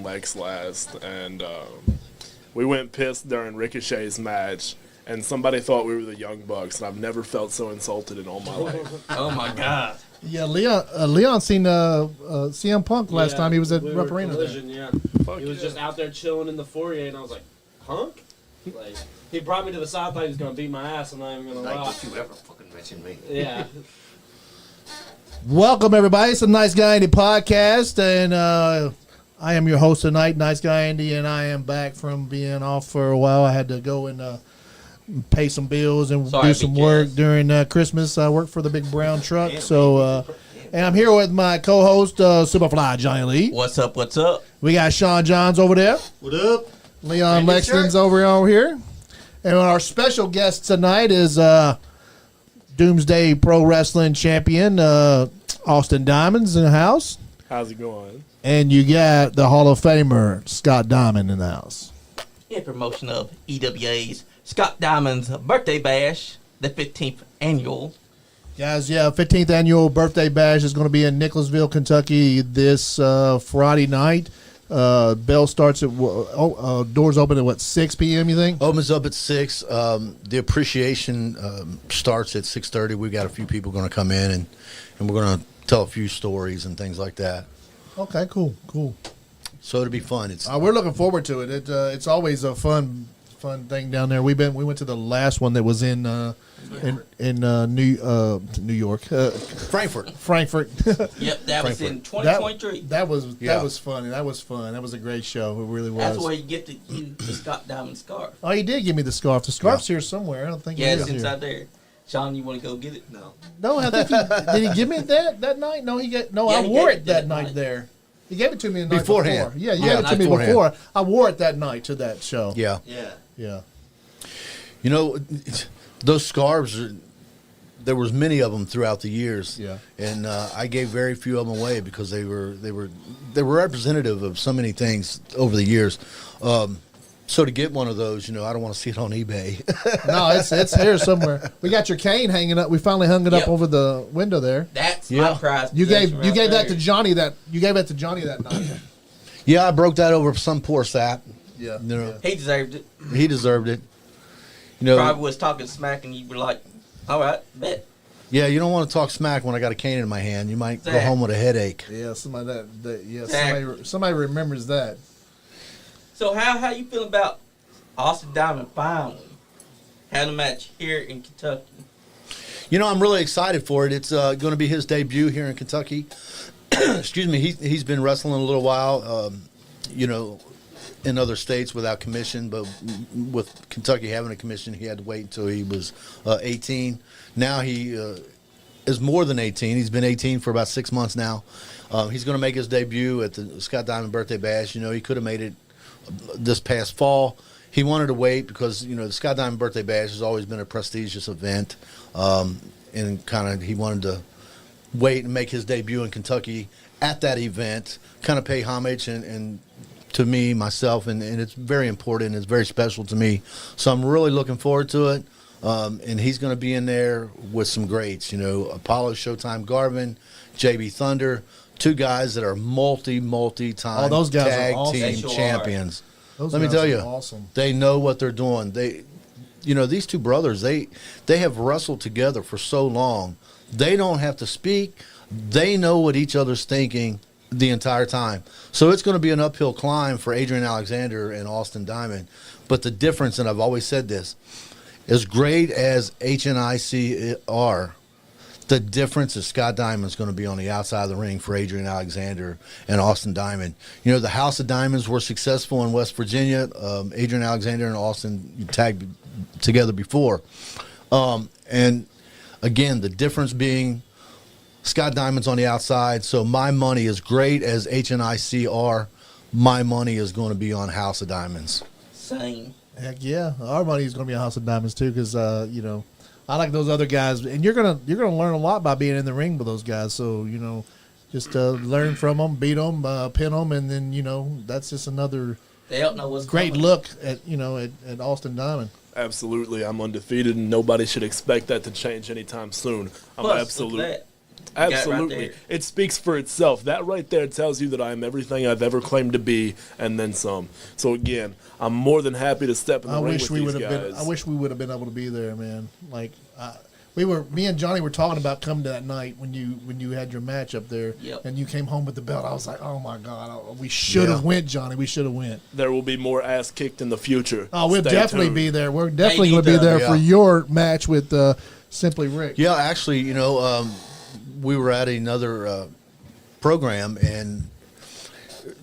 Lex last, and we went pissed during Ricochet's match, and somebody thought we were the Young Bucks, and I've never felt so insulted in all my life. Oh my God. Yeah, Leon seen CM Punk last time he was at Rupp Arena. Yeah. He was just out there chilling in the foyer, and I was like, Punk? Like, he brought me to the side, thought he was going to beat my ass, I'm not even going to lie. Like, don't you ever fucking mention me. Yeah. Welcome, everybody. It's the Nice Guy Andy podcast, and I am your host tonight, Nice Guy Andy, and I am back from being off for a while. I had to go and pay some bills and do some work during Christmas. I work for the Big Brown Truck, and I'm here with my co-host, Superfly Johnny Lee. What's up, what's up? We got Sean Johns over there. What up? Leon Lexton's over here. And our special guest tonight is Doomsday Pro Wrestling Champion, Austin Diamond's in the house. How's it going? And you got the Hall of Famer, Scott Diamond, in the house. In promotion of EWA's Scott Diamond's birthday bash, the 15th annual. Guys, 15th annual birthday bash is going to be in Nicholasville, Kentucky this Friday night. Bell starts at, doors open at 6 p.m., you think? Opens up at 6. The appreciation starts at 6:30. We've got a few people going to come in, and we're going to tell a few stories and things like that. Okay, cool. So it'll be fun. It's we're looking forward to it. It's always a fun thing down there. We went to the last one that was in New York, Frankfurt. Yep, that was in 2023. That was funny. That was fun. That was a great show. It really was. That's where you get the Scott Diamond scarf. Oh, he did give me the scarf. The scarf's here somewhere. I don't think it's inside there. Sean, you want to go get it? No, I think did he give me that night? No, I wore it that night there. He gave it to me the night beforehand. Before. Yeah, you gave it to me before. I wore it that night to that show. Yeah. You know, those scarves, there was many of them throughout the years. Yeah. And I gave very few of them away because they were representative of so many things over the years. So to get one of those, I don't want to see it on eBay. No, it's here somewhere. We got your cane hanging up. We finally hung it up over the window there. That's my prize. You gave that to Johnny that night. Yeah, I broke that over some poor sap. Yeah. He deserved it. He deserved it. Probably was talking smack and you were like, all right, bet. Yeah, you don't want to talk smack when I got a cane in my hand. You might go home with a headache. Yeah, somebody remembers that. So how you feel about Austin Diamond finally having a match here in Kentucky? I'm really excited for it. It's going to be his debut here in Kentucky. Excuse me. He's been wrestling a little while, in other states without commission, but with Kentucky having a commission, he had to wait until he was 18. Now he is more than 18. He's been 18 for about 6 months now. He's going to make his debut at the Scott Diamond Birthday Bash. He could have made it this past fall. He wanted to wait because the Scott Diamond Birthday Bash has always been a prestigious event, and he wanted to wait and make his debut in Kentucky at that event, kind of pay homage and to me, myself, and it's very important. It's very special to me, so I'm really looking forward to it. And he's going to be in there with some greats, Apollo Showtime Garvin, JB Thunder. Two guys that are multi-time those guys tag are awesome. team champions. Let me tell you, awesome. They know what they're doing. These two brothers, they have wrestled together for so long. They don't have to speak. They know what each other's thinking the entire time. So it's going to be an uphill climb for Adrian Alexander and Austin Diamond. But the difference, and I've always said this, as great as HNIC are, the difference is Scott Diamond's going to be on the outside of the ring for Adrian Alexander and Austin Diamond. The House of Diamonds were successful in West Virginia. Adrian Alexander and Austin tagged together before. And, again, the difference being Scott Diamond's on the outside, so my money, as great as HNIC are, my money is going to be on House of Diamonds. Same. Heck yeah, our money is going to be on House of Diamonds too, because I like those other guys, and you're gonna learn a lot by being in the ring with those guys. So just learn from them, beat them, pin them, and then that's just another they don't know what's great coming. Look at at Austin Diamond. Absolutely, I'm undefeated, and nobody should expect that to change anytime soon. I'm Plus, absolutely. Absolutely. Right there. It speaks for itself. That right there tells you that I am everything I've ever claimed to be and then some. So again, I'm more than happy to step in the ring with these guys. I wish we would have been able to be there, man. Like me and Johnny were talking about coming to that night when you had your match up there, Yep. and you came home with the belt. I was like, oh my God, we should have went, Johnny. We should have went. There will be more ass kicked in the future. Oh, we'll Stay definitely tuned. be there. We're definitely going to be there for your match with Simply Rick. Yeah, actually, we were at another program, and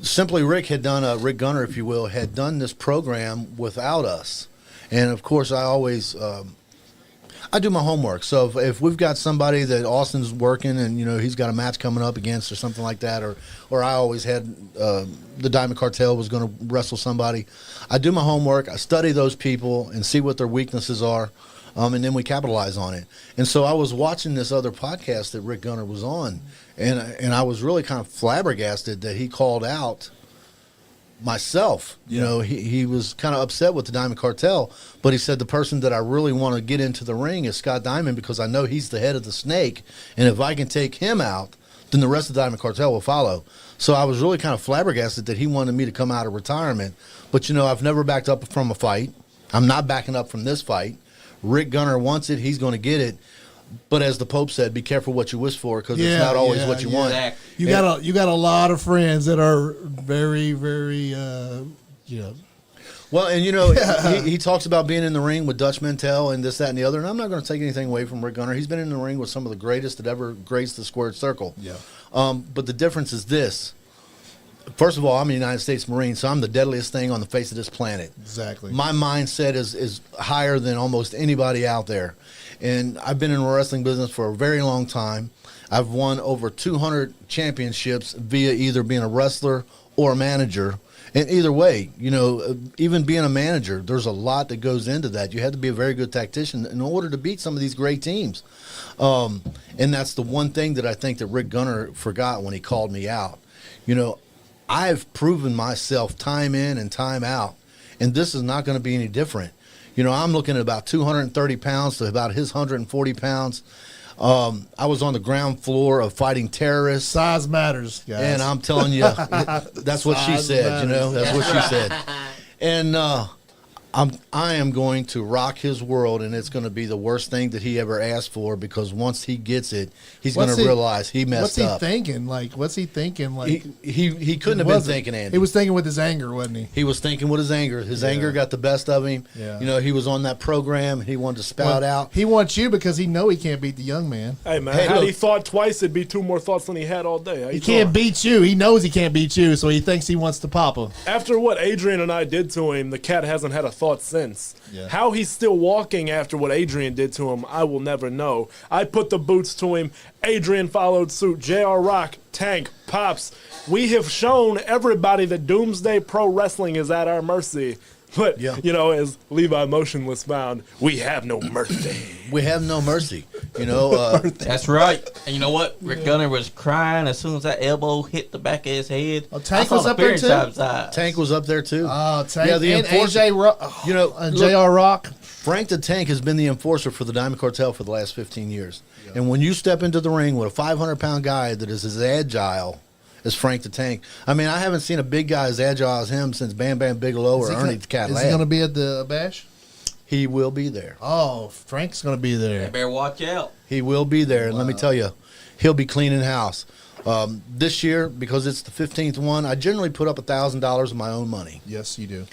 Simply Rick had done Rick Gunner, if you will, had done this program without us. And of course, I always I do my homework. So if we've got somebody that Austin's working and he's got a match coming up against or something like that, or I always had the Diamond Cartel was going to wrestle somebody, I do my homework. I study those people and see what their weaknesses are. And then we capitalize on it. And so I was watching this other podcast that Rick Gunner was on, and I was really kind of flabbergasted that he called out myself. He was kind of upset with the Diamond Cartel, but he said the person that I really want to get into the ring is Scott Diamond because I know he's the head of the snake, and if I can take him out, then the rest of the Diamond Cartel will follow. So I was really kind of flabbergasted that he wanted me to come out of retirement. But, I've never backed up from a fight. I'm not backing up from this fight. Rick Gunner wants it. He's going to get it. But as the Pope said, be careful what you wish for because it's not always what you want. Exactly. You got a lot of friends that are very, very, Well, and he talks about being in the ring with Dutch Mantel and this, that, and the other. And I'm not going to take anything away from Rick Gunner. He's been in the ring with some of the greatest that ever graced the squared circle. Yeah. But the difference is this. First of all, I'm a United States Marine, so I'm the deadliest thing on the face of this planet. Exactly. My mindset is higher than almost anybody out there. And I've been in the wrestling business for a very long time. I've won over 200 championships via either being a wrestler or a manager. And either way, even being a manager, there's a lot that goes into that. You have to be a very good tactician in order to beat some of these great teams. And that's the one thing that I think that Rick Gunner forgot when he called me out. I've proven myself time in and time out, and this is not going to be any different. I'm looking at about 230 pounds to about his 140 pounds. I was on the ground floor of fighting terrorists. Size matters, guys. And I'm telling you, that's what she said, That's what she said. And I am going to rock his world, and it's going to be the worst thing that he ever asked for because once he gets it, he's going to realize he messed up. What's he thinking? What's he thinking? He couldn't have been thinking, Andy. He was thinking with his anger, wasn't he? He was thinking with his anger. His anger got the best of him. Yeah. He was on that program. He wanted to spout out. He wants you because he know he can't beat the young man. Hey, man, had he thought twice, it'd be two more thoughts than he had all day. He can't beat you. He knows he can't beat you, so he thinks he wants to pop him. After what Adrian and I did to him, the cat hasn't had a thought since. Yeah. How he's still walking after what Adrian did to him, I will never know. I put the boots to him. Adrian followed suit. JR Rock, Tank, Pops. We have shown everybody that Doomsday Pro Wrestling is at our mercy. But, as Levi Motionless found, we have no mercy. We have no mercy. That's right. And you know what? Rick Gunner was crying as soon as that elbow hit the back of his head. Oh, Tank was up there too? Tank was up there too. Oh, Tank. Yeah, the and enforcer. AJ JR Rock. Frank the Tank has been the enforcer for the Diamond Cartel for the last 15 years. Yeah. And when you step into the ring with a 500-pound guy that is as agile as Frank the Tank, I mean, I haven't seen a big guy as agile as him since Bam Bam Bigelow or Ernie the Cat Ladd. Is he going to be at the Bash? He will be there. Oh, Frank's going to be there. You better watch out. He will be there. And let me tell you, he'll be cleaning house. This year, because it's the 15th one, I generally put up $1,000 of my own money. Yes, you do.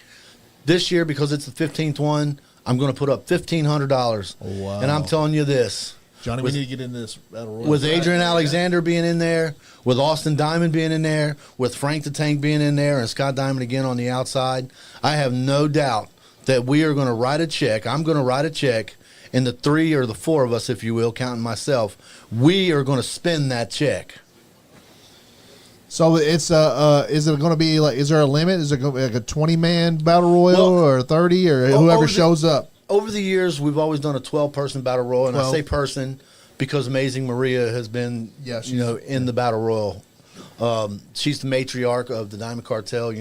This year, because it's the 15th one, I'm going to put up $1,500. Oh, wow. And I'm telling you this. Johnny, we need to get in this battle royal. With Adrian Alexander being in there, with Austin Diamond being in there, with Frank the Tank being in there, and Scott Diamond again on the outside, I have no doubt that we are going to write a check. I'm going to write a check, and the three or the four of us, if you will, counting myself, we are going to spend that check. So it's is it going to be like? Is there a limit? Is it going to be like a 20-man battle royal or 30 or whoever shows up? Over the years, we've always done a 12-person battle royal, and 12. I say person because Amazing Maria has been, in the battle royal. She's the matriarch of the Diamond Cartel.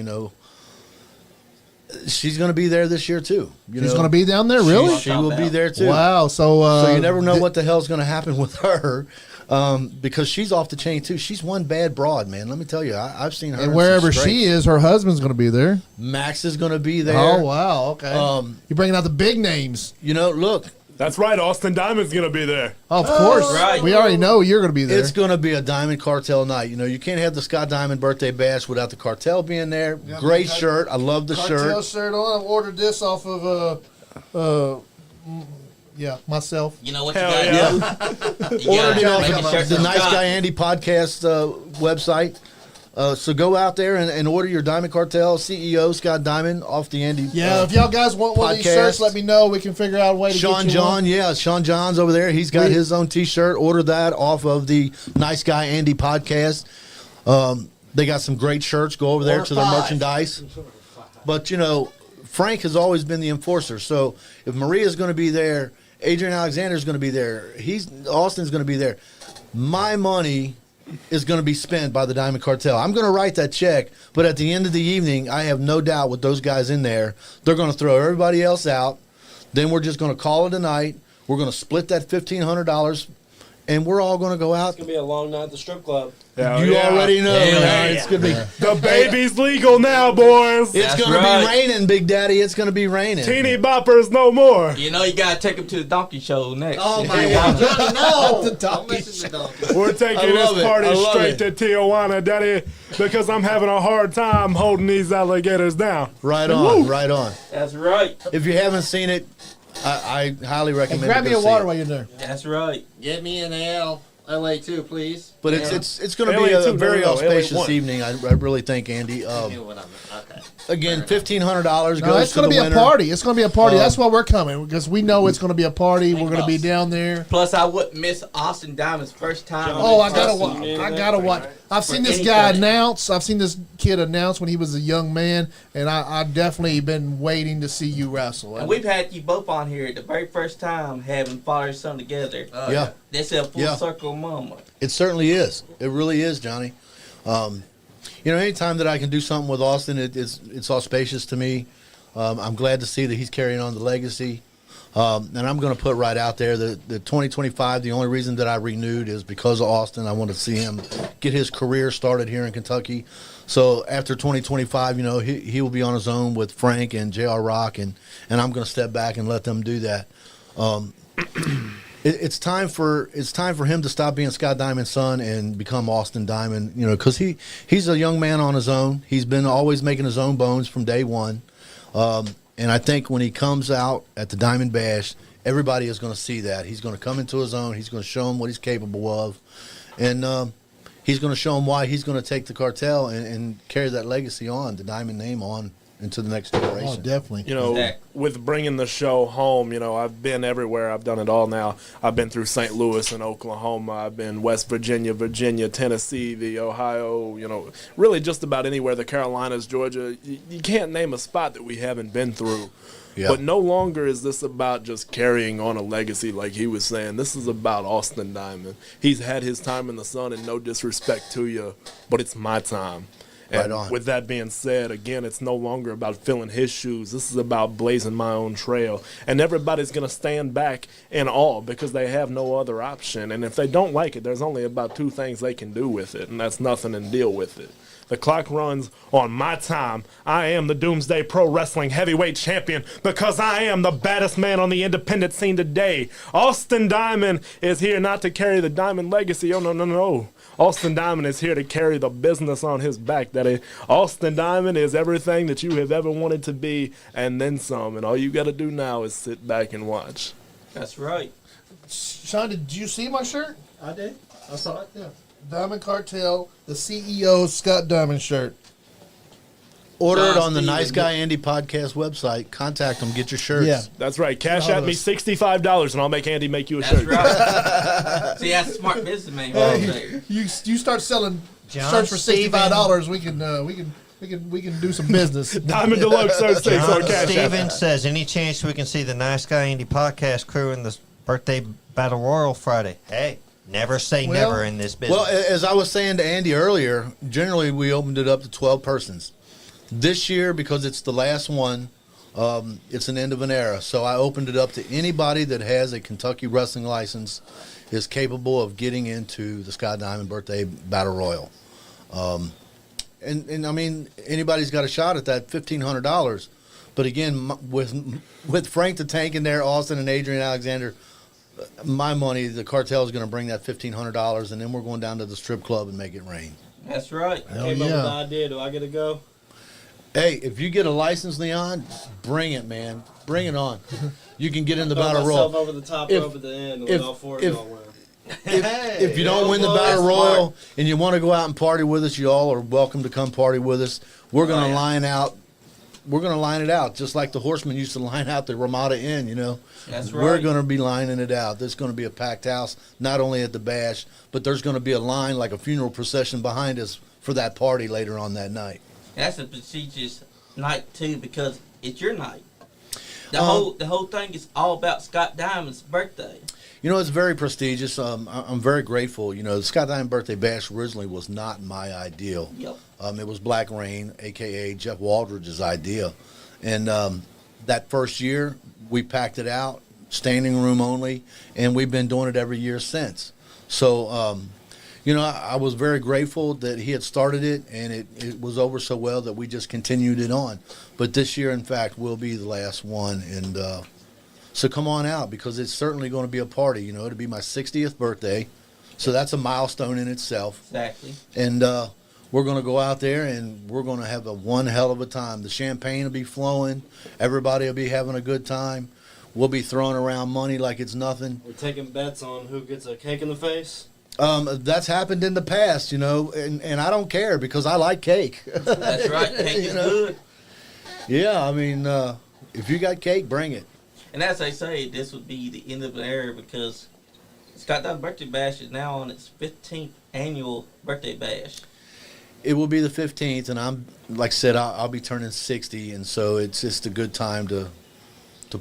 She's going to be there this year too. She's going to be down there, really? She will be there too. Wow! So you never know what the hell's going to happen with her. because she's off the chain too. She's one bad broad, man. Let me tell you, I've seen her. And in wherever some she straights. is, her husband's going to be there. Max is going to be there. Oh, wow. Okay. You're bringing out the big names. You know, look, That's right. Austin Diamond's gonna be there. Oh, of course. right. We already know you're going to be there. it's going to be a Diamond Cartel night. You know, you can't have the Scott Diamond birthday bash without the Cartel being there. Yeah, Great that- shirt. I love the Cartel shirt. shirt on. I've ordered this off of, myself. You know what Hell you yeah. got? You Ordered it gotta off make of a shirt the for Nice Scott. Guy Andy podcast website. So go out there and order your Diamond Cartel CEO Scott Diamond off the Andy. Yeah, if y'all guys want one of these podcast. shirts, let me know. We can figure out a way to Sean get you John, one. yeah, Sean John's over there. He's got his own T-shirt. Order that off of the Nice Guy Andy podcast. They got some great shirts. Go over there Order to their 5. merchandise. But you know, Frank has always been the enforcer. So if Maria's going to be there, Adrian Alexander's going to be there. Austin's going to be there. My money is going to be spent by the Diamond Cartel. I'm going to write that check, but at the end of the evening, I have no doubt with those guys in there, they're going to throw everybody else out. Then we're just going to call it a night. We're going to split that $1,500, and we're all going to go out. It's gonna be a long night at the strip club. Hell You yeah. already know. Hell man. yeah. It's going to be. The baby's legal now, boys. It's That's going to right. be raining, Big Daddy. It's going to be raining. Teeny boppers no more. You know you gotta take him to the donkey show next. Oh my Yeah. God! No. The donkey show. We're taking I love this it. party I love straight it. to Tijuana, Daddy, because I'm having a hard time holding these alligators down. Right on, right on. That's right. If you haven't seen it, I highly And recommend. grab you me go a see water it. while you're there. That's right. Get me an L. LA too, please. But Yeah. it's going to LA be a two, very no, LA auspicious one. evening. I really think, Andy. Knew what I'm okay. Again, $1,500 No, goes it's to going the to be winner. a party. It's going to be a party. Um, That's why we're coming, because we know it's going to be a party. We're going to be down there. Plus, I wouldn't miss Austin Diamond's first time. Oh, I in gotta person. watch. Yeah, I that's gotta right, watch. right? I've seen For this guy anything. announce. I've seen this kid announce when he was a young man, and I definitely been waiting to see you wrestle. And we've had you both on here the very first time having father and son together. Yeah, This is a full Yeah. circle moment. it certainly is. It really is, Johnny. You know, anytime that I can do something with Austin, it's auspicious to me. I'm glad to see that he's carrying on the legacy. And I'm going to put right out there that the 2025, the only reason that I renewed is because of Austin. I want to see him get his career started here in Kentucky. So after 2025, you know, he will be on his own with Frank and J.R. Rock, and I'm going to step back and let them do that. It's time for him to stop being Scott Diamond's son and become Austin Diamond. You know, because he's a young man on his own. He's been always making his own bones from day one. And I think when he comes out at the Diamond Bash, everybody is going to see that. He's going to come into his own. He's going to show him what he's capable of. And he's going to show him why he's going to take the Cartel and carry that legacy on, the Diamond name on, into the next generation. Oh, definitely. You know, Exactly. with bringing the show home, you know, I've been everywhere. I've done it all now. I've been through St. Louis and Oklahoma. I've been West Virginia, Tennessee, the Ohio, you know, really just about anywhere, the Carolinas, Georgia. You can't name a spot that we haven't been through. Yeah. But no longer is this about just carrying on a legacy like he was saying. This is about Austin Diamond. He's had his time in the sun, and no disrespect to you, but it's my time. And Right on. with that being said, again, it's no longer about filling his shoes. This is about blazing my own trail. And everybody's going to stand back in awe because they have no other option. And if they don't like it, there's only about two things they can do with it, and that's nothing and deal with it. The clock runs on my time. I am the Doomsday Pro Wrestling Heavyweight Champion because I am the baddest man on the independent scene today. Austin Diamond is here not to carry the Diamond legacy. Oh, no. Austin Diamond is here to carry the business on his back. Austin Diamond is everything that you have ever wanted to be and then some. And all you got to do now is sit back and watch. That's right. Sean, did you see my shirt? I did. I saw it. Yeah. Diamond Cartel, the CEO Scott Diamond shirt. Order it John on the Steven. Nice Guy Andy podcast website. Contact them. Get your shirts. Yeah. That's right. Cash All at me those. $65 and I'll make Andy make you a That's shirt. right. See, that's a smart businessman right there. You start selling John shirts for Steven. $65. We can do some business. Diamond Deluxe 06 on John Cash App. Stevens says, any chance we can see the Nice Guy Andy podcast crew in the birthday battle royal Friday? Hey, never say Well- never in this business. Well, as I was saying to Andy earlier, generally we opened it up to 12 persons. This year, because it's the last one, it's an end of an era. So I opened it up to anybody that has a Kentucky wrestling license. is capable of getting into the Scott Diamond Birthday Battle Royal. And I mean, anybody's got a shot at that $1,500. But again, with Frank the Tank in there, Austin and Adrian Alexander, my money, the Cartel is going to bring that $1,500, and then we're going down to the strip club and make it rain. That's right. I came up with the idea. Do I get to go? Hey, if you get a license, Leon, bring it, man. Bring it on. You can get in the battle royal. Over the top rope at the end with all four of y'all win. If you don't win the battle royal and you want to go out and party with us, you all are welcome to come party with us. We're going to line out. We're going to line it out just like the Horsemen used to line out the Ramada Inn, you know. That's right. We're going to be lining it out. There's going to be a packed house, not only at the bash, but there's going to be a line like a funeral procession behind us for that party later on that night. That's a prestigious night, too, because it's your night. The whole thing is all about Scott Diamond's birthday. You know, it's very prestigious. I'm very grateful. You know, the Scott Diamond Birthday Bash originally was not my ideal. Yep. It was Black Rain, a.k.a. Jeff Waldridge's idea. And that first year, we packed it out, standing room only, and we've been doing it every year since. So, you know, I was very grateful that he had started it, and it was over so well that we just continued it on. But this year, in fact, will be the last one. And so come on out, because it's certainly going to be a party. You know, it'll be my 60th birthday. So that's a milestone in itself. Exactly. And we're going to go out there, and we're going to have one hell of a time. The champagne will be flowing. Everybody will be having a good time. We'll be throwing around money like it's nothing. We're taking bets on who gets a cake in the face. That's happened in the past, you know, and I don't care because I like cake. That's right. Cake is good. Yeah, I mean, if you got cake, bring it. And as I say, this would be the end of an era because Scott Diamond Birthday Bash is now on its 15th annual birthday bash. It will be the 15th, and I'm, like I said, I'll be turning 60, and so it's just a good time to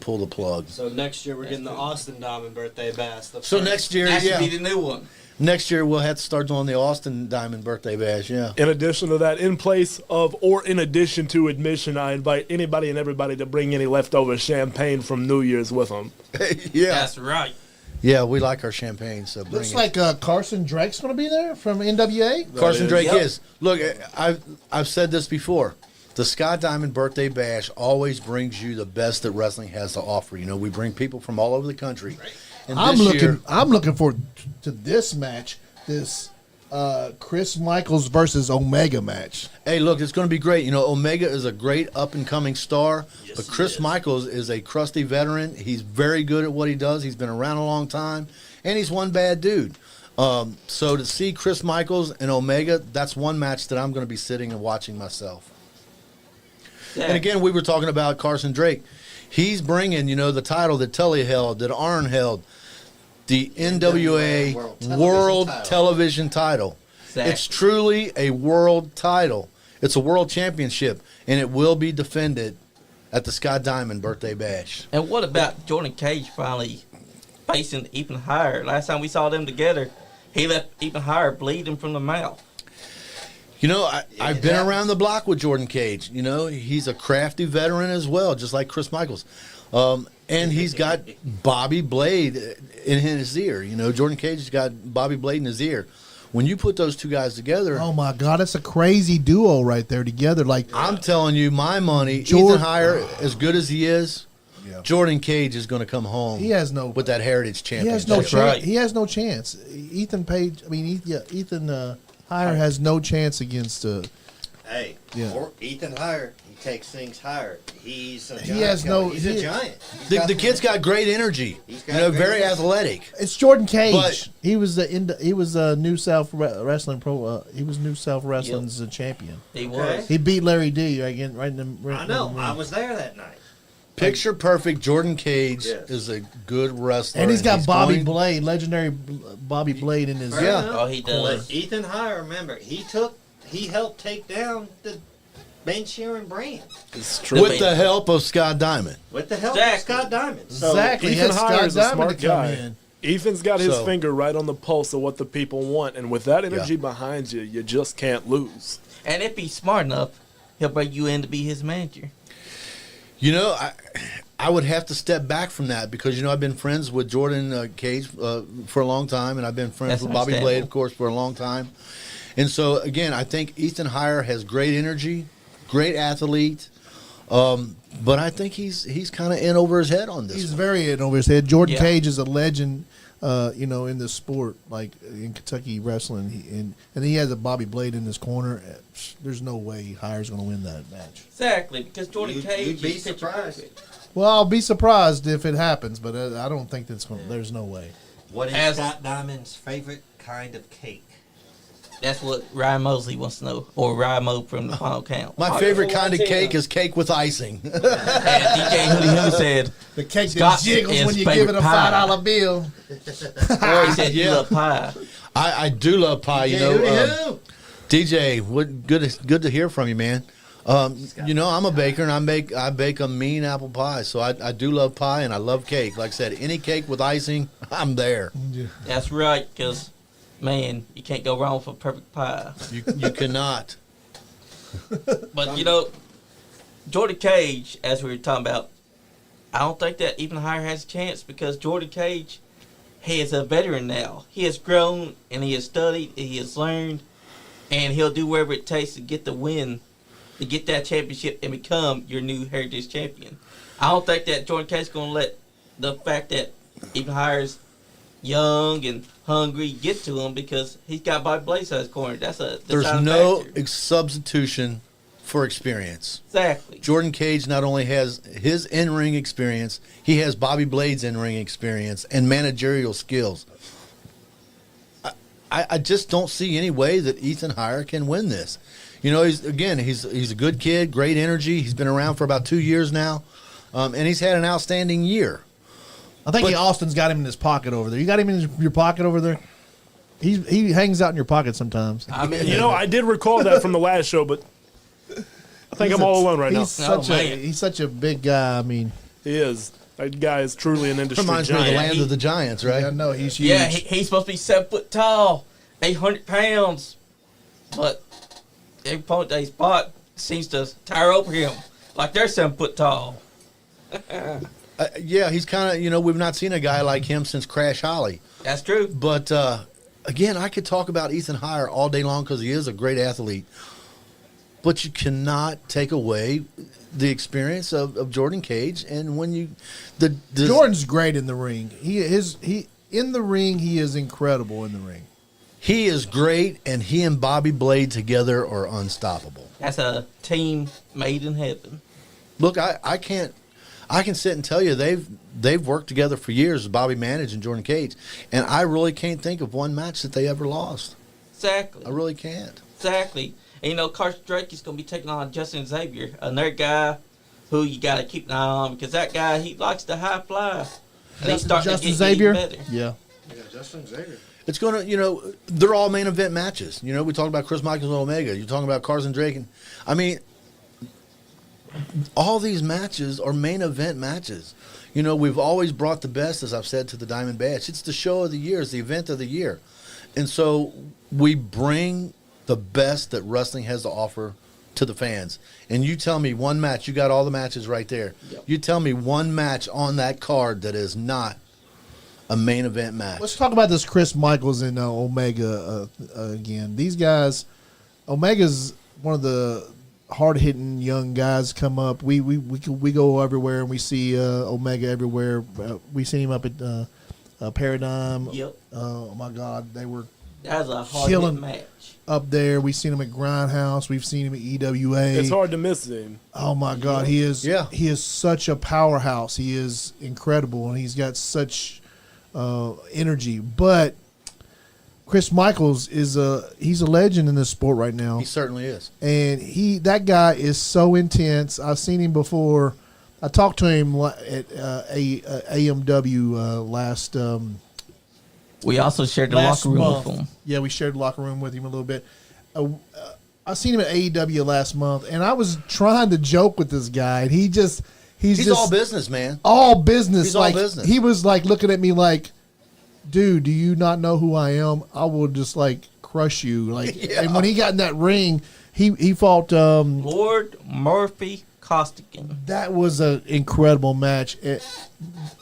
pull the plug. So next year we're getting the Austin Diamond Birthday Bash. So next year, That yeah. should be the new one. Next year, we'll have to start doing the Austin Diamond Birthday Bash, yeah. In addition to that, in place of or in addition to admission, I invite anybody and everybody to bring any leftover champagne from New Year's with them. Yeah. That's right. Yeah, we like our champagne, so bring Looks it. like Carson Drake's going to be there from NWA. Carson Drake Yep. is. Look, I've said this before. The Scott Diamond Birthday Bash always brings you the best that wrestling has to offer. You know, we bring people from all over the country. And I'm this year, looking forward to this match, this Chris Michaels versus Omega match. hey, look, it's going to be great. You know, Omega is a great up-and-coming star, but Chris Michaels is a crusty veteran. He's very good at what he does. He's been around a long time, and he's one bad dude. So to see Chris Michaels and Omega, that's one match that I'm going to be sitting and watching myself. And again, we were talking about Carson Drake. He's bringing, you know, the title that Tully held, that Arn held, the NWA World Television title. Exactly. It's truly a world title. It's a world championship, and it will be defended at the Scott Diamond Birthday Bash. And what about Jordan Cage finally facing Ethan Hire? Last time we saw them together, he left Ethan Hire bleeding from the mouth. You know, I've been around the block with Jordan Cage. You know, he's a crafty veteran as well, just like Chris Michaels. And he's got Bobby Blade in his ear. You know, Jordan Cage has got Bobby Blade in his ear. When you put those two guys together, Oh my God, it's a crazy duo right there together. Like I'm telling you, my money, Jordan- Ethan Hire, as good as he is, Jordan Cage is going to come home. He has no- with that Heritage he Championship. has no That's chance. right. He has no chance. Ethan Hire has no chance against. Hey, Yeah. or Ethan Hire, he takes things higher. He's a He giant. has no- He's a he- giant. The kid's got great energy. He's You got know, great very energy. athletic. It's Jordan Cage. But- he was New South Wrestling Pro. He was New South Wrestling's champion. He Okay. was. He beat Larry D. Right in the. I know. I was there that night. Picture perfect. Jordan Cage Yes. is a good wrestler. And he's got Bobby going- Blade, legendary Bobby Blade in his. Fair Yeah. enough. Oh, he does. But Ethan Hire, remember, he helped take down the Ben Sheeran brand It's true. with the help of Scott Diamond. with the help Exactly. of Scott Diamond. So Exactly. Ethan That's Hire Scott is a Diamond smart to come guy. in. Ethan's got his So- finger right on the pulse of what the people want, and with that energy Yeah. behind you, you just can't lose. And if he's smart enough, he'll bring you in to be his manager. You know, I would have to step back from that because, I've been friends with Jordan Cage for a long time, and I've been friends That's with Bobby Blade, understandable. of course, for a long time. And so, again, I think Ethan Heyer has great energy, great athlete, but I think he's kind of in over his head on this He's one. very in over his head. Jordan Yeah. Cage is a legend, in this sport, like in Kentucky wrestling. And he has a Bobby Blade in his corner. There's no way Heyer's going to win that match. Exactly, because Jordan Cage you'd be is picture surprised. perfect. Well, I'll be surprised if it happens, but I don't think that's going. There's no way. What is As- Scott Diamond's favorite kind of cake? That's what Ryan Mosley wants to know, or Ryan Mo from the Final Count. My favorite kind of Latino. cake is cake with icing. And DJ Hoodie Who said, The cake Scott that jiggles is when you give favorite it a pie. $5 bill. or he said you Yeah. love pie. I do love pie, DJ, good to hear from you, man. I'm a baker and I bake a mean apple pie, so I do love pie and I love cake. Like I said, any cake with icing, I'm there. That's right, because, man, you can't go wrong with a perfect pie. You cannot. But, Jordan Cage, as we were talking about, I don't think that even Higher has a chance because Jordan Cage, he is a veteran now. He has grown and he has studied, he has learned, and he'll do whatever it takes to get the win, to get that championship and become your new Heritage Champion. I don't think that Jordan Cage is going to let the fact that even Higher's young and hungry get to him because he's got Bobby Blaze on his corner. That's a There's deciding no factor. substitution for experience. Exactly. Jordan Cage not only has his in-ring experience, he has Bobby Blade's in-ring experience and managerial skills. I just don't see any way that Ethan Heyer can win this. He's a good kid, great energy. He's been around for about 2 years now, and he's had an outstanding year. I think But- Austin's got him in his pocket over there. You got him in your pocket over there? He hangs out in your pocket sometimes. I mean, I did recall that from the last show, but I think I'm all alone right now. He's such man. he's such a big guy. I mean, He is. That guy is truly an industry Reminds me of the giant. land of the giants, right? I know he's huge. yeah, he's supposed to be 7 foot tall, 800 pounds, but every opponent that he's fought seems to tower over him like they're 7 foot tall. Yeah, he's kind of, we've not seen a guy like him since Crash Holly. That's true. But, again, I could talk about Ethan Heyer all day long because he is a great athlete. But you cannot take away the experience of Jordan Cage. And when you... Jordan's great in the ring. He in the ring, he is incredible in the ring. He is great, and he and Bobby Blade together are unstoppable. That's a team made in heaven. Look, I can sit and tell you they've worked together for years, Bobby Manage and Jordan Cage, and I really can't think of one match that they ever lost. Exactly. I really can't. Exactly. And Carson Drake is going to be taking on Justin Xavier, another guy who you got to keep an eye on because that guy, he likes to high fly. And he's starting Justin to get Xavier. even better. Yeah. It's going to, they're all main event matches. We talk about Chris Michaels and Omega. You're talking about Carson Drake. All these matches are main event matches. We've always brought the best, as I've said, to the Diamond Bash. It's the show of the year. It's the event of the year. And so we bring the best that wrestling has to offer to the fans. And you tell me one match. You got all the matches right there. Yep. You tell me one match on that card that is not a main event match. Let's talk about this Chris Michaels and Omega again. These guys, Omega's one of the hard-hitting young guys come up. We go everywhere and we see Omega everywhere. We seen him up at Paradigm. Yep. Oh my God, they were That was a hard Killing- match. up there. We've seen him at Grindhouse. We've seen him at EWA. It's hard to miss him. Oh my God, he is. Yeah. He is such a powerhouse. He is incredible, and he's got such energy. But Chris Michaels he's a legend in this sport right now, He certainly is. and that guy is so intense. I've seen him before. I talked to him at AMW last. We also shared the last locker room month. with him. Yeah, we shared the locker room with him a little bit. I seen him at AEW last month, and I was trying to joke with this guy, and he's He's just all business, man. all business. He's all like business. he was like looking at me like, dude, do you not know who I am? I will just like crush you. Like, Yeah. and when he got in that ring, he fought. Lord Murphy Costigan. That was an incredible match.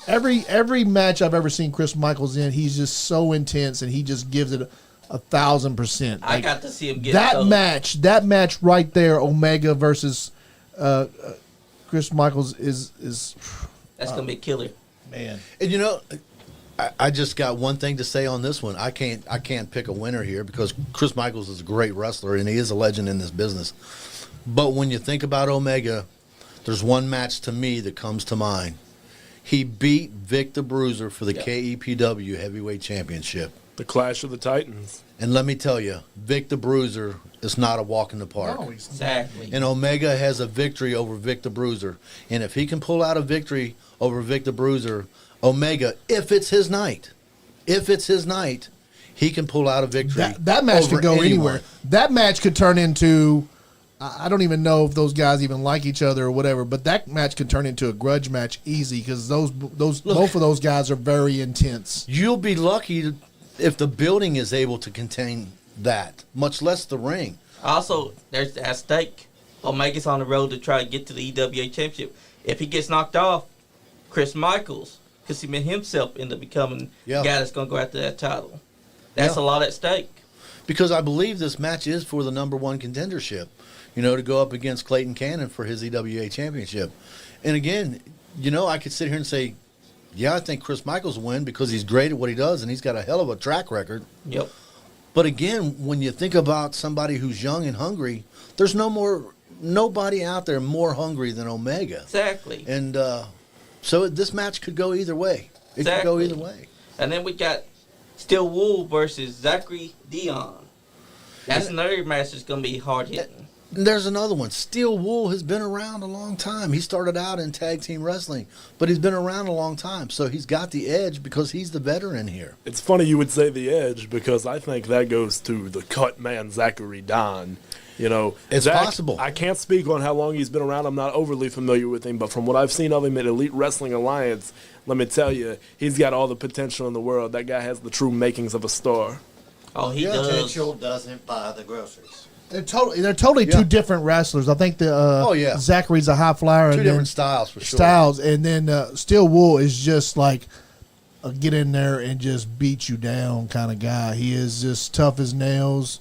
Every match I've ever seen Chris Michaels in, he's just so intense, and he just gives it 1,000%. I got to see him get that match right there, Omega versus Chris Michaels is that's gonna be a killer. man. And I just got one thing to say on this one. I can't pick a winner here because Chris Michaels is a great wrestler and he is a legend in this business. But when you think about Omega, there's one match to me that comes to mind. He beat Vic the Bruiser for the KEPW Heavyweight Championship. The Clash of the Titans. And let me tell you, Vic the Bruiser is not a walk in the park. No, Exactly. And Omega has a victory over Vic the Bruiser. And if he can pull out a victory over Vic the Bruiser, Omega, if it's his night, he can pull out a victory. That match over could go anyone. anywhere. That match could turn into, I don't even know if those guys even like each other or whatever, but that match could turn into a grudge match easy because both of those guys are very intense. You'll be lucky if the building is able to contain that, much less the ring. Also, there's at stake. Omega's on the road to try to get to the EWA Championship. If he gets knocked off, Chris Michaels could see himself end up becoming the guy that's going to go after that title. That's a lot at stake. Because I believe this match is for the number one contendership, to go up against Clayton Cannon for his EWA Championship. And again, I could sit here and say, I think Chris Michaels will win because he's great at what he does and he's got a hell of a track record. Yep. But again, when you think about somebody who's young and hungry, there's nobody out there more hungry than Omega. Exactly. And so this match could go either way. It could go either way. And then we got Steel Wool versus Zachary Dion. That's another match that's going to be hard hitting. And there's another one. Steel Wool has been around a long time. He started out in tag team wrestling, but he's been around a long time. So he's got the edge because he's the veteran here. It's funny you would say the edge because I think that goes to the cut man, Zachary Don. It's possible. I can't speak on how long he's been around. I'm not overly familiar with him, but from what I've seen of him at Elite Wrestling Alliance, let me tell you, he's got all the potential in the world. That guy has the true makings of a star. Oh, he does. Potential doesn't buy the groceries. They're totally two different wrestlers. I think Zachary's a high flyer. Two and different styles for sure. And then Steel Wool is just like a get in there and just beat you down kind of guy. He is just tough as nails,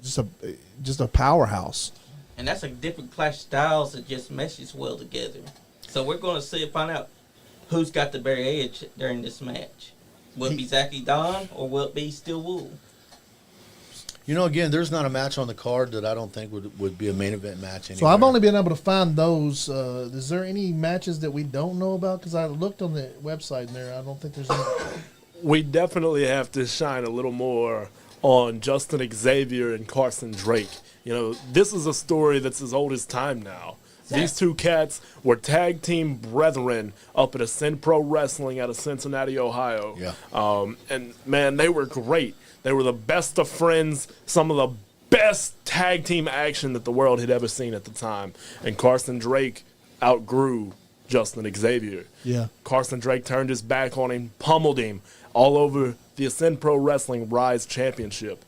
just a powerhouse. And that's a different clash of styles that just meshes well together. So we're going to find out who's got the better edge during this match. Will it be Zachary Don or will it be Steel Wool? Again, there's not a match on the card that I don't think would be a main event match anywhere. So I've only been able to find those. Is there any matches that we don't know about? Because I looked on the website and I don't think there's any. We definitely have to shine a little more on Justin Xavier and Carson Drake. This is a story that's as old as time now. These two cats were tag team brethren up at Ascend Pro Wrestling out of Cincinnati, Ohio. Yeah. And, man, they were great. They were the best of friends, some of the best tag team action that the world had ever seen at the time. And Carson Drake outgrew Justin Xavier. Yeah. Carson Drake turned his back on him, pummeled him all over the Ascend Pro Wrestling Rise Championship.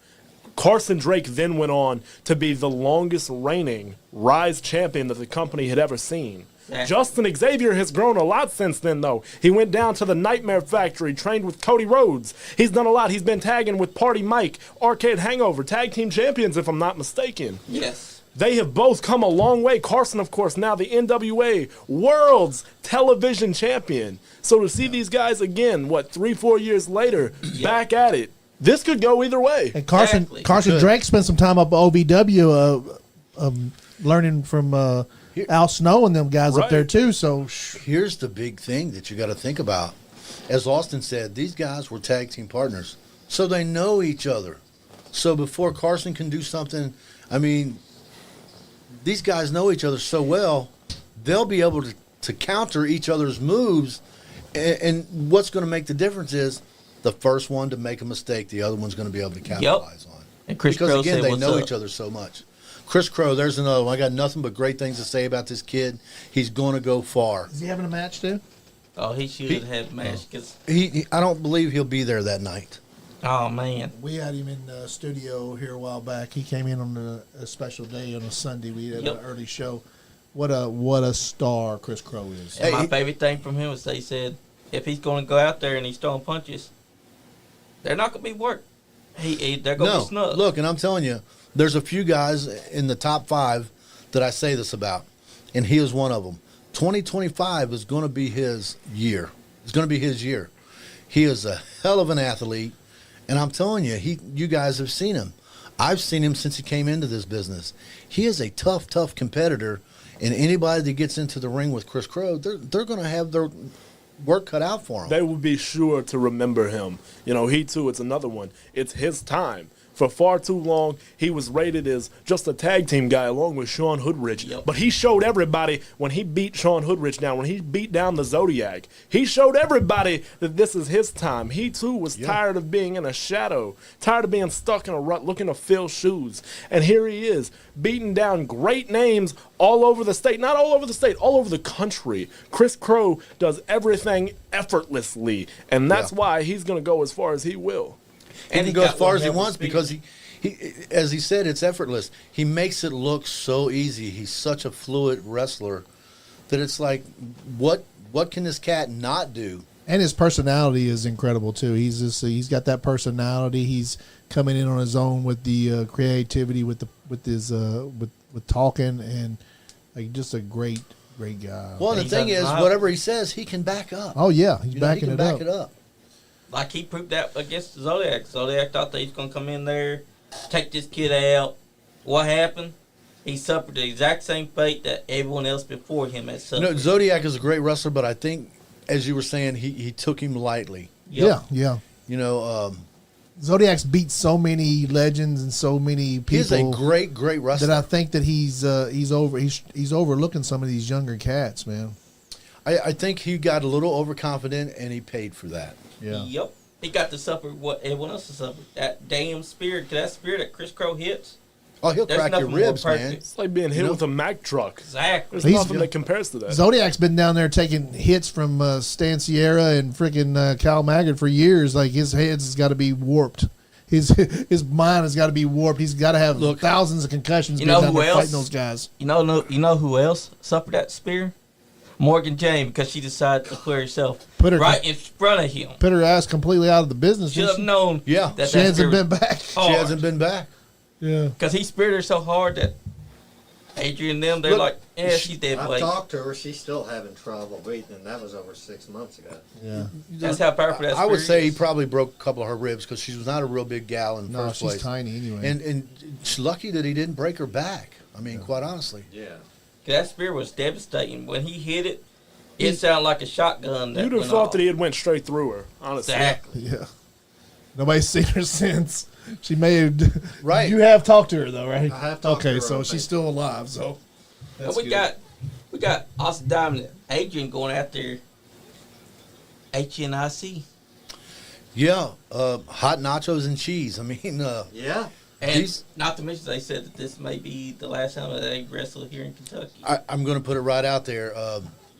Carson Drake then went on to be the longest reigning Rise champion that the company had ever seen. Yeah. Justin Xavier has grown a lot since then, though. He went down to the Nightmare Factory, trained with Cody Rhodes. He's done a lot. He's been tagging with Party Mike, Arcade Hangover, tag team champions, if I'm not mistaken. Yes. They have both come a long way. Carson, of course, now the NWA World's Television Champion. So to see these guys again, 3-4 years later, back at it, this could go either way. And Carson Drake spent some time up at OVW learning from Al Snow and them guys up there too. So here's the big thing that you got to think about. As Austin said, these guys were tag team partners, so they know each other. So before Carson can do something, these guys know each other so well, they'll be able to counter each other's moves. And what's going to make the difference is the first one to make a mistake, the other one's going to be able to capitalize on. And Chris because Crow again, said, they "What's know up?" each other so much. Chris Crow, there's another one. I got nothing but great things to say about this kid. He's going to go far. is he having a match too? Oh, he should have matched. Cause I don't believe he'll be there that night. Oh man. We had him in the studio here a while back. He came in on a special day on a Sunday. We had an early show. What a star Chris Crow is. And my favorite thing from him was they said if he's going to go out there and he's throwing punches, they're not going to be worked. They're going to be snubbed. Look, and I'm telling you, there's a few guys in the top 5 that I say this about, and he is one of them. 2025 is going to be his year. It's going to be his year. He is a hell of an athlete, and I'm telling you, you guys have seen him. I've seen him since he came into this business. He is a tough, tough competitor, and anybody that gets into the ring with Chris Crow, they're going to have their work cut out for him. They will be sure to remember him. You know, he too, it's another one. It's his time. For far too long, he was rated as just a tag team guy along with Sean Hoodrich. Yep. But he showed everybody when he beat Sean Hoodrich down, when he beat down the Zodiac, he showed everybody that this is his time. He too was tired of being in a shadow, tired of being stuck in a rut looking to fill shoes. And here he is, beating down great names all over the state. Not all over the state, all over the country. Chris Crow does everything effortlessly, and that's why he's going to go as far as he will. He can go as far as he wants because he, as he said, it's effortless. He makes it look so easy. He's such a fluid wrestler that it's like, what can this cat not do? And his personality is incredible too. He's got that personality. He's coming in on his own with the creativity, with talking, and like just a great guy. Well, the thing is, whatever he says, he can back up. Oh yeah, he's backing he can back it up. Like he proved that against Zodiac. Zodiac thought that he's going to come in there, take this kid out. What happened? He suffered the exact same fate that everyone else before him had suffered. You know, Zodiac is a great wrestler, but I think, as you were saying, he took him lightly. Yep. Yeah. You know, Zodiac's beat so many legends and so many people. He's a great wrestler. That I think that he's overlooking some of these younger cats, man. I think he got a little overconfident, and he paid for that. Yeah. Yep. He got to suffer what everyone else has suffered. That damn spear, that Chris Crow hits. Oh, he'll There's crack your nothing more ribs, man. perfect. It's like being hit with a Mack truck. Exactly. There's nothing that compares to that. Zodiac's been down there taking hits from Stan Sierra and freaking Cal Maggard for years. Like his head's has got to be warped. His mind has got to be warped. He's got to have thousands of concussions. You know who else? Fighting those guys. You know who else suffered that spear? Morgan Jane, because she decided to put herself right in front of him. Put her ass completely out of the business. Should have known. Yeah. She hasn't been back. She hasn't been back. Yeah. Because he speared her so hard that Adrian and them, they're like, yeah, she's dead. I've talked to her. She's still having trouble breathing, and that was over 6 months ago. Yeah. That's how powerful that spear I would say he is. probably broke a couple of her ribs because she was not a real big gal in the first place. She's tiny anyway. And she's lucky that he didn't break her back. I mean, quite honestly. Yeah. That spear was devastating. When he hit it, it sounded like a shotgun. You'd have thought that he had went straight through her, honestly. Exactly. Yeah. Nobody's seen her since. She may have. Right. You have talked to her though, right? I have talked to her. Okay, so she's still alive. So. And we got Austin Diamond, Adrian going out there. HNIC. Yeah. Hot nachos and cheese. I mean, Yeah. And not to mention, they said that this may be the last time that they wrestle here in Kentucky. I'm going to put it right out there.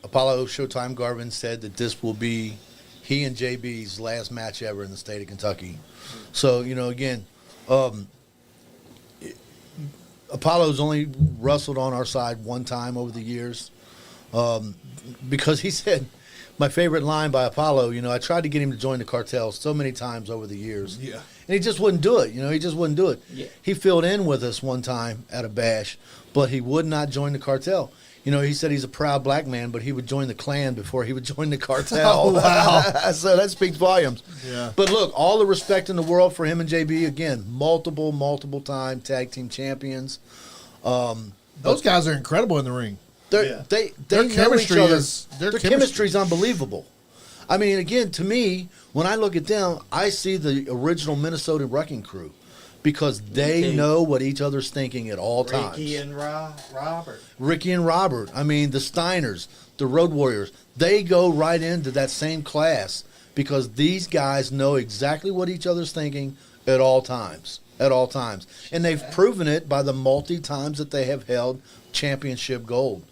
Apollo Showtime Garvin said that this will be he and JB's last match ever in the state of Kentucky. So, you know, again, Apollo's only wrestled on our side one time over the years because he said, my favorite line by Apollo, you know, I tried to get him to join the cartel so many times over the years. Yeah. And he just wouldn't do it. You know, he just wouldn't do it. Yeah. He filled in with us one time at a bash, but he would not join the cartel. You know, he said he's a proud black man, but he would join the Klan before he would join the cartel. Oh, wow. So that speaks volumes. Yeah. But look, all the respect in the world for him and JB. Again, multiple time tag team champions. Those guys are incredible in the ring. Their Their chemistry is their chemistry is unbelievable. I mean, again, to me, when I look at them, I see the original Minnesota Wrecking Crew because they know what each other's thinking at all times. Ricky and Robert. Ricky and Robert. I mean, the Steiners, the Road Warriors, they go right into that same class because these guys know exactly what each other's thinking at all times. At all times. And they've proven it by the multi times that they have held championship gold.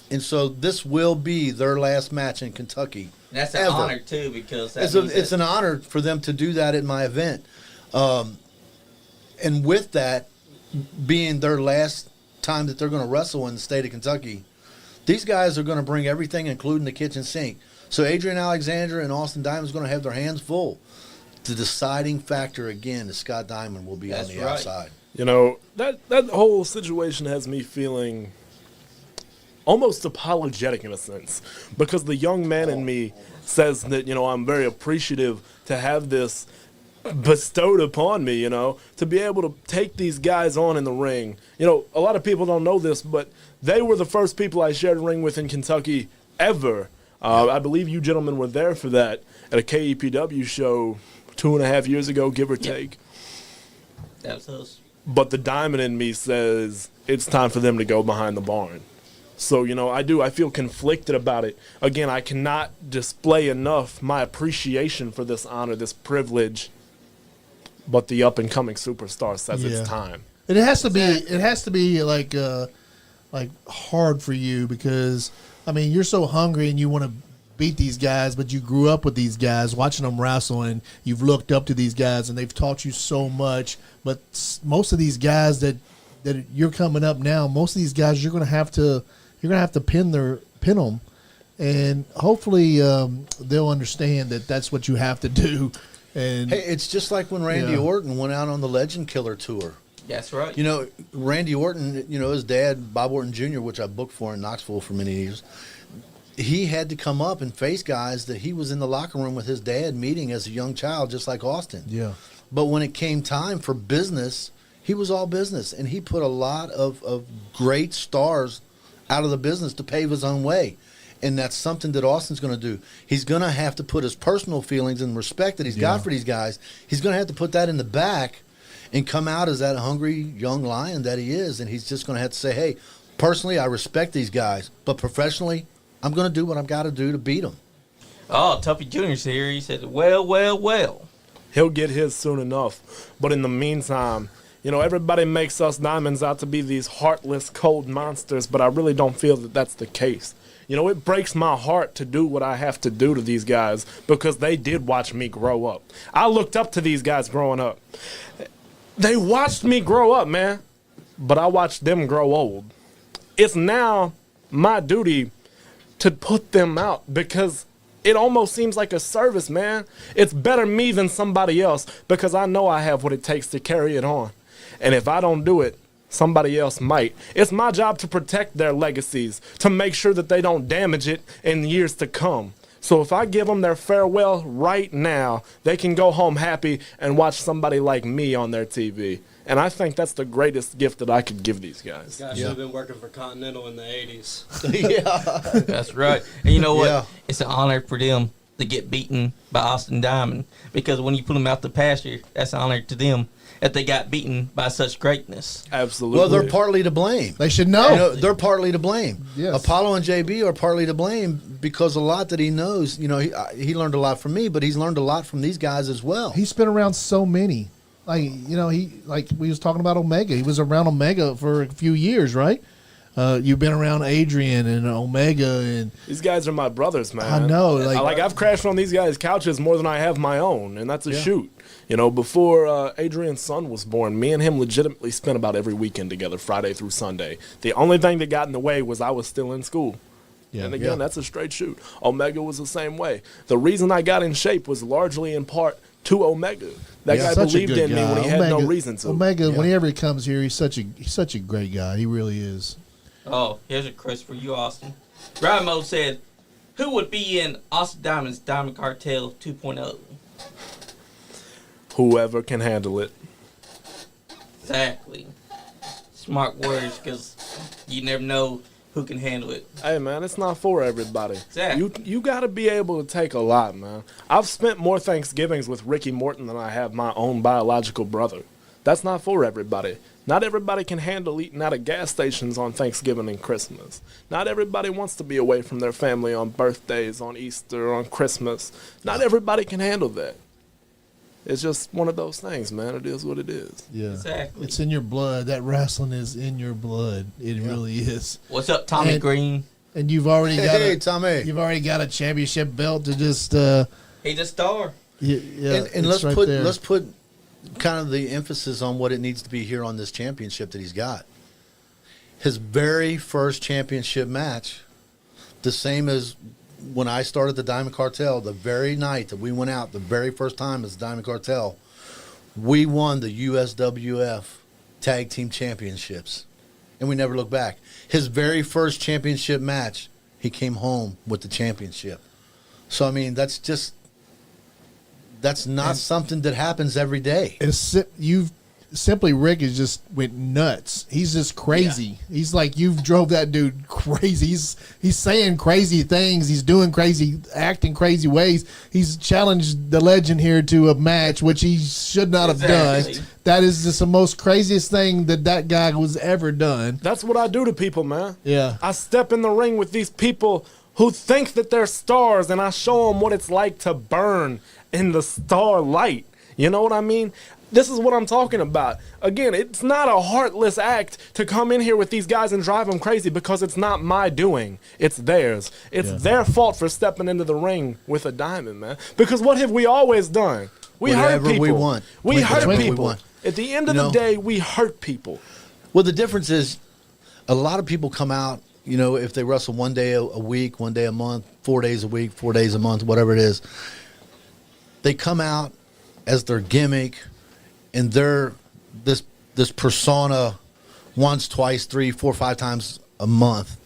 And so this will be their last match in Kentucky. That's an ever. honor too, because It's an honor for them to do that at my event. And with that being their last time that they're going to wrestle in the state of Kentucky, these guys are going to bring everything, including the kitchen sink. So Adrian Alexander and Austin Diamond is going to have their hands full. The deciding factor, again, is Scott Diamond will be on the outside. You know, that whole situation has me feeling almost apologetic in a sense, because the young man in me says that, you know, I'm very appreciative to have this bestowed upon me, you know, to be able to take these guys on in the ring. You know, a lot of people don't know this, but they were the first people I shared a ring with in Kentucky ever. I believe you gentlemen were there for that at a KEPW show 2.5 years ago, give or take. That was us. But the diamond in me says it's time for them to go behind the barn. So, you know, I feel conflicted about it. Again, I cannot display enough my appreciation for this honor, this privilege. But the up-and-coming superstar says it's time. And it has to be like hard for you because, I mean, you're so hungry and you want to beat these guys, but you grew up with these guys, watching them wrestle, and you've looked up to these guys, and they've taught you so much. But most of these guys that you're coming up now, most of these guys you're gonna have to pin them, and hopefully they'll understand that that's what you have to do. And hey, it's just like when Randy Orton went out on the Legend Killer tour. That's right. You know, Randy Orton, you know, his dad, Bob Orton Jr., which I booked for in Knoxville for many years, he had to come up and face guys that he was in the locker room with his dad meeting as a young child, just like Austin. Yeah. But when it came time for business, he was all business. And he put a lot of great stars out of the business to pave his own way. And that's something that Austin's going to do. He's going to have to put his personal feelings and respect that he's got for these guys, he's going to have to put that in the back and come out as that hungry young lion that he is. And he's just going to have to say, hey, personally, I respect these guys, but professionally, I'm going to do what I've got to do to beat them. Oh, Tuffy Jr.'s here. He said, well. He'll get his soon enough. But in the meantime, you know, everybody makes us Diamonds out to be these heartless, cold monsters, but I really don't feel that that's the case. You know, it breaks my heart to do what I have to do to these guys because they did watch me grow up. I looked up to these guys growing up. They watched me grow up, man, but I watched them grow old. It's now my duty to put them out because it almost seems like a service, man. It's better me than somebody else because I know I have what it takes to carry it on. And if I don't do it, somebody else might. It's my job to protect their legacies, to make sure that they don't damage it in years to come. So if I give them their farewell right now, they can go home happy and watch somebody like me on their TV. And I think that's the greatest gift that I could give these guys. Guys should have been working for Continental in the 80s. Yeah. That's right. And you know what? Yeah. It's an honor for them to get beaten by Austin Diamond because when you put them out the pasture, that's an honor to them that they got beaten by such greatness. Absolutely. Well, they're partly to blame. they should know. You know, they're partly to blame. Yes. Apollo and JB are partly to blame because a lot that he knows, you know, he learned a lot from me, but he's learned a lot from these guys as well. He's been around so many. Like, you know, like we was talking about Omega. He was around Omega for a few years, right? You've been around Adrian and Omega, and these guys are my brothers, man. I know, like I've crashed on these guys' couches more than I have my own, and that's a shoot. You know, before Adrian's son was born, me and him legitimately spent about every weekend together, Friday through Sunday. The only thing that got in the way was I was still in school. Yeah. And again, that's a straight shoot. Omega was the same way. The reason I got in shape was largely in part to Omega. That guy such a believed good in me guy. when he had no reason to. Omega, whenever he comes here, he's such a great guy. He really is. Oh, here's a Chris for you, Austin. Ramo said, who would be in Austin Diamond's Diamond Cartel 2.0? Whoever can handle it. Exactly. Smart words, because you never know who can handle it. Hey, man, it's not for everybody. Exactly. You got to be able to take a lot, man. I've spent more Thanksgivings with Ricky Morton than I have my own biological brother. That's not for everybody. Not everybody can handle eating out of gas stations on Thanksgiving and Christmas. Not everybody wants to be away from their family on birthdays, on Easter, on Christmas. Not everybody can handle that. It's just one of those things, man. It is what it is. Yeah, Exactly. It's in your blood. That wrestling is in your blood. It really is. What's up, Tommy Green? And you've already got Tommy. you've already got a championship belt to just He's a star. yeah. And it's right there. let's put kind of the emphasis on what it needs to be here on this championship that he's got. His very first championship match, the same as when I started the Diamond Cartel, the very night that we went out, the very first time as the Diamond Cartel, we won the USWF Tag Team Championships. And we never looked back. His very first championship match, he came home with the championship. So, I mean, that's not something that happens every day. Simply Rick is just went nuts. He's just crazy. Yeah. He's like, you've drove that dude crazy. He's saying crazy things. He's doing crazy, acting crazy ways. He's challenged the legend here to a match, which he should not have done. That is just the most craziest thing that guy was ever done. That's what I do to people, man. Yeah. I step in the ring with these people who think that they're stars, and I show them what it's like to burn in the star light. You know what I mean? This is what I'm talking about. Again, it's not a heartless act to come in here with these guys and drive them crazy because it's not my doing. It's theirs. It's their fault for stepping into the ring with a diamond, man. Because what have we always done? We hurt people. We want. We hurt people. We want. At the end of the day, we hurt people. Well, the difference is a lot of people come out, if they wrestle 1 day a week, 1 day a month, 4 days a week, 4 days a month, whatever it is, they come out as their gimmick, and they're this persona once, twice, 3, 4, 5 times a month.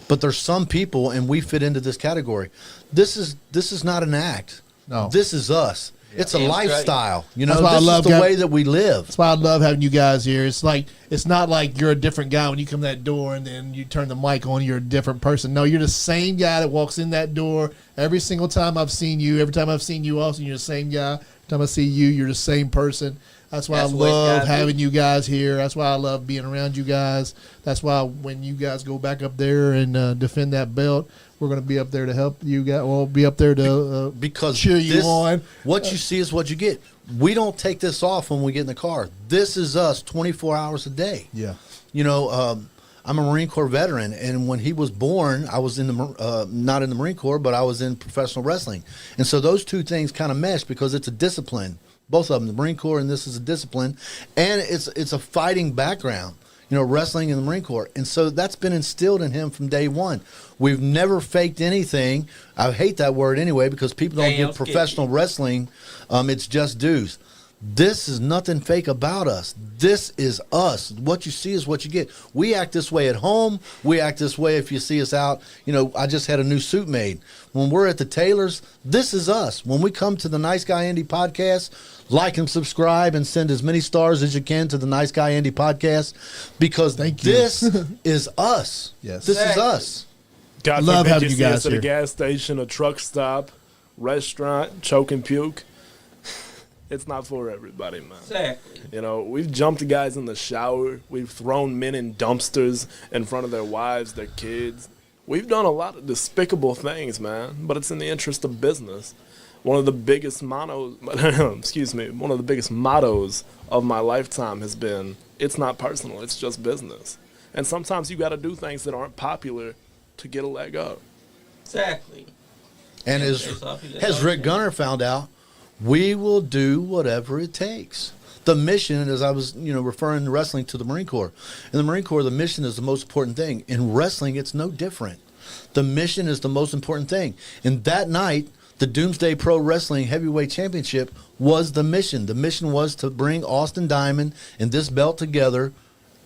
But there's some people, and we fit into this category. This is not an act. No, this is us. Yeah. It's a lifestyle. That's why this is the way that we live. That's why I love having you guys here. It's not like you're a different guy when you come in that door and then you turn the mic on. You're a different person. No, you're the same guy that walks in that door every single time I've seen you. Every time I've seen you, also you're the same guy. Every time I see you, you're the same person. That's why I love having you guys here. That's why I love being around you guys. That's why when you guys go back up there and defend that belt, we're going to be up there to help you guys. We'll be up there to cheer you on. What you see is what you get. We don't take this off when we get in the car. This is us 24 hours a day. Yeah. I'm a Marine Corps veteran, and when he was born, I was in the not in the Marine Corps, but I was in professional wrestling. And so those two things kind of mesh because it's a discipline. Both of them, the Marine Corps and this is a discipline, and it's a fighting background, wrestling in the Marine Corps. And so that's been instilled in him from day one. We've never faked anything. I hate that word anyway because people don't give professional wrestling its just dues. This is nothing fake about us. This is us. What you see is what you get. We act this way at home. We act this way if you see us out. I just had a new suit made. When we're at the tailors, this is us. When we come to the Nice Guy Andy podcast, like and subscribe and send as many stars as you can to the Nice Guy Andy podcast because this is us. Yes. This is us. God love forbid having you guys at here. A gas station, a truck stop, restaurant, choke and puke. It's not for everybody, man. Exactly. We've jumped guys in the shower. We've thrown men in dumpsters in front of their wives, their kids. We've done a lot of despicable things, man, but it's in the interest of business. One of the biggest mottos of my lifetime has been, it's not personal, it's just business. And sometimes you got to do things that aren't popular to get a leg up. Exactly. And as Rick Gunner found out, we will do whatever it takes. The mission, as I was, referring to wrestling to the Marine Corps. In the Marine Corps, the mission is the most important thing. In wrestling, it's no different. The mission is the most important thing. And that night, the Doomsday Pro Wrestling Heavyweight Championship was the mission. The mission was to bring Austin Diamond and this belt together,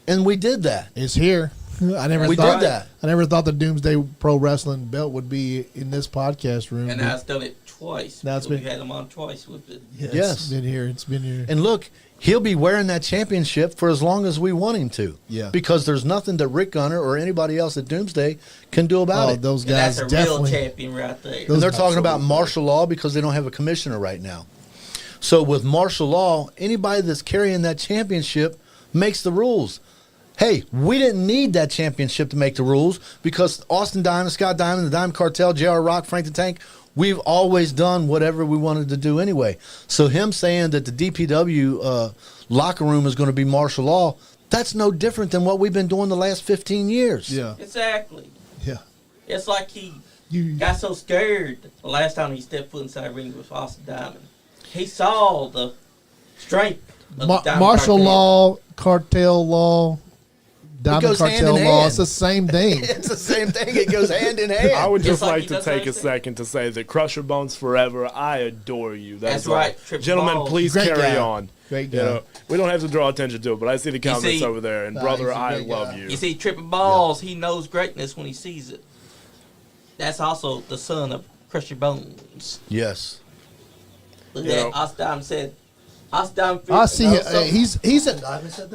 and we did that. It's here. I never did that. I never thought the Doomsday Pro Wrestling belt would be in this podcast room. And I've done it twice. Now we had him on twice with it. Yes. It's been here. And look, he'll be wearing that championship for as long as we want him to. Yeah. Because there's nothing that Rick Gunner or anybody else at Doomsday can do about it. Those guys and that's a definitely. real champion right there. And they're talking about martial law because they don't have a commissioner right now. So with martial law, anybody that's carrying that championship makes the rules. Hey, we didn't need that championship to make the rules because Austin Diamond, Scott Diamond, the Diamond Cartel, J.R. Rock, Frank the Tank, we've always done whatever we wanted to do anyway. So him saying that the DPW locker room is going to be martial law, that's no different than what we've been doing the last 15 years. Yeah. Exactly. Yeah. It's like he You got so scared the last time he stepped foot inside the ring with Austin Diamond. He saw the strength of the Diamond martial Cartel. law, cartel law, diamond goes hand cartel in law. hand. It's the same thing. It's the same thing. It goes hand in hand. I would just like like he to doesn't take a understand. second to say that Crusher Bones forever. I adore you. That's all. right, Triple Gentlemen, Balls. please Great carry guy. on. Great You guy. know, we don't have to draw attention to it, but I see the comments see- over there, and Nah, brother, he's a I great love guy. you. You see, Triple Balls, he knows greatness when he sees it. That's also the son of Crusher Bones. Yes. Look You at know- that. Austin Diamond said, Austin Diamond. I see. He's a,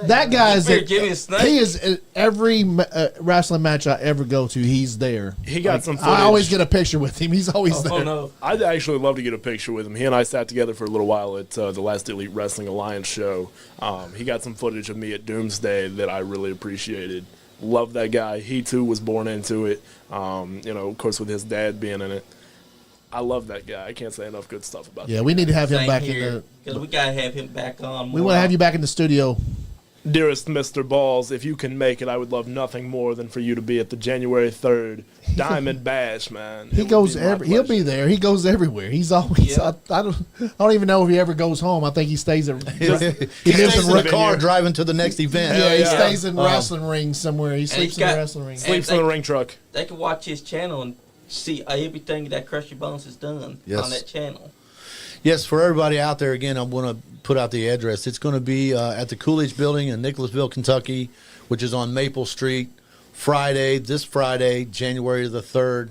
that guy is. Fear Jimmy the Snake. He is at every wrestling match I ever go to. He's there. He got some footage. I always get a picture with him. He's always there. Oh no. I'd actually love to get a picture with him. He and I sat together for a little while at the last Elite Wrestling Alliance show. He got some footage of me at Doomsday that I really appreciated. Love that guy. He too was born into it. You know, of course, with his dad being in it. I love that guy. I can't say enough good stuff about Yeah, that. we need to have him Same back here, in the. because we gotta have him back on. We want to have you back in the studio. Dearest Mr. Balls, if you can make it, I would love nothing more than for you to be at the January 3rd Diamond Bash, man. He goes he'll be there. He goes everywhere. He's always. Yeah. I don't even know if he ever goes home. I think he stays at. He he stays lives in in. the car driving to the next event. Yeah, he yeah. stays in wrestling rings somewhere. He sleeps he's in the got- wrestling ring. Sleeps in the ring truck. They can watch his channel and see everything that Crusher Bones has done Yes. on that channel. Yes, for everybody out there, again, I want to put out the address. It's going to be at the Coolidge Building in Nicholasville, Kentucky, which is on Maple Street, this Friday, January the 3rd.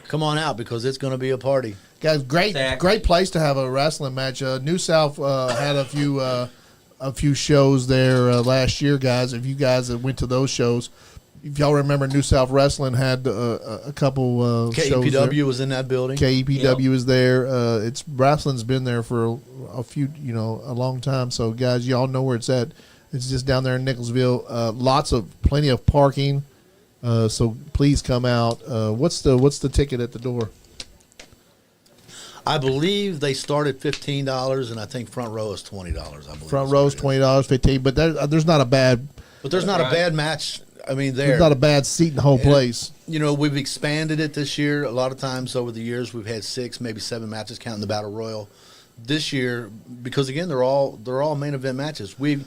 Come on out because it's going to be a party. Guys, Exactly. great place to have a wrestling match. New South had a few shows there last year, guys. If you guys went to those shows, if y'all remember, New South Wrestling had a couple shows there. KEPW was in that building. KEPW is there. It's wrestling's been there for a few, a long time. So, guys, y'all know where it's at. It's just down there in Nicholsville. Plenty of parking. So please come out. What's the ticket at the door? I believe they start at $15, and I think front row is $20. I believe Front row's $20, $15. But there's not a bad But there's not Right. a bad match. I mean, there's not a bad seat in the whole place. We've expanded it this year. A lot of times over the years, we've had 6, maybe 7 matches, counting the Battle Royal. This year, because again, they're all main event matches. We've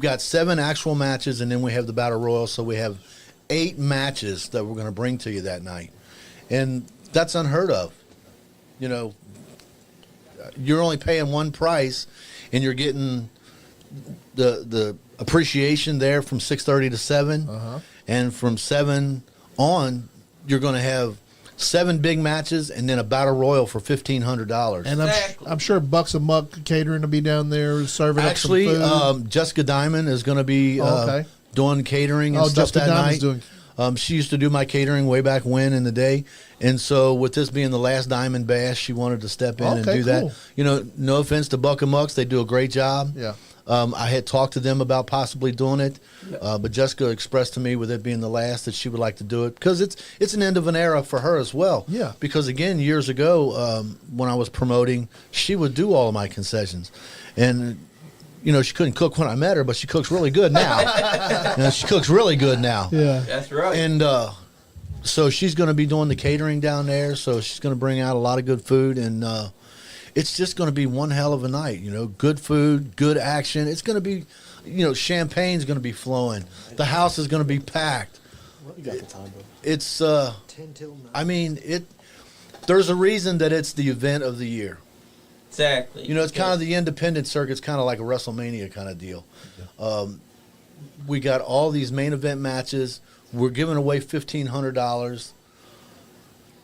got 7 actual matches, and then we have the Battle Royal. So we have 8 matches that we're going to bring to you that night, and that's unheard of. You're only paying one price, and you're getting the appreciation there from 6:30 to 7, and from 7 on, you're going to have 7 big matches and then a battle royal for $1,500. And Exactly. I'm sure Bucks and Muck Catering will be down there serving Actually, up some food. Jessica Diamond is going to be Okay. doing catering and Oh, stuff Jessica that Diamond's night. doing. She used to do my catering way back when in the day, and so with this being the last Diamond Bash, she wanted to step in and Okay, do cool. that. No offense to Buck and Mucks, they do a great job. Yeah. I had talked to them about possibly doing it, but Jessica expressed to me, with it being the last, that she would like to do it because it's an end of an era for her as well. Yeah. Because again, years ago, when I was promoting, she would do all of my concessions, and she couldn't cook when I met her, but she cooks really good now. She cooks really good now. Yeah. That's right. And so she's going to be doing the catering down there. So she's going to bring out a lot of good food, and it's just going to be one hell of a night. Good food, good action. It's going to be, champagne's going to be flowing. The house is going to be packed. You got the time, bro. It's 10 till 9. I mean, there's a reason that it's the event of the year. Exactly. It's kind of the independent circuit. It's kind of like a WrestleMania kind of deal. We got all these main event matches. We're giving away $1,500.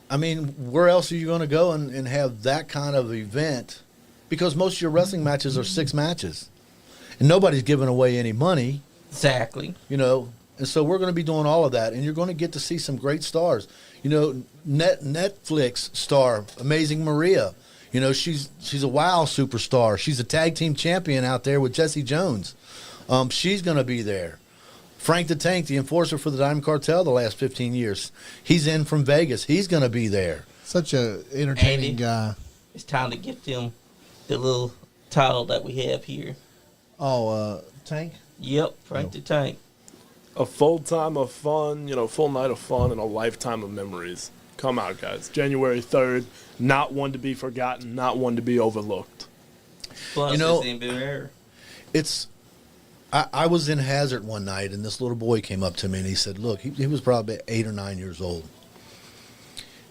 I mean, where else are you going to go and have that kind of event? Because most of your wrestling matches are 6 matches. And nobody's giving away any money, Exactly. And so we're going to be doing all of that. And you're going to get to see some great stars. Netflix star, Amazing Maria. She's a WoW superstar. She's a tag team champion out there with Jesse Jones. She's going to be there. Frank the Tank, the enforcer for the Diamond Cartel the last 15 years. He's in from Vegas. He's going to be there. Such a entertaining Andy. guy. It's time to get them the little title that we have here. Oh, Tank? Yep, Frank the Tank. A full time of fun, full night of fun and a lifetime of memories. Come out, guys. January 3rd, not one to be forgotten, not one to be overlooked. Plus, it's in Bel Air. I was in Hazard one night, and this little boy came up to me, and he said, look, he was probably 8 or 9 years old.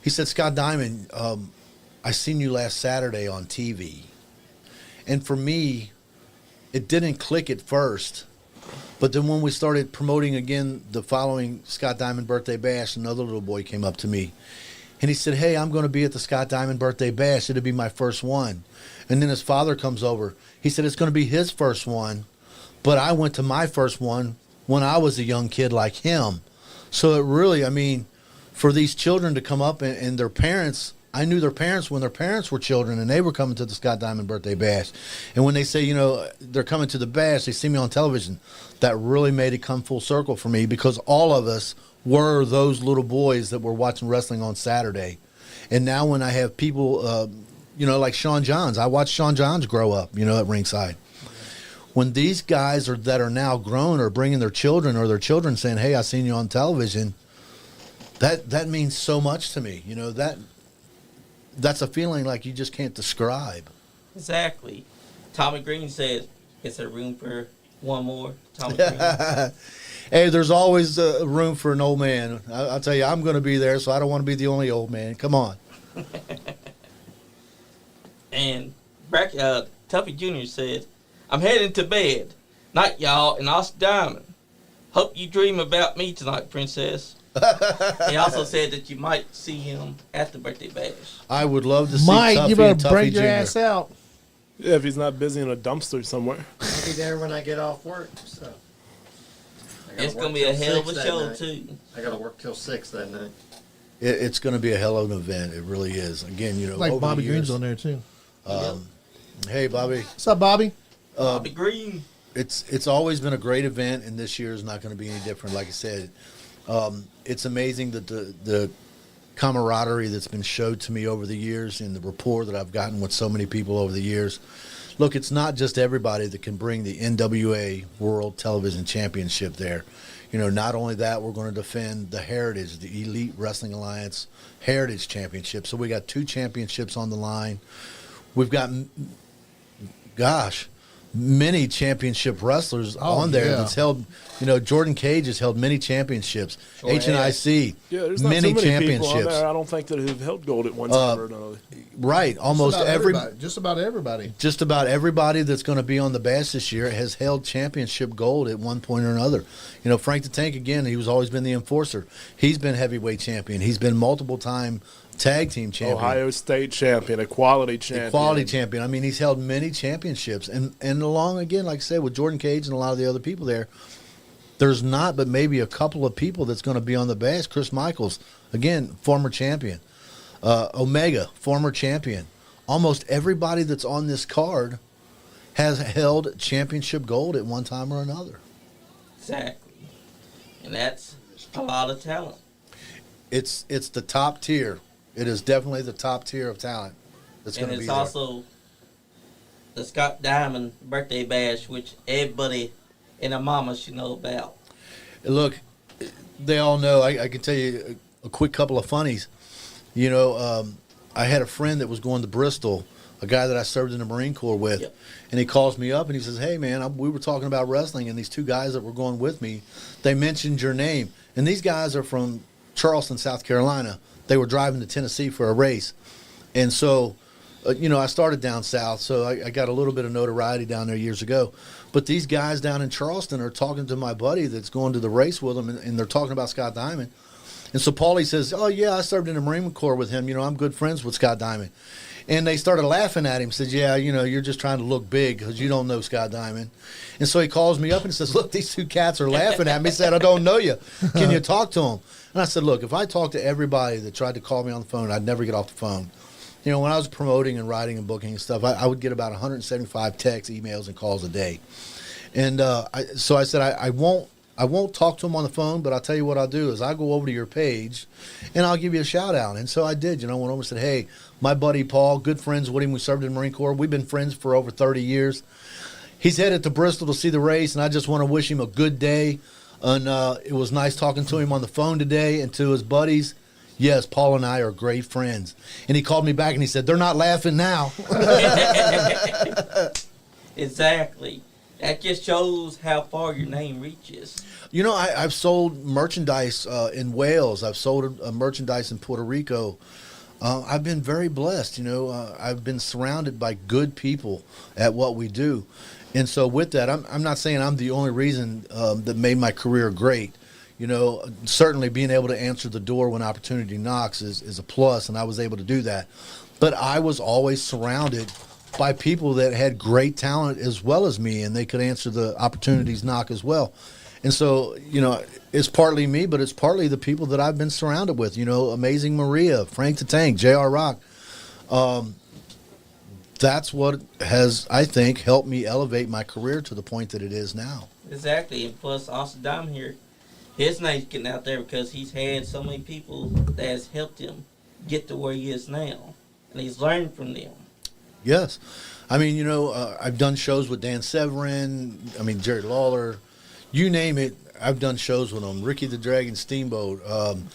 He said, Scott Diamond, I seen you last Saturday on TV. And for me, it didn't click at first. But then when we started promoting again the following Scott Diamond Birthday Bash, another little boy came up to me. And he said, hey, I'm going to be at the Scott Diamond Birthday Bash. It'll be my first one. And then his father comes over. He said, it's going to be his first one. But I went to my first one when I was a young kid like him. So it really, for these children to come up and their parents, I knew their parents when their parents were children and they were coming to the Scott Diamond Birthday Bash. And when they say, they're coming to the bash, they see me on television, that really made it come full circle for me because all of us were those little boys that were watching wrestling on Saturday. And now when I have people, like Sean Johns, I watched Sean Johns grow up, at ringside. When these guys that are now grown are bringing their children or their children saying, hey, I seen you on television, that means so much to me. That's a feeling like you just can't describe. Exactly. Tommy Green said, is there room for one more? Tommy Green. Hey, there's always room for an old man. I'll tell you, I'm going to be there, so I don't want to be the only old man. Come on. And Tuffy Jr. said, I'm heading to bed. Night, y'all, and Oscar Diamond. Hope you dream about me tonight, Princess. He also said that you might see him at the birthday bash. I would love to see Mike, Tuffy you better and Tuffy bring your Jr. ass out. Yeah, if he's not busy in a dumpster somewhere. I'll be there when I get off work. So It's going to be a hell of a show, too. I got to work till 6 that night. It's going to be a hell of an event. It really is. Again, Like over Bobby the years, Green's on there, too. Hey, Bobby. What's up, Bobby? Bobby Green. It's always been a great event, and this year is not going to be any different. Like I said, it's amazing that the camaraderie that's been showed to me over the years and the rapport that I've gotten with so many people over the years. Look, it's not just everybody that can bring the NWA World Television Championship there. Not only that, we're going to defend the Heritage, the Elite Wrestling Alliance Heritage Championship. So we got 2 championships on the line. We've got, many championship wrestlers on there that's held. Jordan Cage has held many championships. HNIC, Yeah, there's not many too many championships. people on there, I don't think that have held gold at one time or another. Right, almost Just about everybody. just about everybody that's going to be on the bash this year has held championship gold at one point or another. Frank the Tank, again, he's always been the enforcer. He's been heavyweight champion. He's been multiple time tag team champion. Ohio State champion, equality champion. Equality champion. He's held many championships. And along, again, like I said, with Jordan Cage and a lot of the other people there, there's not but maybe a couple of people that's going to be on the bash. Chris Michaels, again, former champion. Omega, former champion. Almost everybody that's on this card has held championship gold at one time or another. Exactly. And that's a lot of talent. It's the top tier. It is definitely the top tier of talent that's going to be there. And it's also the Scott Diamond Birthday Bash, which everybody and their mama should know about. Look, they all know. I can tell you a quick couple of funnies. I had a friend that was going to Bristol, a guy that I served in the Marine Corps with, and he calls me up and he says, hey, man, we were talking about wrestling, and these 2 guys that were going with me, they mentioned your name. And these guys are from Charleston, South Carolina. They were driving to Tennessee for a race. And so, I started down south, so I got a little bit of notoriety down there years ago. But these guys down in Charleston are talking to my buddy that's going to the race with them, and they're talking about Scott Diamond. And so Paulie says, oh, yeah, I served in the Marine Corps with him. I'm good friends with Scott Diamond. And they started laughing at him, said, yeah, you're just trying to look big because you don't know Scott Diamond. And so he calls me up and says, look, these 2 cats are laughing at me. He said, I don't know you. Can you talk to them? And I said, look, if I talked to everybody that tried to call me on the phone, I'd never get off the phone. When I was promoting and writing and booking and stuff, I would get about 175 texts, emails, and calls a day. And so I said, I won't talk to them on the phone, but I'll tell you what I'll do is I'll go over to your page and I'll give you a shout out. And so I did. Went over and said, hey, my buddy Paul, good friends with him. We served in the Marine Corps. We've been friends for over 30 years. He's headed to Bristol to see the race, and I just want to wish him a good day. And it was nice talking to him on the phone today, and to his buddies. Yes, Paul and I are great friends. And he called me back and he said, they're not laughing now. Exactly. That just shows how far your name reaches. You know, I've sold merchandise in Wales. I've sold merchandise in Puerto Rico. I've been very blessed. You know, I've been surrounded by good people at what we do. And so with that, I'm not saying I'm the only reason that made my career great. You know, certainly being able to answer the door when opportunity knocks is a plus, and I was able to do that. But I was always surrounded by people that had great talent as well as me, and they could answer the opportunities knock as well. And so, you know, it's partly me, but it's partly the people that I've been surrounded with. You know, Amazing Maria, Frank the Tank, J.R. Rock. That's what has, I think, helped me elevate my career to the point that it is now. Exactly. And plus, Austin Diamond here, his name's getting out there because he's had so many people that has helped him get to where he is now. And he's learned from them. Yes. I mean, you know, I've done shows with Dan Severin, Jerry Lawler, you name it. I've done shows with them. Ricky the Dragon Steamboat,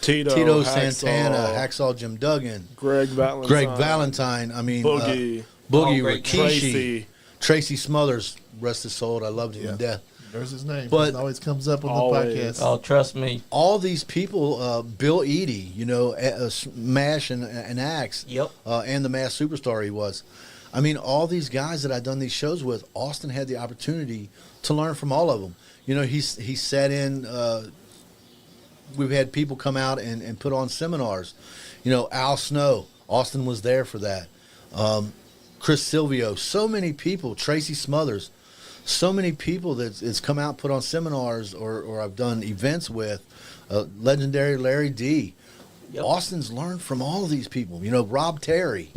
Tito Santana, Hacksaw Jim Duggan, Greg Valentine. Boogie Rikishi, Tracy Smothers, rest his soul. I loved him to death. There's his name. But it always comes up on always. the podcast. Oh, trust me. All these people, Bill Eadie, you know, MASH and Axe, Yep. And the MASH superstar he was. I mean, all these guys that I've done these shows with, Austin had the opportunity to learn from all of them. You know, he sat in. We've had people come out and put on seminars. You know, Al Snow, Austin was there for that. Chris Silvio, so many people. Tracy Smothers, so many people that's come out and put on seminars or I've done events with. Legendary Larry D. Yep. Austin's learned from all of these people. You know, Rob Terry.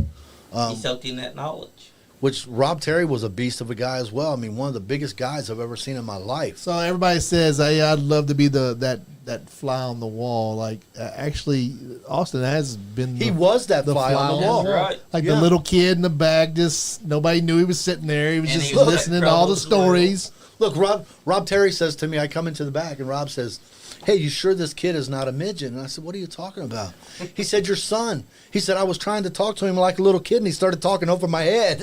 He soaked in that knowledge. Which Rob Terry was a beast of a guy as well. I mean, one of the biggest guys I've ever seen in my life. So everybody says, "Hey, I'd love to be that fly on the wall." Like actually, Austin has been. He was that fly on the wall. Right. Like the little kid in the back, just nobody knew he was sitting there. He was And just he was listening like to all the troubles stories. Look, Rob Terry says to me, I come into the back, and Rob says, "Hey, you sure this kid is not a midget?" And I said, "What are you talking about?" He said, "Your son." He said, "I was trying to talk to him like a little kid, and he started talking over my head."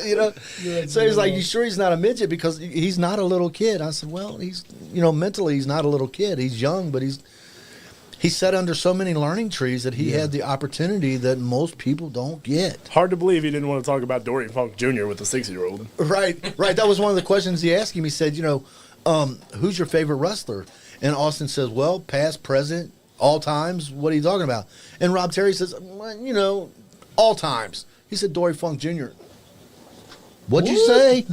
You know, so he's like, "You sure he's not a midget?" Because he's not a little kid. I said, "Well, he's, you know, mentally he's not a little kid. He's young, but he's sat under so many learning trees that he had the opportunity that most people don't get." Hard to believe he didn't want to talk about Dory Funk Jr. with the 6-year-old. Right. That was one of the questions he asked him. He said, "You know, who's your favorite wrestler?" And Austin says, "Well, past, present, all times. What are you talking about?" And Rob Terry says, "Well, you know, all times." He said, "Dory Funk Jr." What'd you say?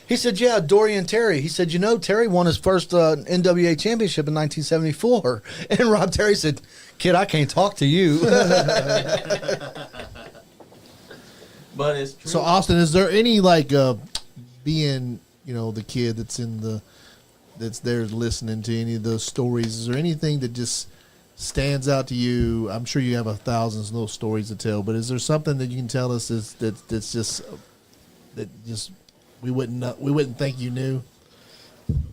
He said, "Yeah, Dory and Terry." He said, "You know, Terry won his first NWA championship in 1974. And Rob Terry said, "Kid, I can't talk to you." But it's true. So Austin, is there any like being, you know, the kid that's there listening to any of those stories? Is there anything that just stands out to you? I'm sure you have 1,000 little stories to tell, but is there something that you can tell us that's just we wouldn't think you knew?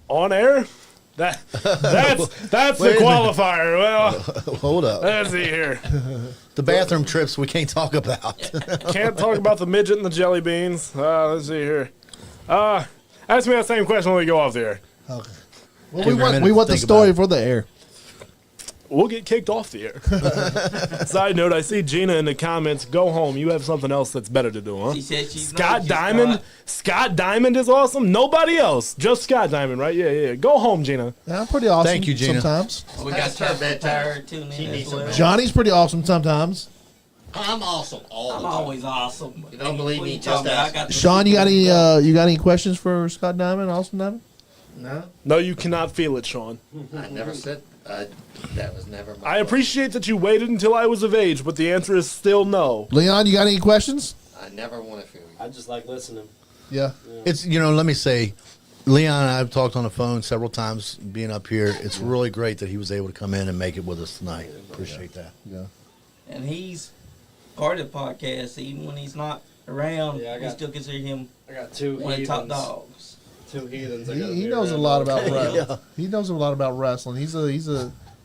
On air? That's the qualifier. Well, Hold up. let's see here. The bathroom trips we can't talk about. Can't talk about the midget and the jelly beans. Let's see here. Ask me that same question when we go off the air. Okay. Well, Give her a minute we to want the think story about it. for the air. We'll get kicked off the air. Side note, I see Gina in the comments. Go home. You have something else that's better to do, huh? She said she's Scott Diamond. Scott Diamond is awesome. Nobody else. Just Scott Diamond, right? Yeah. Go home, Gina. Yeah, I'm pretty awesome. Thank you, Gina. Sometimes We got Turbo Tire tuning in as well. Johnny's pretty awesome. Sometimes. I'm awesome all I'm the time. always awesome. You don't believe What me, you talking just about? ask. I got the Sean, you got secret. any questions for Scott Diamond, Austin Diamond? No, No, you cannot feel it, Sean. I never said that was never my I appreciate that you waited until I was of age, but the answer is still no. Leon, you got any questions? I never want to feel you. I just like listening. Yeah. It's, you know, let me say, Leon and I have talked on the phone several times being up here. It's really great that he was able to come in and make it with us tonight. Appreciate that. Yeah. And he's part of the podcast. Even when he's not around, Yeah, we still consider him I got two one of the top Evans. dogs. two heathens. He knows a lot about wrestling. He knows a lot about wrestling.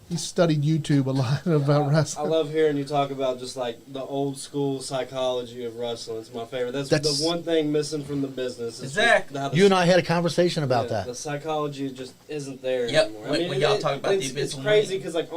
He's studied YouTube a lot about I wrestling. love hearing you talk about just like the old school psychology of wrestling. It's my favorite. That's the one thing missing from the business. Exactly. You and I had a conversation about that. The psychology just isn't there Yep. anymore. When y'all talk about it's crazy because like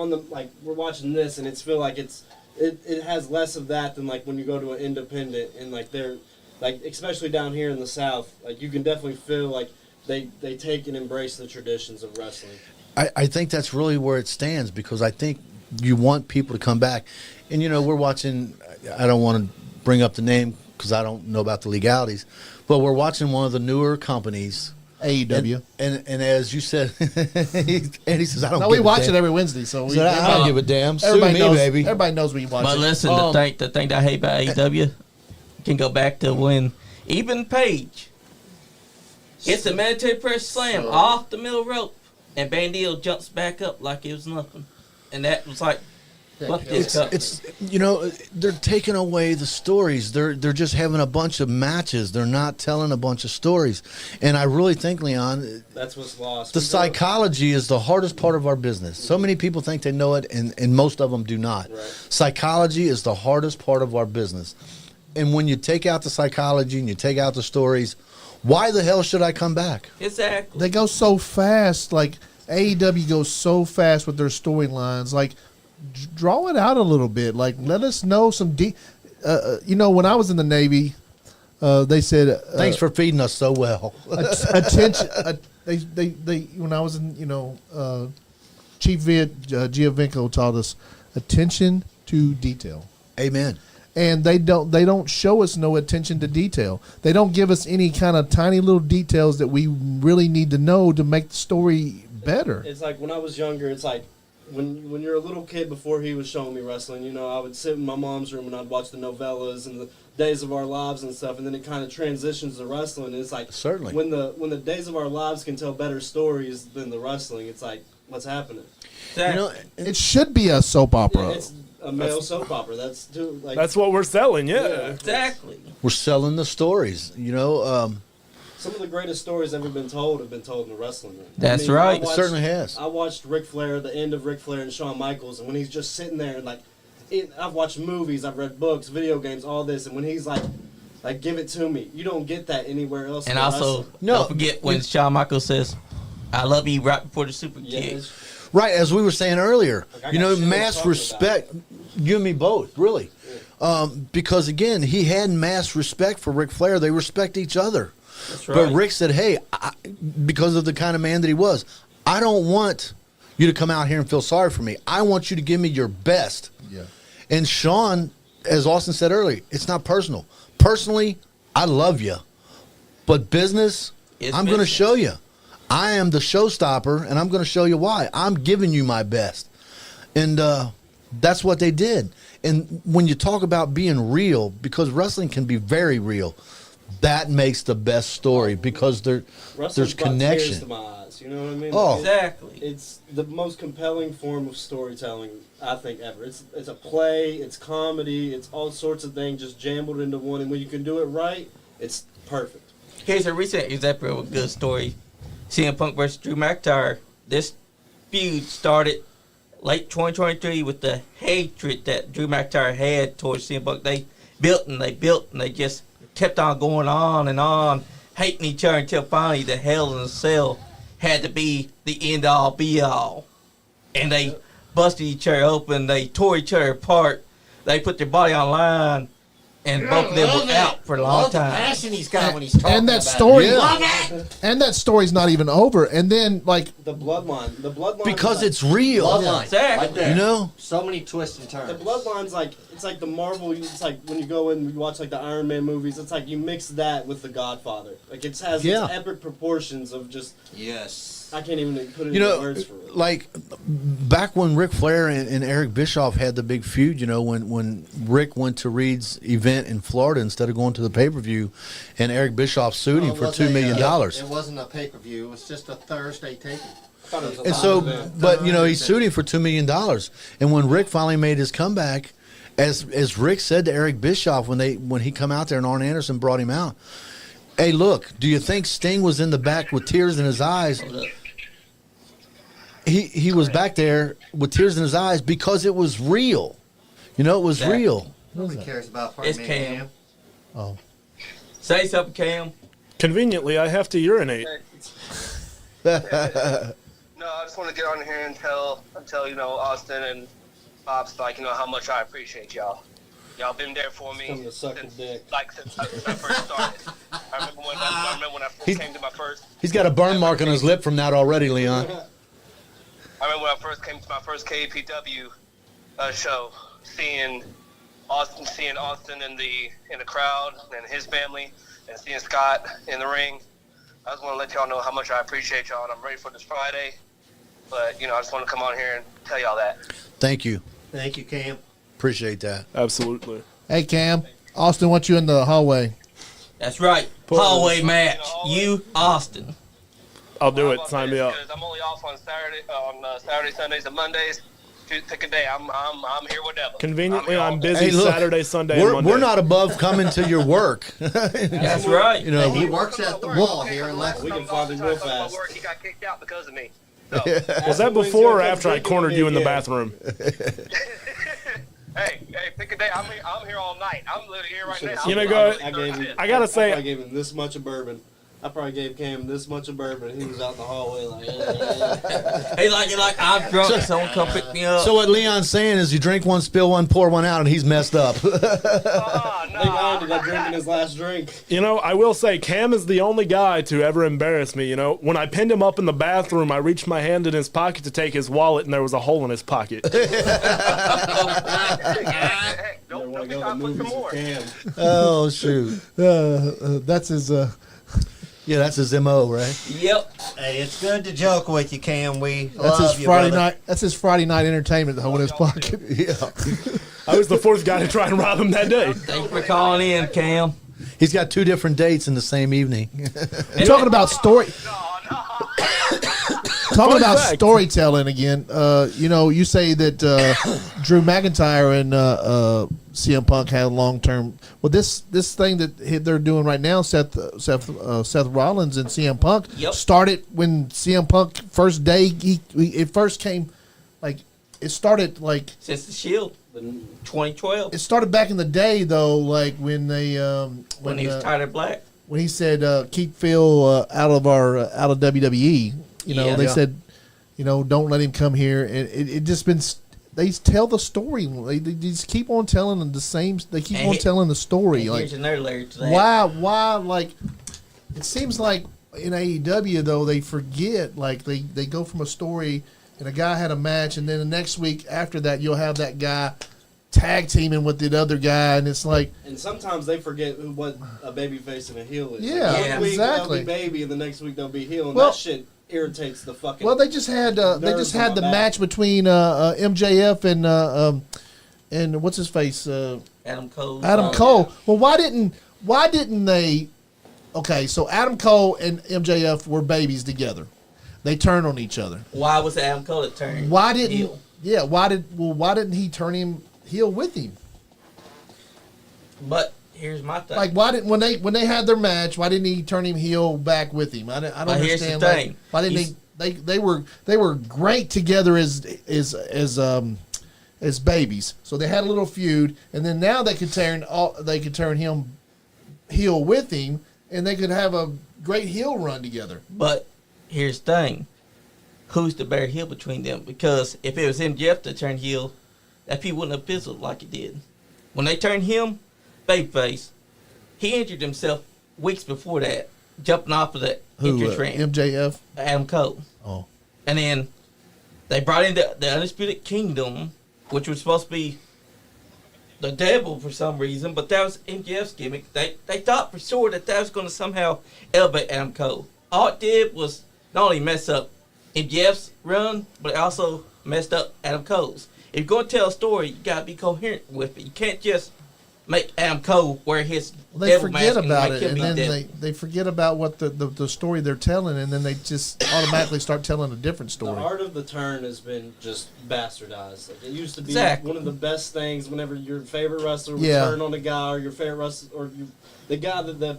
we're watching this and it's feel like it has less of that than like when you go to an independent and like they're like especially down here in the South, like you can definitely feel like they take and embrace the traditions of wrestling. I think that's really where it stands because I think you want people to come back. And, we're watching, I don't want to bring up the name because I don't know about the legalities, but we're watching one of the newer companies. AEW. And as you said, and he says, I don't No, we watch it every Wednesday, so we. I don't give a damn. Sue Everybody me, knows, baby. Everybody knows we watch But it. listen, the thing that I hate about AEW can go back to when even Paige hits a military press slam off the middle rope, and Bandito jumps back up like it was nothing, and that was like, fuck this company. It's they're taking away the stories. They're just having a bunch of matches. They're not telling a bunch of stories. And I really think, Leon, that's what's lost. The psychology is the hardest part of our business. So many people think they know it, and most of them do not. Right. Psychology is the hardest part of our business. And when you take out the psychology and you take out the stories, why the hell should I come back? Exactly. They go so fast. Like AEW goes so fast with their storylines. Like draw it out a little bit. Like let us know some when I was in the Navy, they said thanks for feeding us so well. attention. They when I was in Chief Giovinco taught us attention to detail. Amen. And they don't show us no attention to detail. They don't give us any kind of tiny little details that we really need to know to make the story better. It's like when I was younger, it's like when you're a little kid before he was showing me wrestling, I would sit in my mom's room and I'd watch the novellas and the Days of Our Lives and stuff, and then it kind of transitions to wrestling. And it's like certainly when the Days of Our Lives can tell better stories than the wrestling, it's like what's happening? It should be a soap opera. Yeah, it's a male soap opera. That's too like That's what we're selling, yeah. Exactly. We're selling the stories, Some of the greatest stories ever been told have been told in the wrestling ring. That's right. It certainly has. I watched Ric Flair, the end of Ric Flair and Shawn Michaels, and when he's just sitting there and I've watched movies, I've read books, video games, all this, and when he's like give it to me, you don't get that anywhere else. And also, don't forget when Shawn Michaels says, "I love you" right before the super kick. Right, as we were saying earlier, mass respect. You and me both, really. Yeah. Because, again, he had mass respect for Ric Flair. They respect each other. That's right. But Rick said, hey, because of the kind of man that he was, I don't want you to come out here and feel sorry for me. I want you to give me your best. Yeah. And Shawn, as Austin said earlier, it's not personal. Personally, I love you. But business, I'm going to show you. I am the showstopper, and I'm going to show you why. I'm giving you my best. And that's what they did. And when you talk about being real, because wrestling can be very real, that makes the best story because there's connection. Tears to my eyes, you know what I mean? Oh, exactly. It's the most compelling form of storytelling I think ever. It's a play, it's comedy, it's all sorts of things just jumbled into one. And when you can do it right, it's perfect. Here's a recent example of a good story. CM Punk versus Drew McIntyre. This feud started late 2023 with the hatred that Drew McIntyre had towards CM Punk. They built and they just kept on going on and on, hating each other until finally the Hell in a Cell had to be the end-all, be-all. And they busted each other open. They tore each other apart. They put their body on line. And both of them were out for a long time. Passion he's got when he's talking And that about story, it. and that story's not even over. And then, the bloodline, because it's real. Bloodline, Exactly. right there. You know? So many twists and turns. the bloodline's it's like the Marvel. It's like when you go in and you watch the Iron Man movies. It's like you mix that with the Godfather. It has its epic proportions of just. Yes. I can't even put it into words for it. Like back when Ric Flair and Eric Bischoff had the big feud, when Rick went to Reed's event in Florida instead of going to the pay-per-view, and Eric Bischoff sued him for $2 million. It wasn't a pay-per-view. It was just a Thursday taping. And so, but he sued him for $2 million. And when Rick finally made his comeback, as Rick said to Eric Bischoff when he come out there and Arn Anderson brought him out, Hey, look, do you think Sting was in the back with tears in his eyes? Hold up. He was back there with tears in his eyes because it was real. You know, it was Exactly. real. Nobody cares about It's Cam. Oh. Say something, Cam. Conveniently, I have to urinate. No, I just want to get on here and tell Austin and Pops, like, how much I appreciate y'all. Y'all been there for me Come to suck a since, dick. since I first started. I remember when I first came to my first. He's got a burn mark on his lip from that already, Leon. I remember when I first came to my first KPW show, seeing Austin in the crowd and his family, and seeing Scott in the ring. I just want to let y'all know how much I appreciate y'all, and I'm ready for this Friday. But I just want to come on here and tell y'all that. Thank you. Thank you, Cam. Appreciate that. Absolutely. Hey, Cam. Austin wants you in the hallway. That's right. Hallway match. You, Austin. I'll do How it. about Sign this? me up. Because I'm only off on Saturday, Sundays, and Mondays. Pick a day. I'm here whatever. Conveniently, here all I'm day. busy Hey, look, Saturday, Sunday, and Monday. We're not above coming to your work. That's right. You know, He works at the wall here in We Lexington. can find him real Talking about fast. work, he got kicked out because of me. So, Was that before or after I cornered you in the bathroom? hey, pick a day. I'm here all night. I'm literally here right now. You know, go- I'm really thirsty. I gotta say, I gave him this much of bourbon. I probably gave Cam this much of bourbon. He was out in the hallway like, Hey, like I'm drunk. Someone come pick me up. so what Leon's saying is you drink one, spill one, pour one out, and he's messed up. No. I ended up drinking his last drink. I will say, Cam is the only guy to ever embarrass me. When I pinned him up in the bathroom, I reached my hand in his pocket to take his wallet, and there was a hole in his pocket. Hey, Never don't want be to go to trying the to put some movies more. with Cam. Oh shoot. That's his. Yeah, that's his MO, right? Yep. Hey, it's good to joke with you, Cam. We That's love his you, Friday brother. night. That's his Friday night entertainment to hold in his pocket. Yeah. I was the fourth guy to try and rob him that day. Thanks for calling in, Cam. He's got 2 different dates in the same evening. Talking about story. Talking about fact. storytelling again. You say that Drew McIntyre and CM Punk had long term. Well, this thing that they're doing right now, Seth Rollins and CM Punk Yep. started when CM Punk first day. It first came, like it started like Since the Shield, 2012, it started back in the day though, like when they when he was Tyler Black. when he said keep Phil out of WWE. Yeah. They Yeah. said, don't let him come here. And it just been. They tell the story. They just keep on telling them the same. They keep And on he- telling the story. And Like here's another layer to that. why? Like it seems like in AEW though they forget. Like they go from a story and a guy had a match, and then the next week after that you'll have that guy tag teaming with the other guy, and it's like. And sometimes they forget what a baby face and a heel is. Yeah, Like, one week exactly. they'll be baby, and the next week they'll be heel, and Well- that shit irritates the fucking. Well, they just had the nerves in my match back. between MJF and what's his face Adam Cole. Adam Cole. Well, why didn't they? Okay, so Adam Cole and MJF were babies together. They turned on each other. Why was Adam Cole that turned? Why didn't? heel? Yeah, why didn't he turn him heel with him? But here's my thing. Like why didn't when they had their match? Why didn't he turn him heel back with him? I don't But here's the understand. thing. Why didn't they were great together as babies. So they had a little feud, and then now they could turn him heel with him, and they could have a great heel run together. But here's the thing. Who's the better heel between them? Because if it was MJF that turned heel, that feud wouldn't have fizzled like it did. When they turned him babyface, he injured himself weeks before that, jumping off of the entrance ramp. MJF? Adam Cole. Oh. And then they brought in the Undisputed Kingdom, which was supposed to be the devil for some reason, but that was MJF's gimmick. They thought for sure that was going to somehow elevate Adam Cole. All it did was not only mess up MJF's run, but it also messed up Adam Cole's. If you're going to tell a story, you got to be coherent with it. You can't just make Adam Cole wear his They devil forget mask about and it, make him and be then devil. they forget about what the story they're telling, and then they just automatically start telling a different The story. art of the turn has been just bastardized. Like, it used to be Exactly. one of the best things whenever your favorite wrestler would Yeah. turn on a guy, or your favorite wrestler, or the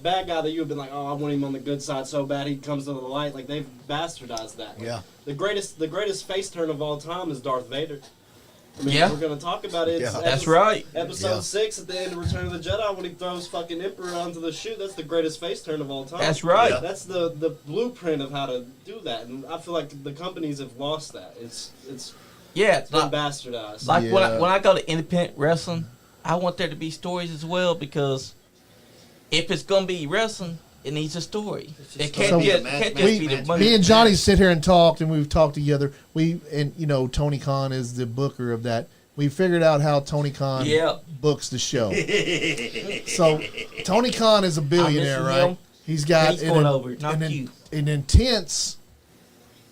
bad guy that you have been like, oh, I want him on the good side so bad he comes to the light. Like, they've bastardized that. Like, Yeah. The greatest face turn of all time is Darth Vader. I mean, Yeah. we're gonna talk about it. It's Yeah. That's right. Episode Yeah. 6 at the end of Return of the Jedi when he throws fucking Emperor onto the chute. That's the greatest face turn of all time. That's right. Yeah. That's the blueprint of how to do that, and I feel like the companies have lost that. It's Yeah, been like, bastardized. like when Yeah. when I go to independent wrestling, I want there to be stories as well because if it's gonna be wrestling, it needs a story. It can't So- can't just be the money. Me and Johnny sit here and talked, and we've talked together. Tony Khan is the booker of that. We figured out how Tony Khan Yeah. books the show. So Tony Khan is a billionaire, I'm right? missing him. He's got He's going over, not you. an intense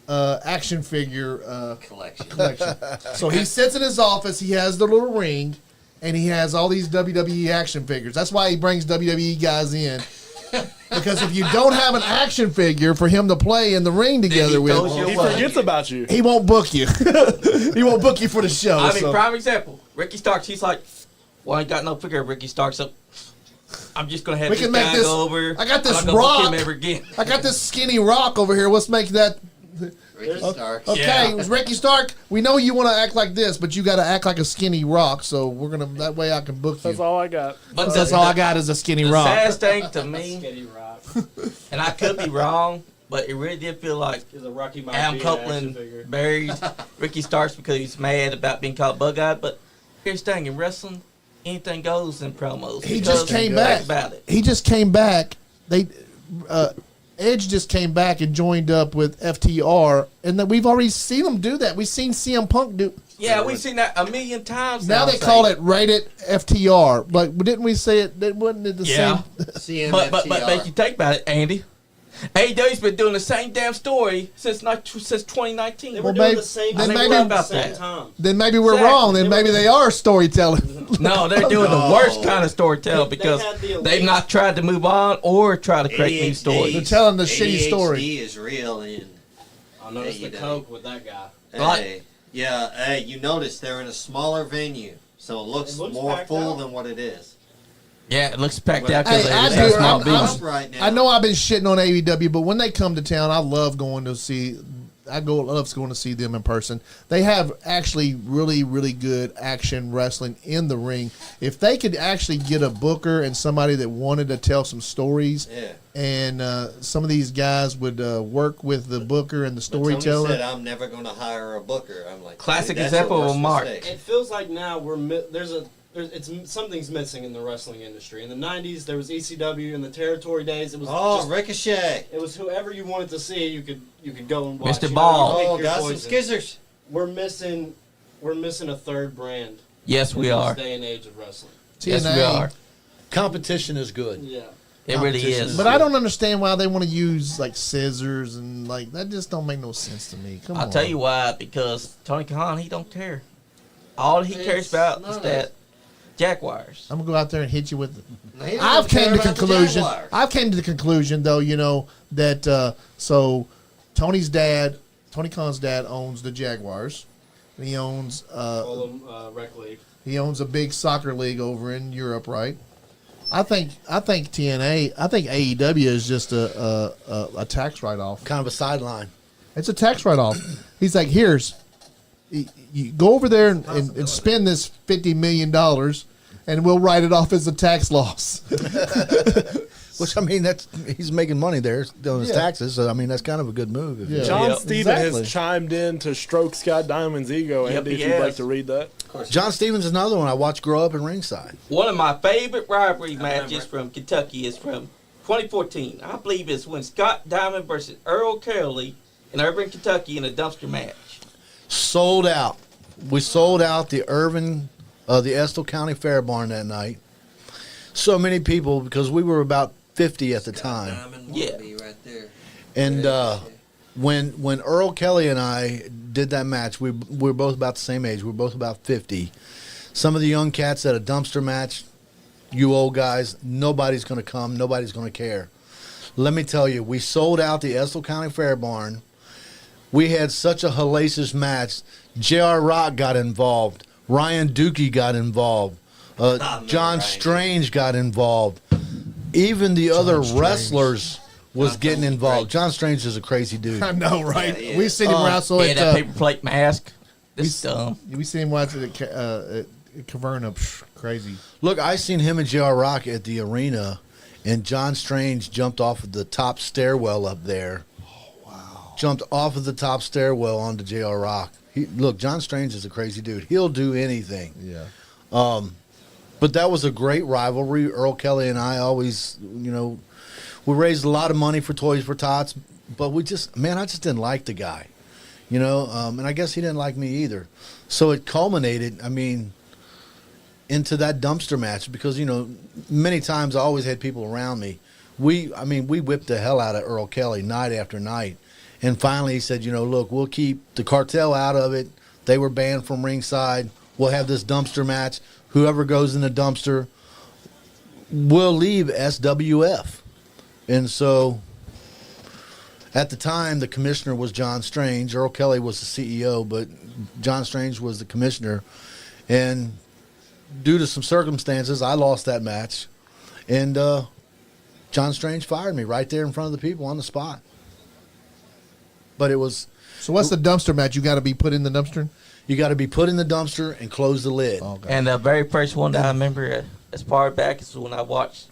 action figure collection. So he sits in his office. He has the little ring, and he has all these WWE action figures. That's why he brings WWE guys in. Because if you don't have an action figure for him to play in the ring together he with, throws you He away. forgets about you. he won't book you. He won't book you for the show. I mean, so- prime example. Ricky Starks. He's like, well, I ain't got no figure of Ricky Starks, so I'm just gonna have We this can make guy this- go over. I got this I'm not gonna book Rock. him ever again. I got this skinny Rock over here. Let's make that. Ricky Starks. Okay, Yeah. it was Ricky Stark. We know you want to act like this, but you got to act like a skinny Rock. So we're gonna that way I can book That's you. all I got. But That's all I got is a skinny The Rock. saddest thing to me, Skinny Rock and I could be wrong, but it really did feel like is a Rocky Adam Maivia action Copeland figure. buried Ricky Starks because he's mad about being called bug-eyed. But here's the thing: in wrestling, anything goes in promos. He because just came that's back. about it. He just came back. Edge just came back and joined up with FTR, and then we've already seen them do that. We've seen CM Punk do. Yeah, we've seen that a million times. Now they call it rated FTR. Like, didn't we say it? That wasn't it the Yeah. same? But if you think about it, Andy, AEW's been doing the same damn story since 2019. They Well, were doing maybe- the same then thing maybe- at the about same that. time. Then maybe we're Exactly. wrong. Then maybe they are storytelling. No, they're doing the worst kind of storytelling They because had the elite. they've not tried to move on or try to create new stories. They're telling the shitty story. ADHD is real, and I noticed the AEW. coke with that guy. Right. hey, yeah, hey, you notice they're in a smaller venue, so it looks, It looks more packed full out. than what it is. Yeah, it looks packed out Hey, because I they do- have small I'm- business. Up right now. I know I've been shitting on AEW, but when they come to town, I love going to see. Love going to see them in person. They have actually really, really good action wrestling in the ring. If they could actually get a booker and somebody that wanted to tell some stories, Yeah. and some of these guys would work with the booker and the But Tony storyteller. said, I'm never going to hire a booker. I'm like, Classic dude, that's example your of a worst mark. mistake. It feels like now something's missing in the wrestling industry. In the '90s, there was ECW. In the territory days, it was Oh, just, Ricochet. it was whoever you wanted to see. You could go and watch. Mr. You know, Ball. you pick Oh, your got some poison. skizzers. We're missing a third brand. Yes, we in are. this day and age of wrestling. Yes, we TNA. are. Competition is good. Yeah. It really Competition is. But I don't understand why they want to use like scissors and like that. Just don't make no sense to me. Come on. I'll tell you why. Because Tony Khan, he don't care. All he cares It's about none is of that Jaguars. I'm gonna go out there and hit you with. He don't I've care came to about the conclusion. Jaguars. I've came to the conclusion though, that so Tony Khan's dad owns the Jaguars. And he owns Fulham Rec League. he owns a big soccer league over in Europe, right? I think TNA. I think AEW is just a tax write off. Kind of a sideline. It's a tax write off. He's like, here's, you go over there and spend this $50 million, and we'll write it off as a tax loss. Which I mean, he's making money there doing his Yeah. taxes. So I mean, that's kind of a good move. If Yeah. John Yep. Steven Exactly. has chimed in to stroke Scott Diamond's ego, Yep, Andy, if he you'd has. like to read that. John Stevens is another one I watched grow up in ringside. One of my favorite rivalry matches from Kentucky is from 2014. I believe it's when Scott Diamond versus Earl Kelly in Irving, Kentucky in a dumpster match. Sold out. We sold out the the Estill County Fair Barn that night. So many people because we were about 50 at the time. Diamond Yeah. wannabe right there. And when Earl Kelly and I did that match, we were both about the same age. We were both about 50. Some of the young cats at a dumpster match, you old guys, nobody's going to come. Nobody's going to care. Let me tell you, we sold out the Estill County Fair Barn. We had such a hellacious match. J.R. Rock got involved. Ryan Dukey got involved. John Strange got involved. Even the other wrestlers was getting involved. John Strange is a crazy dude. I know, right? Yeah, yeah. We seen him wrestle Yeah, at that paper plate mask. This dumb. we seen him watch it at Caverna. Crazy. Look, I seen him and J.R. Rock at the arena, and John Strange jumped off of the top stairwell up there. Oh, wow. Jumped off of the top stairwell onto J.R. Rock. Look, John Strange is a crazy dude. He'll do anything. Yeah. But that was a great rivalry. Earl Kelly and I always, we raised a lot of money for Toys for Tots, but I just didn't like the guy, and I guess he didn't like me either. So it culminated, into that dumpster match because, many times I always had people around me. We whipped the hell out of Earl Kelly night after night. And finally he said, look, we'll keep the Cartel out of it. They were banned from ringside. We'll have this dumpster match. Whoever goes in the dumpster will leave SWF. And so at the time, the commissioner was John Strange. Earl Kelly was the CEO, but John Strange was the commissioner. And due to some circumstances, I lost that match. And John Strange fired me right there in front of the people on the spot. But it was... So what's the dumpster match? You got to be put in the dumpster? You got to be put in the dumpster and close the lid. Okay. And the very first one that I remember as far back is when I watched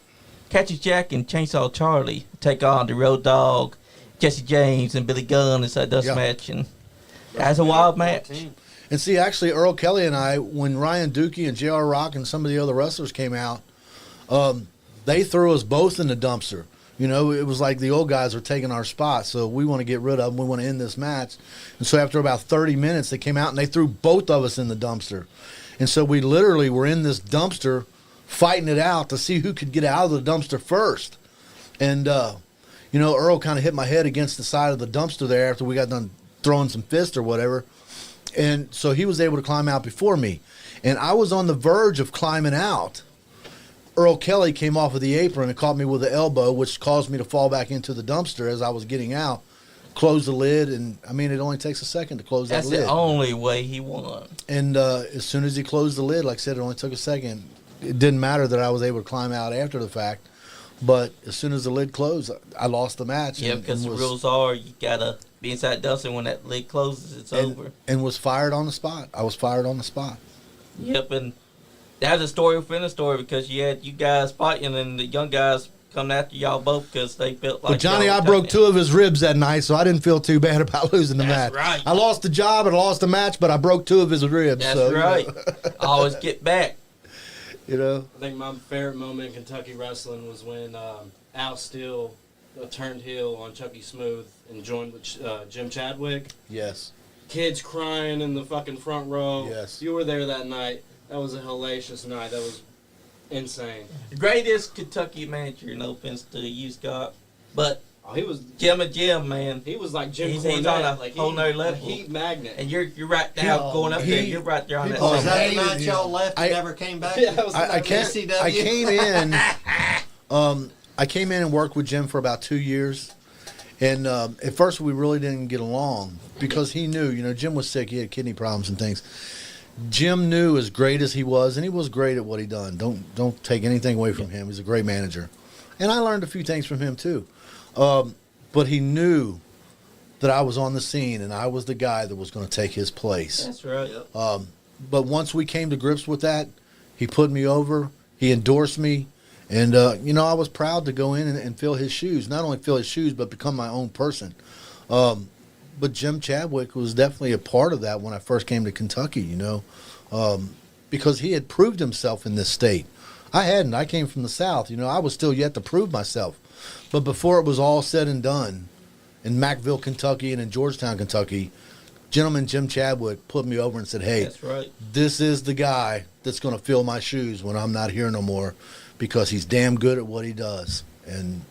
Catchy Jack and Chainsaw Charlie take on the Road Dogg, Jesse James, and Billy Gunn in that dust match. And that's a wild match. And see, actually, Earl Kelly and I, when Ryan Dukey and J.R. Rock and some of the other wrestlers came out, they threw us both in the dumpster. It was like the old guys were taking our spot, so we want to get rid of them. We want to end this match. And so after about 30 minutes, they came out and they threw both of us in the dumpster. And so we literally were in this dumpster fighting it out to see who could get out of the dumpster first. And, Earl kind of hit my head against the side of the dumpster there after we got done throwing some fists or whatever. And so he was able to climb out before me. And I was on the verge of climbing out. Earl Kelly came off of the apron and caught me with the elbow, which caused me to fall back into the dumpster as I was getting out. Closed the lid, and it only takes a second to close that lid. That's the only way he won. And as soon as he closed the lid, like I said, it only took a second. It didn't matter that I was able to climb out after the fact, but as soon as the lid closed, I lost the match. Yeah, because the rules are you gotta be inside the dumpster when that lid closes. It's over. And was fired on the spot. I was fired on the spot. Yep, and that's a story within a story because you had you guys fighting and the young guys coming after y'all both because they felt like. But Johnny, I broke 2 of his ribs that night, so I didn't feel too bad about losing the match. Right. I lost the job and I lost the match, but I broke 2 of his ribs. That's right. Always get back. I think my favorite moment in Kentucky wrestling was when Al Steele turned heel on Chucky Smooth and joined with Jim Chadwick. Yes. Kids crying in the fucking front row. Yes. You were there that night. That was a hellacious night. That was insane. The greatest Kentucky manager, no offense to you, Scott, but he was Jim and Jim, man. He was like Jim He's Cornette, on a like whole nother level. A heat magnet. And you're right now going up there. You're right there on that. Oh, is that hated the night him. y'all left and never came back? Yeah, that was I came in. I came in and worked with Jim for about 2 years, and at first we really didn't get along because he knew, Jim was sick. He had kidney problems and things. Jim knew as great as he was, and he was great at what he done. Don't take anything away from him. He's a great manager, and I learned a few things from him too. But he knew that I was on the scene and I was the guy that was going to take his place. That's right. But once we came to grips with that, he put me over. He endorsed me. And, I was proud to go in and fill his shoes. Not only fill his shoes, but become my own person. But Jim Chadwick was definitely a part of that when I first came to Kentucky, because he had proved himself in this state. I hadn't. I came from the South. I was still yet to prove myself. But before it was all said and done, in Mackville, Kentucky, and in Georgetown, Kentucky, gentleman Jim Chadwick put me over and said, hey, that's right. This is the guy that's going to fill my shoes when I'm not here no more because he's damn good at what he does. And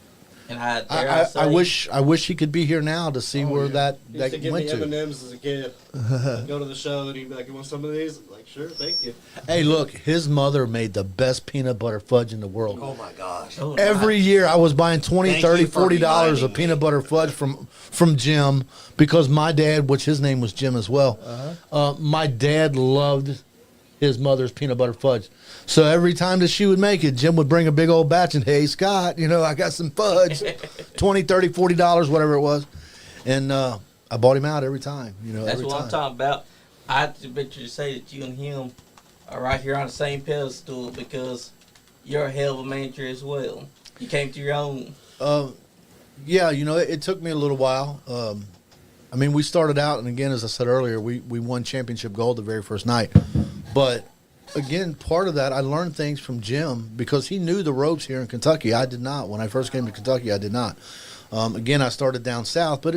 And I I wish he could be here now to see where that He used to give went me to. M&Ms as a kid. I'd go to the show and he'd be like, "You want some of these?" I'm like, "Sure, thank you." Hey, look, his mother made the best peanut butter fudge in the world. Oh my gosh. Oh, Every year I was buying $20, Thank $30, you for $40 of reminding peanut butter fudge from Jim because my dad, which his name was Jim as well, my dad loved his mother's peanut butter fudge. So every time that she would make it, Jim would bring a big old batch and, "Hey, Scott, I got some fudge." $20, $30, $40, whatever it was. And I bought him out every time, That's every what time. I'm talking about. I bet you to say that you and him are right here on the same pedestal because you're a hell of a manager as well. You came to your own. Yeah, it took me a little while. We started out, and again, as I said earlier, we won championship gold the very first night. But again, part of that, I learned things from Jim because he knew the ropes here in Kentucky. I did not. When I first came to Kentucky, I did not. Again, I started down south, but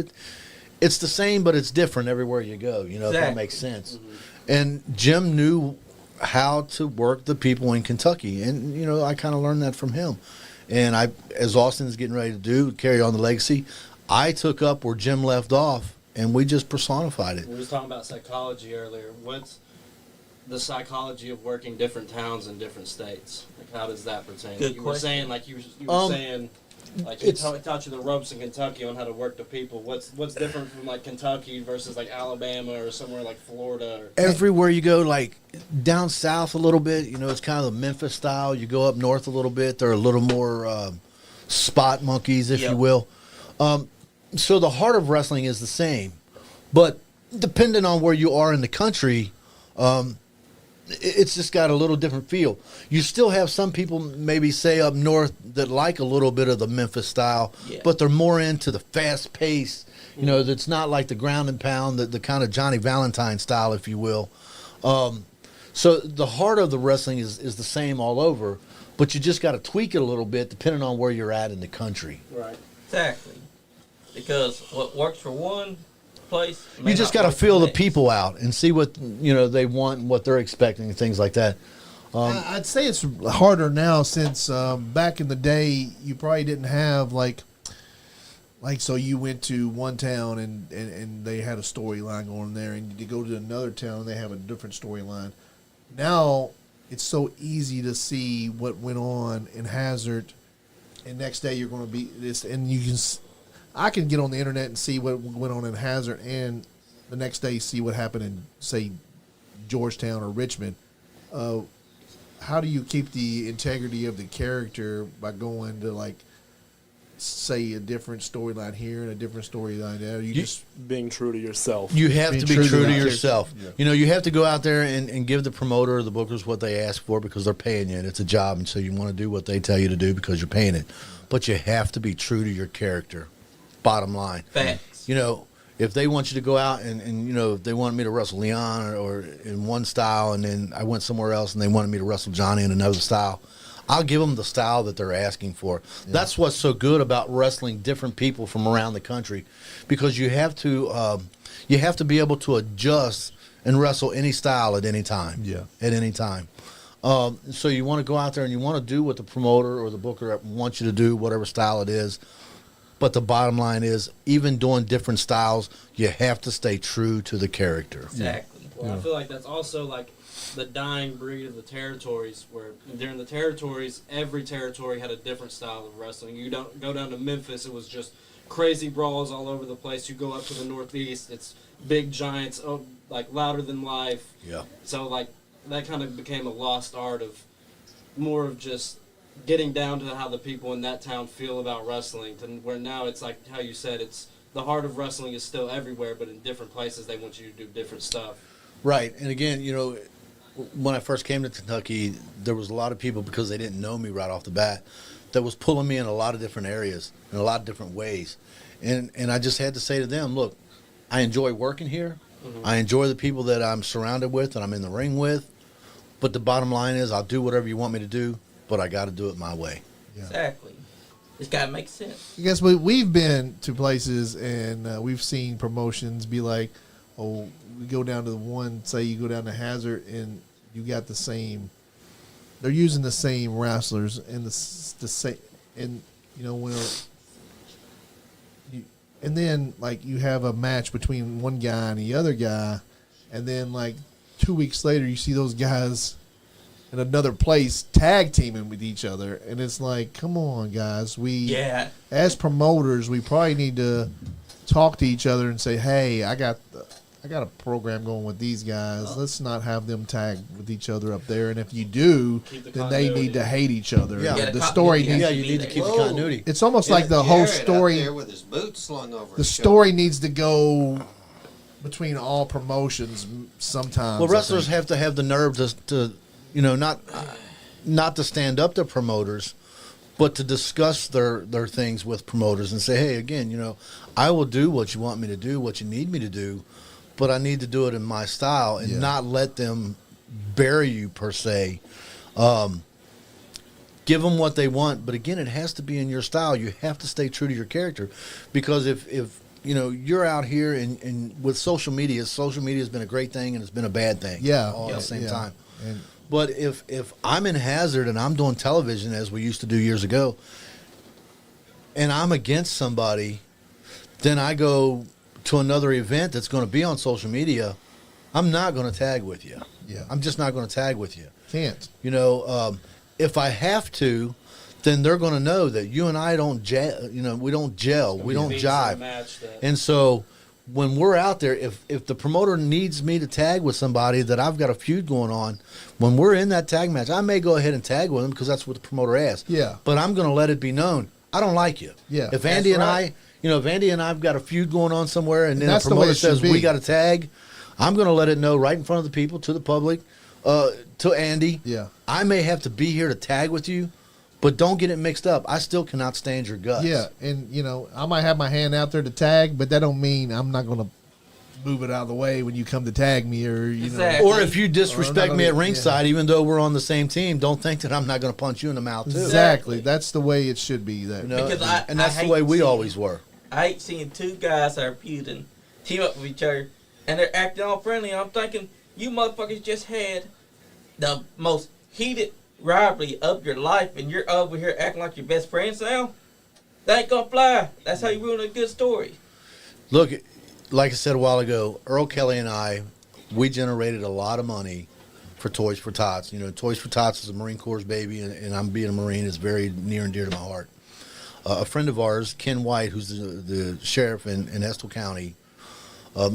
it's the same, but it's different everywhere you go, if that makes sense. Mm-hmm. And Jim knew how to work the people in Kentucky, and, I kind of learned that from him. And as Austin's getting ready to do, carry on the legacy, I took up where Jim left off, and we just personified it. We was talking about psychology earlier. What's the psychology of working different towns in different states? Like, how does that pertain? Good you question. were saying, like, you were saying, like, he taught you the ropes in Kentucky on how to work the people. What's different from, like, Kentucky versus, like, Alabama or somewhere like Florida? Everywhere you go, like down south a little bit, it's kind of the Memphis style. You go up north a little bit, they're a little more spot monkeys, if you will. So the heart of wrestling is the same, but depending on where you are in the country, it's just got a little different feel. You still have some people maybe say up north that like a little bit of the Memphis style, but they're more into the fast pace. That's not like the ground and pound, the kind of Johnny Valentine style, if you will. So the heart of the wrestling is the same all over, but you just got to tweak it a little bit depending on where you're at in the country. Right. Exactly. Because what works for one place, You just got to feel the people out and see what they want and what they're expecting and things like that. I'd say it's harder now since back in the day you probably didn't have like so you went to one town and they had a storyline going there, and you go to another town and they have a different storyline. Now it's so easy to see what went on in Hazard, and next day you're going to be this, and you can. I can get on the internet and see what went on in Hazard, and the next day see what happened in, say, Georgetown or Richmond. How do you keep the integrity of the character by going to, like, say, a different storyline here and a different storyline there? You just being true to yourself. You have to be true to yourself. Yeah. You have to go out there and give the promoter or the bookers what they ask for because they're paying you, and it's a job, and so you want to do what they tell you to do because you're paying it. But you have to be true to your character. Bottom line. Facts. If they want you to go out and if they wanted me to wrestle Leon or in one style, and then I went somewhere else and they wanted me to wrestle Johnny in another style, I'll give them the style that they're asking for. Yeah. That's what's so good about wrestling different people from around the country, because you have to be able to adjust and wrestle any style at any time. Yeah. At any time. So you want to go out there and you want to do what the promoter or the booker wants you to do, whatever style it is. But the bottom line is, even doing different styles, you have to stay true to the character. Exactly. Well, I feel like that's also like the dying breed of the territories, where during the territories, every territory had a different style of wrestling. You don't go down to Memphis, it was just crazy brawls all over the place. You go up to the Northeast, it's big giants, like louder than life. Yeah. So like that kind of became a lost art of more of just getting down to how the people in that town feel about wrestling, to where now it's like how you said, it's the heart of wrestling is still everywhere, but in different places they want you to do different stuff. Right. And again, when I first came to Kentucky, there was a lot of people, because they didn't know me right off the bat, that was pulling me in a lot of different areas in a lot of different ways. And I just had to say to them, look, I enjoy working here. Mm-hmm. I enjoy the people that I'm surrounded with and I'm in the ring with. But the bottom line is, I'll do whatever you want me to do, but I got to do it my way. Yeah. Exactly. It's got to make sense. I guess we've been to places and we've seen promotions be like, oh, we go down to the one, say you go down to Hazard and you got the same, they're using the same wrestlers and the same, and when and then like you have a match between one guy and the other guy, and then like 2 weeks later you see those guys in another place tag teaming with each other, and it's like, come on, guys, as promoters, we probably need to talk to each other and say, hey, I got a program going with these guys. Let's not have them tag with each other up there. And if you do, then they need to hate each other. Yeah. The story needs. Yeah, you need to keep the continuity. It's almost like the whole Jarrett story. up there with his boots slung over The his story needs to go between all promotions sometimes. Well, wrestlers I think. have to have the nerve to not to stand up to promoters, but to discuss their things with promoters and say, hey, again, I will do what you want me to do, what you need me to do, but I need to do it in my style and not let them bury you per se. Give them what they want, but again, it has to be in your style. You have to stay true to your character, because if you're out here and with social media has been a great thing and it's been a bad thing all at the same time. But if I'm in Hazard and I'm doing television as we used to do years ago, and I'm against somebody, then I go to another event that's going to be on social media, I'm not going to tag with you. Yeah. I'm just not going to tag with you. Can't. If I have to, then they're going to know that you and I don't we don't gel, we don't jive. And so when we're out there, if the promoter needs me to tag with somebody that I've got a feud going on, when we're in that tag match, I may go ahead and tag with them because that's what the promoter asked. Yeah. But I'm going to let it be known, I don't like you. Yeah. If Andy and if Andy and I've got a feud going on somewhere and then the that's the way promoter it should says be. we got to tag, I'm going to let it know right in front of the people, to the public, to Andy. Yeah. I may have to be here to tag with you, but don't get it mixed up. I still cannot stand your guts. Yeah, and I might have my hand out there to tag, but that don't mean I'm not going to move it out of the way when you come to tag me, or Exactly. Or if you disrespect me at gonna- ringside, even though we're on the same team, don't think that I'm not going to punch you in the mouth too. Exactly. That's the way it should be. That Because And that's I the way hate we seeing- always were. I hate seeing two guys that are feuding team up with each other, and they're acting all friendly. I'm thinking, you motherfuckers just had the most heated rivalry of your life, and you're over here acting like your best friends now? That ain't gonna fly. That's how you ruin a good story. Look, like I said a while ago, Earl Kelly and I, we generated a lot of money for Toys for Tots. Toys for Tots is a Marine Corps baby, and I'm being a Marine is very near and dear to my heart. A friend of ours, Ken White, who's the sheriff in Estill County,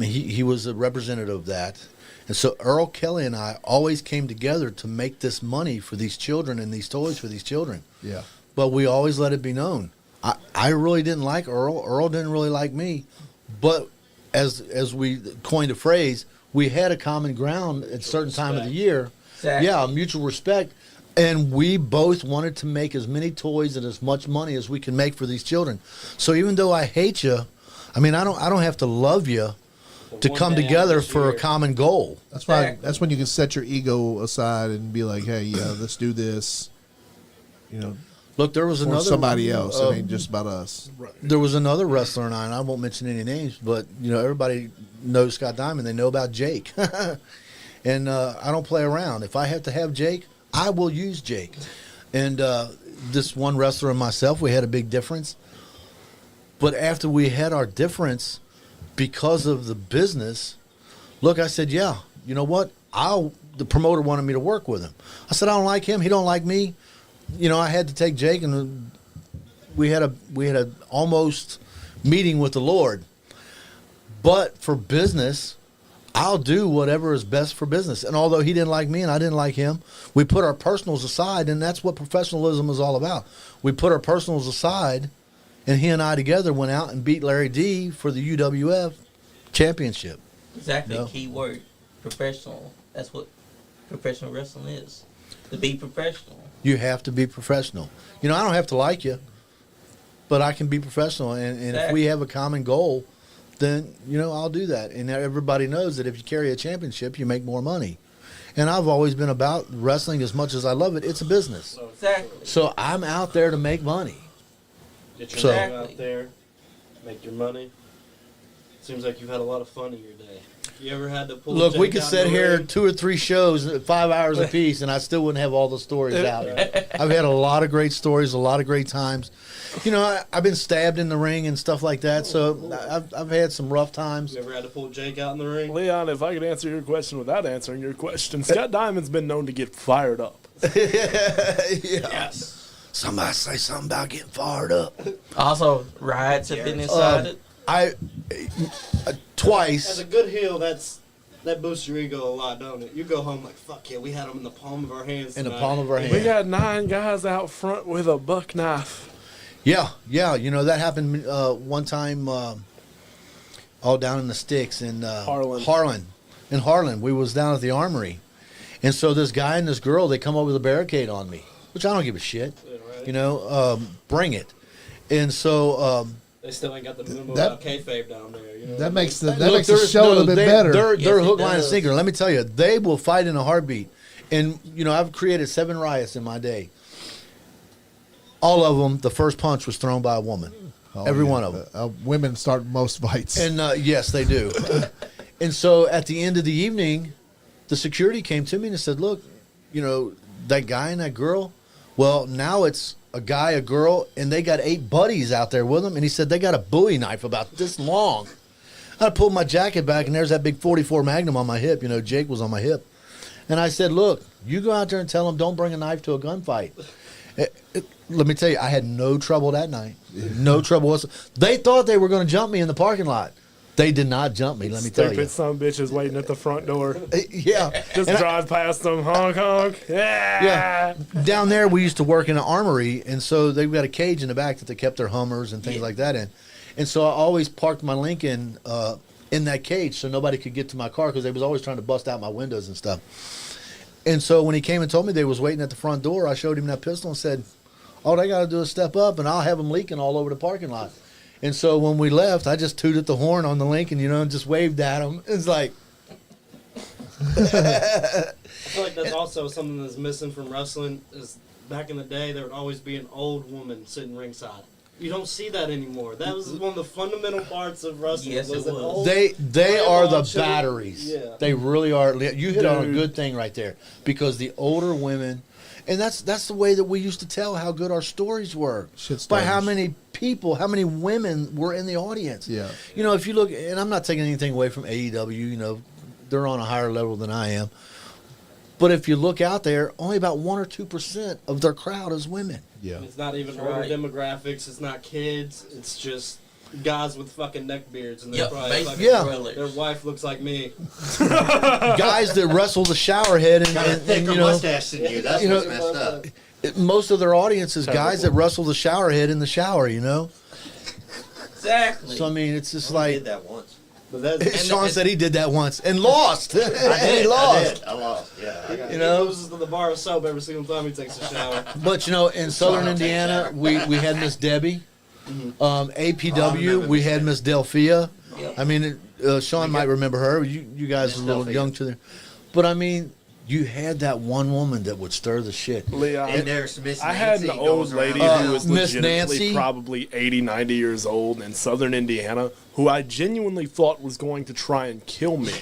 he was a representative of that. And so Earl Kelly and I always came together to make this money for these children and these toys for these children. Yeah. But we always let it be known. I really didn't like Earl. Earl didn't really like me. But as we coined a phrase, we had a common ground at a certain time of the year. Exactly. Yeah, mutual respect. And we both wanted to make as many toys and as much money as we can make for these children. So even though I hate you, I don't have to love you to come together for a common goal. That's why. That's when you can set your ego aside and be like, "Hey, yeah, let's do this." Look, there was For another somebody else. It ain't just about us. There was another wrestler, and I won't mention any names, but everybody knows Scott Diamond. They know about Jake, and I don't play around. If I have to have Jake, I will use Jake. And this one wrestler and myself, we had a big difference. But after we had our difference, because of the business, look, I said, yeah, you know what? The promoter wanted me to work with him. I said, I don't like him. He don't like me. I had to take Jake, and we had a almost meeting with the Lord. But for business, I'll do whatever is best for business. And although he didn't like me and I didn't like him, we put our personals aside, and that's what professionalism is all about. We put our personals aside, and he and I together went out and beat Larry D for the UWF championship. Exactly. Key word. Professional. That's what professional wrestling is. To be professional. You have to be professional. I don't have to like you, but I can be professional. And if we have a common goal, then, I'll do that. And everybody knows that if you carry a championship, you make more money. And I've always been about wrestling as much as I love it. It's a business. Exactly. So I'm out there to make money. Get your name out there, make your money. Seems like you've had a lot of fun in your day. You ever had to pull? Look, we Jake could out sit in the here ring? 2 or 3 shows, 5 hours apiece, and I still wouldn't have all the stories out. I've had a lot of great stories, a lot of great times. You know, I've been stabbed in the ring and stuff like that, so I've had some rough times. You ever had to pull Jake out in the ring? Leon, if I could answer your question without answering your question, Scott Diamond's been known to get fired up. Yes. Somebody say something about getting fired up. Also, riots have been incited. Twice. As a good heel, that boosts your ego a lot, don't it? You go home like, fuck yeah, we had them in the palm of our hands. In the tonight. palm of our hand. We got 9 guys out front with a buck knife. Yeah. You know, that happened one time all down in the sticks in Harlan. In Harlan. We was down at the armory. And so this guy and this girl, they come over the barricade on me, which I don't give a shit. Yeah, right. You know, bring it. And so... They still ain't got the memo about kayfabe down there. You know That makes the Look, show a little bit better. They're Yes, hook, it line, and does. sinker. Let me tell you, they will fight in a heartbeat. And, you know, I've created 7 riots in my day. All of them, the first punch was thrown by a woman. Oh, Every yeah. one of them. Women start most fights. And, yes, they do. And so at the end of the evening, the security came to me and said, look, you know, that guy and that girl, well, now it's a guy, a girl, and they got 8 buddies out there with them. And he said they got a Bowie knife about this long. I pulled my jacket back, and there's that big 44 Magnum on my hip. You know, Jake was on my hip. And I said, look, you go out there and tell them don't bring a knife to a gunfight. Let me tell you, I had no trouble that night. No trouble whatsoever. They thought they were going to jump me in the parking lot. They did not jump me, let me tell you. Stupid some bitches waiting at the front door. Yeah. Just And drive past them, honk, honk. Yeah. Down there, we used to work in an armory, and so they've got a cage in the back that they kept their Hummers and things like that in. And so I always parked my Lincoln in that cage so nobody could get to my car because they was always trying to bust out my windows and stuff. And so when he came and told me they was waiting at the front door, I showed him that pistol and said, all they got to do is step up, and I'll have them leaking all over the parking lot. And so when we left, I just tooted the horn on the Lincoln, you know, and just waved at them. It's like... I feel like that's also something that's missing from wrestling. Is back in the day, there would always be an old woman sitting ringside. You don't see that anymore. That was one of the fundamental parts of wrestling. Yes, it an was. old They are the grandma batteries. Yeah. They really are. You hit on a Dude. good thing right there because the older women, and that's the way that we used to tell how good our stories were. Shit By how stories. many people, how many women were in the audience. Yeah. You know, if you look, and I'm not taking anything away from AEW, you know, they're on a higher level than I am. But if you look out there, only about 1 or 2% of their crowd is women. Yeah. It's not even That's older right. demographics. It's not kids. It's just guys with fucking neck beards, and they're Yep, probably basic fucking, Yeah. thrillers. their wife looks like me. Guys that wrestle the shower head Got a and thicker you know, mustache than you. That's You know- what's messed up. most of their audience is guys that wrestle the shower head in the shower, you know? Exactly. So, I mean, it's just I like... did that once. But that's Sean said he did that once and lost. I did. He lost. I lost. Yeah. you know, he loses to the bar of soap every single time he takes a shower. But you know, in Southern Indiana, we had Miss Debbie. APW, we had Miss Delphia. Yep. I mean, Sean might remember her. You guys are a little Delphia. young to them, but I mean, you had that one woman that would stir the shit. Leon, And there's Miss I had an Nancy old goes lady around. who was Miss legitimately Nancy? probably 80, 90 years old in southern Indiana who I genuinely thought was going to try and kill me.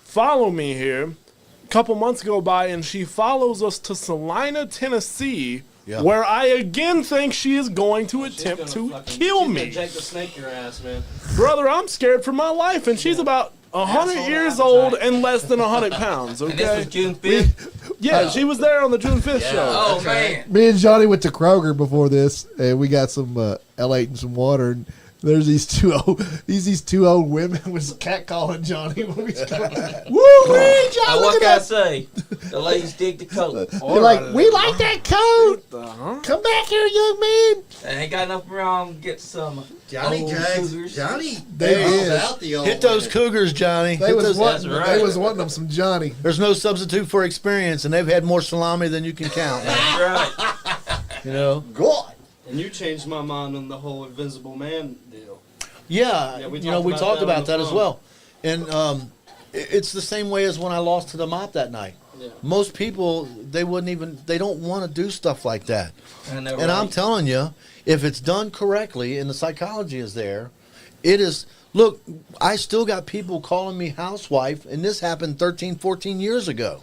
Follow me here. A couple months go by and she follows us to Salina, Tennessee, Yeah. where I again think she is going to She's attempt gonna to fucking- kill she's me. gonna Jake the Snake your ass, man. Brother, I'm scared for my life, and she's about 100 Asshole years appetite. old and less than 100 pounds, and this was okay? June 5th. Yeah, she was there on the June 5th show. Oh, That's right. man. Me and Johnny went to Kroger before this, and we got some L8 and some water. And there's these two old women was catcalling Johnny when we started. Woo, Johnny! What Look can I at that. say? The ladies dig the coat. They're like, we like that coat. Uh-huh. Come back here, young man. I ain't got enough around to get some Johnny old drags. cougars. Johnny They drags did. out the old Hit those women. cougars, Johnny. They Hit was those- wanting, That's right. they was wanting them some Johnny. There's no substitute for experience, and they've had more salami than you can count. That's right. You know? God. And you changed my mind on the whole Invisible Man deal. Yeah, Yeah, we you know, talked we about talked that on about the that as phone. well. And it's the same way as when I lost to the mop that night. Yeah. Most people, they don't want to do stuff like that. I know, And I'm right? telling you, if it's done correctly and the psychology is there, It is. Look, I still got people calling me housewife, and this happened 13, 14 years ago.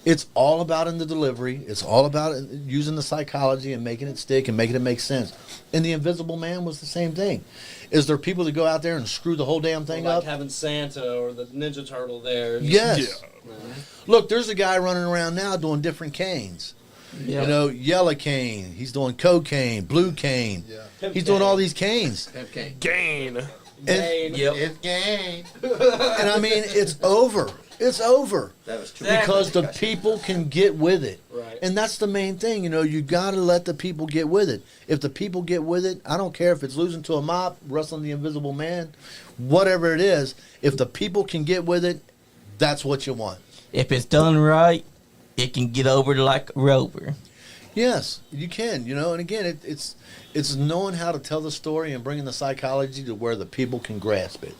It's all about in the delivery. It's all about using the psychology and making it stick and making it make sense. And the Invisible Man was the same thing. Is there people that go out there and screw the whole damn thing like up? having Santa or the Ninja Turtle there. Yes. Yeah. Look, there's a guy running around now doing different canes. Yep. You know, yellow cane. He's doing cocaine, blue cane. Yeah. He's doing all these canes. Gain. Gain. Yep. It's game. And I mean, it's over. It's over. That was true. Because the people can get with it. Right. And that's the main thing. You know, you got to let the people get with it. If the people get with it, I don't care if it's losing to a mop, wrestling the Invisible Man, whatever it is. If the people can get with it, that's what you want. If it's done right, it can get over like a rover. Yes, you can. You know, and again, it's knowing how to tell the story and bringing the psychology to where the people can grasp it.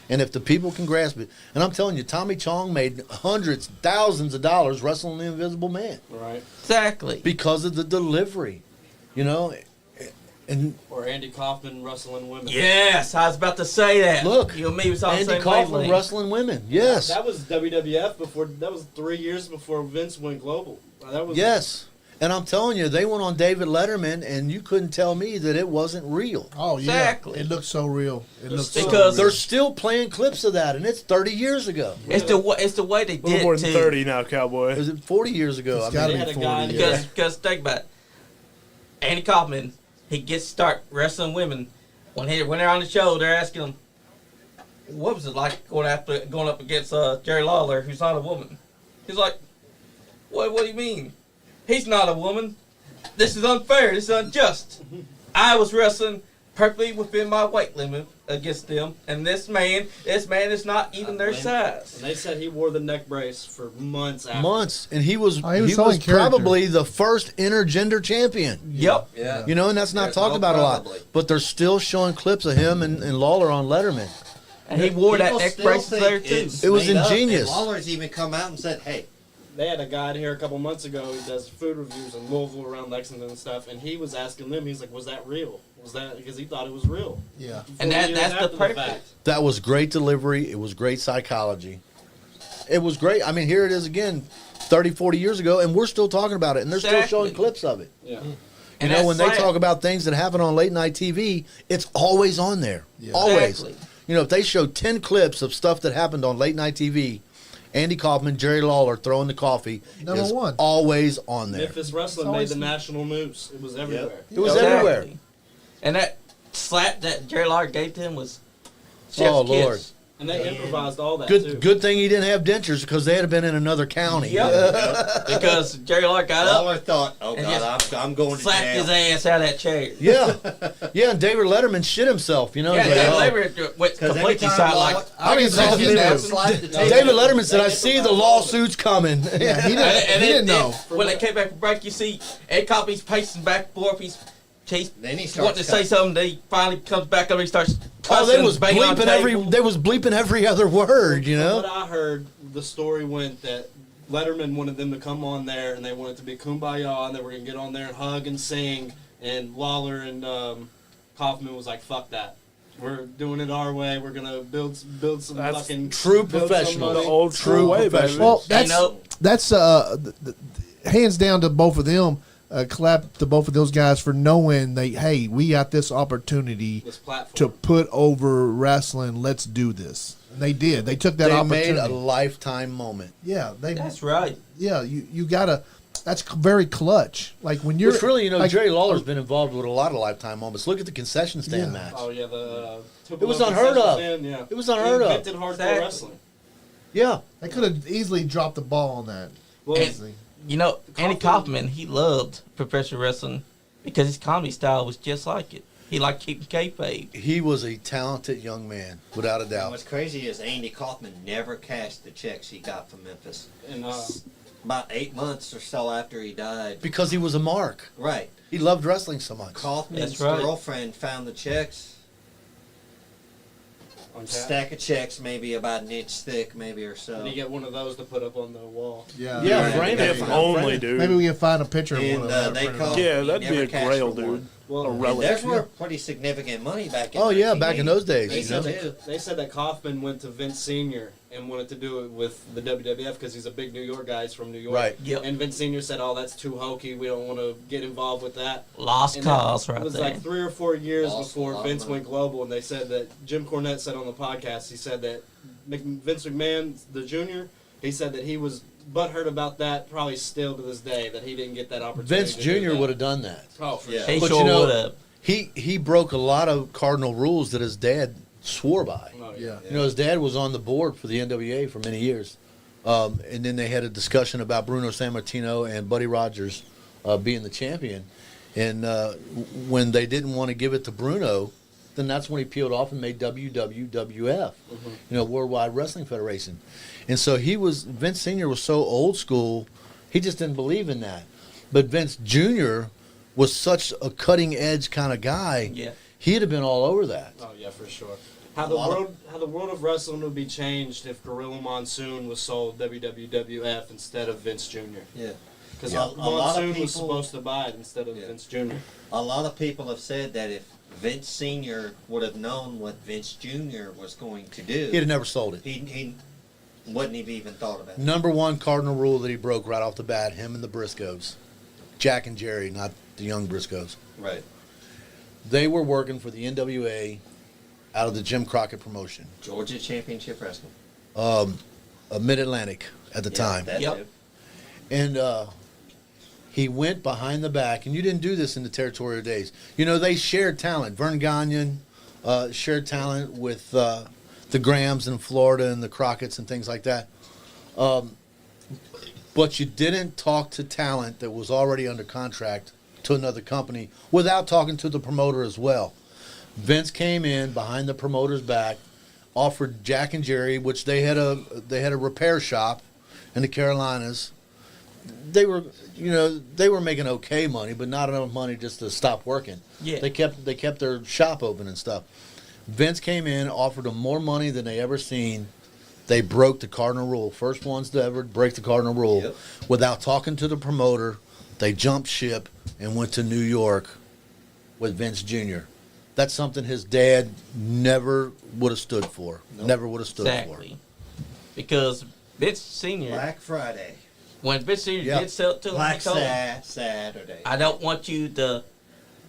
And if the people can grasp it, and I'm telling you, Tommy Chong made hundreds, thousands of dollars wrestling the Invisible Man Right. Exactly. because of the delivery, you know. And Or Andy Kaufman wrestling women. Yes, I was about to say that. Look, you and me was on the Andy same Kaufman wavelength. wrestling women, yes, That was WWF before. That was 3 years before Vince went global. That was yes. And I'm telling you, they went on David Letterman, and you couldn't tell me that it wasn't real. Oh yeah, Exactly. it looks so real. It looks so Because real. They're still playing clips of that, and it's 30 years ago. It's the way they A little did more it than too. 30 now, Cowboy. Is it 40 years ago? It's I mean, gotta they had be a 40. guy- Yeah. Because think about it. Andy Kaufman, he gets start wrestling women. When they're on the show, they're asking him, "What was it like going up against Jerry Lawler, who's not a woman?" He's like, "What? What do you mean? He's not a woman. This is unfair. This is unjust. I was wrestling perfectly within my weight limit against them, and this man is not even their size." And they said he wore the neck brace for months after. months, and he was Oh, he was he showing was character. probably the first intergender champion. Yep. Yeah. You know, and that's not There's talked no about a lot. probably. But they're still showing clips of him and Lawler on Letterman. And he wore that People neck still bracelet think there too. it's It was made up, ingenious. and Lawler's even come out and said, "Hey, They had a guy in here a couple months ago. He does food reviews in Louisville, around Lexington and stuff. And he was asking them. He's like, "Was that real? Was that because he thought it was real?" Yeah. 40 And years that's the after perfect. fact. That was great delivery. It was great psychology. It was great. I mean, here it is again, 30, 40 years ago, and we're still talking about it, and they're still Exactly. showing clips of it. Yeah. You And know, that's when they sad. talk about things that happen on late night TV, it's always on there. Yeah. Always. Exactly. You know, if they show 10 clips of stuff that happened on late night TV, Andy Kaufman, Jerry Lawler throwing the coffee Number is one. always on there. Memphis wrestling It's made always- the national news. It was everywhere. It was Exactly. everywhere. And that slap that Jerry Lawler gave to him was chef's Oh, Lord. kiss. And they improvised all that too. Good thing he didn't have dentures because they had been in another county. Yep. Because Jerry Lawler got up, Lawler thought, oh And God, I'm going to slapped jail." his ass out of that chair. Yeah. Yeah, and David Letterman shit himself, you know. Yeah, he's like, David "Oh." Letterman went 'Cause every completely time silent. I can Lawler- see Lawler him. slapped the table. David Letterman said, "I see the lawsuits coming." Yeah, he didn't know. When they came back from break, you see Ed Coffey's pacing back and forth. He's Then he wanting starts to say something. Then he finally comes back over. He starts Oh, cussing, they was banging on bleeping every other word, you From know. what I heard, the story went that Letterman wanted them to come on there, and they wanted to be kumbaya, and they were gonna get on there and hug and sing. And Lawler and Kaufman was like, "Fuck that. We're doing it our way. We're gonna build some That's fucking True build some professional. money." The old true way, baby. professional. Well, that's know- that's hands down to both of them. Clap to both of those guys for knowing hey, we got this opportunity This platform. to put over wrestling. Let's do this. And they did. They took that They opportunity. made a lifetime moment. Yeah, That's right. Yeah, you gotta. That's very clutch. Like when you're Which really, you know, like, Jerry Lawler's been involved with a lot of lifetime moments. Look at the concession stand Yeah. match. Oh yeah, the It was unheard of. Yeah. It was unheard of. He invented hardcore Exactly. wrestling. Yeah. They could have easily dropped the ball on that. Well, Easily. You know, Andy Kaufman- Kaufman, he loved professional wrestling because his comedy style was just like it. He liked keeping kayfabe. He was a talented young man, without a And doubt. what's crazy is Andy Kaufman never cashed the checks he got from Memphis. and About 8 months or so after he died. Because he was a mark. Right. He loved wrestling so much. Kaufman's That's right. girlfriend found the checks. on tap. Stack of checks, maybe about an inch thick, maybe or so. And you get one of those to put up on the wall. Yeah. Yeah, Right. frame it. If only, dude. Maybe we can find a picture of one And of them. they called. Yeah, he that'd be never a cashed grail, for dude. one. Well, a relic. There's were pretty significant money back in Oh yeah, back in those days. They You said, know? they said that Kaufman went to Vince Sr. and wanted to do it with the WWF because he's a big New York guy. He's from New York. Right. Yep. And Vince Sr. said, "Oh, that's too hokey. We don't want to get involved with that." Lost And cause it right was there. like 3 or 4 years Lost a before lot of Vince money. went global, and they said that Jim Cornette said on the podcast, he said that Vince McMahon, the Jr., he said that he was butthurt about that, probably still to this day, that he didn't get that opportunity. Vince to do Jr. that. would have done that. Oh, for Yeah. sure. He But sure you know- would have. He broke a lot of cardinal rules that his dad swore by. Oh, Yeah. You know, his dad was on the board for the NWA for many years. And then they had a discussion about Bruno Sammartino and Buddy Rogers being the champion. And when they didn't want to give it to Bruno, then that's when he peeled off and made WWF, you know, Worldwide Wrestling Federation. And so Vince Sr. was so old school, he just didn't believe in that. But Vince Jr. was such a cutting edge kind of guy, Yeah. he'd have been all over that. Oh yeah, for sure. How the world of wrestling would be changed if Gorilla Monsoon was sold WWF instead of Vince Jr. Yeah. Because A lot of Monsoon was people- supposed to buy it instead of Yeah. Vince Jr. A lot of people have said that if Vince Sr. would have known what Vince Jr. was going to do, He'd have never sold it. he wouldn't have even thought about it. Number one cardinal rule that he broke right off the bat, him and the Briscoes. Jack and Jerry, not the young Briscoes. Right. They were working for the NWA out of the Jim Crockett promotion, Georgia Championship Wrestling. Mid-Atlantic at the time. That Yep. too. And he went behind the back, and you didn't do this in the territorial days. You know, they shared talent. Vern Gagnon shared talent with the Grahams in Florida and the Crockett's and things like that. But you didn't talk to talent that was already under contract to another company without talking to the promoter as well. Vince came in behind the promoter's back, offered Jack and Jerry, which they had a repair shop in the Carolinas. They were making okay money, but not enough money just to stop working. Yeah. They kept their shop open and stuff. Vince came in, offered them more money than they ever seen. They broke the cardinal rule. First ones to ever break the cardinal rule. Yep. Without talking to the promoter, they jumped ship and went to New York with Vince Jr. That's something his dad never would have stood for. Nope. Never would have stood Exactly. Because Vince Sr., Black Friday. when Vince Sr. Yeah. did sell it to him, he Black told him, Saturday. I don't want you to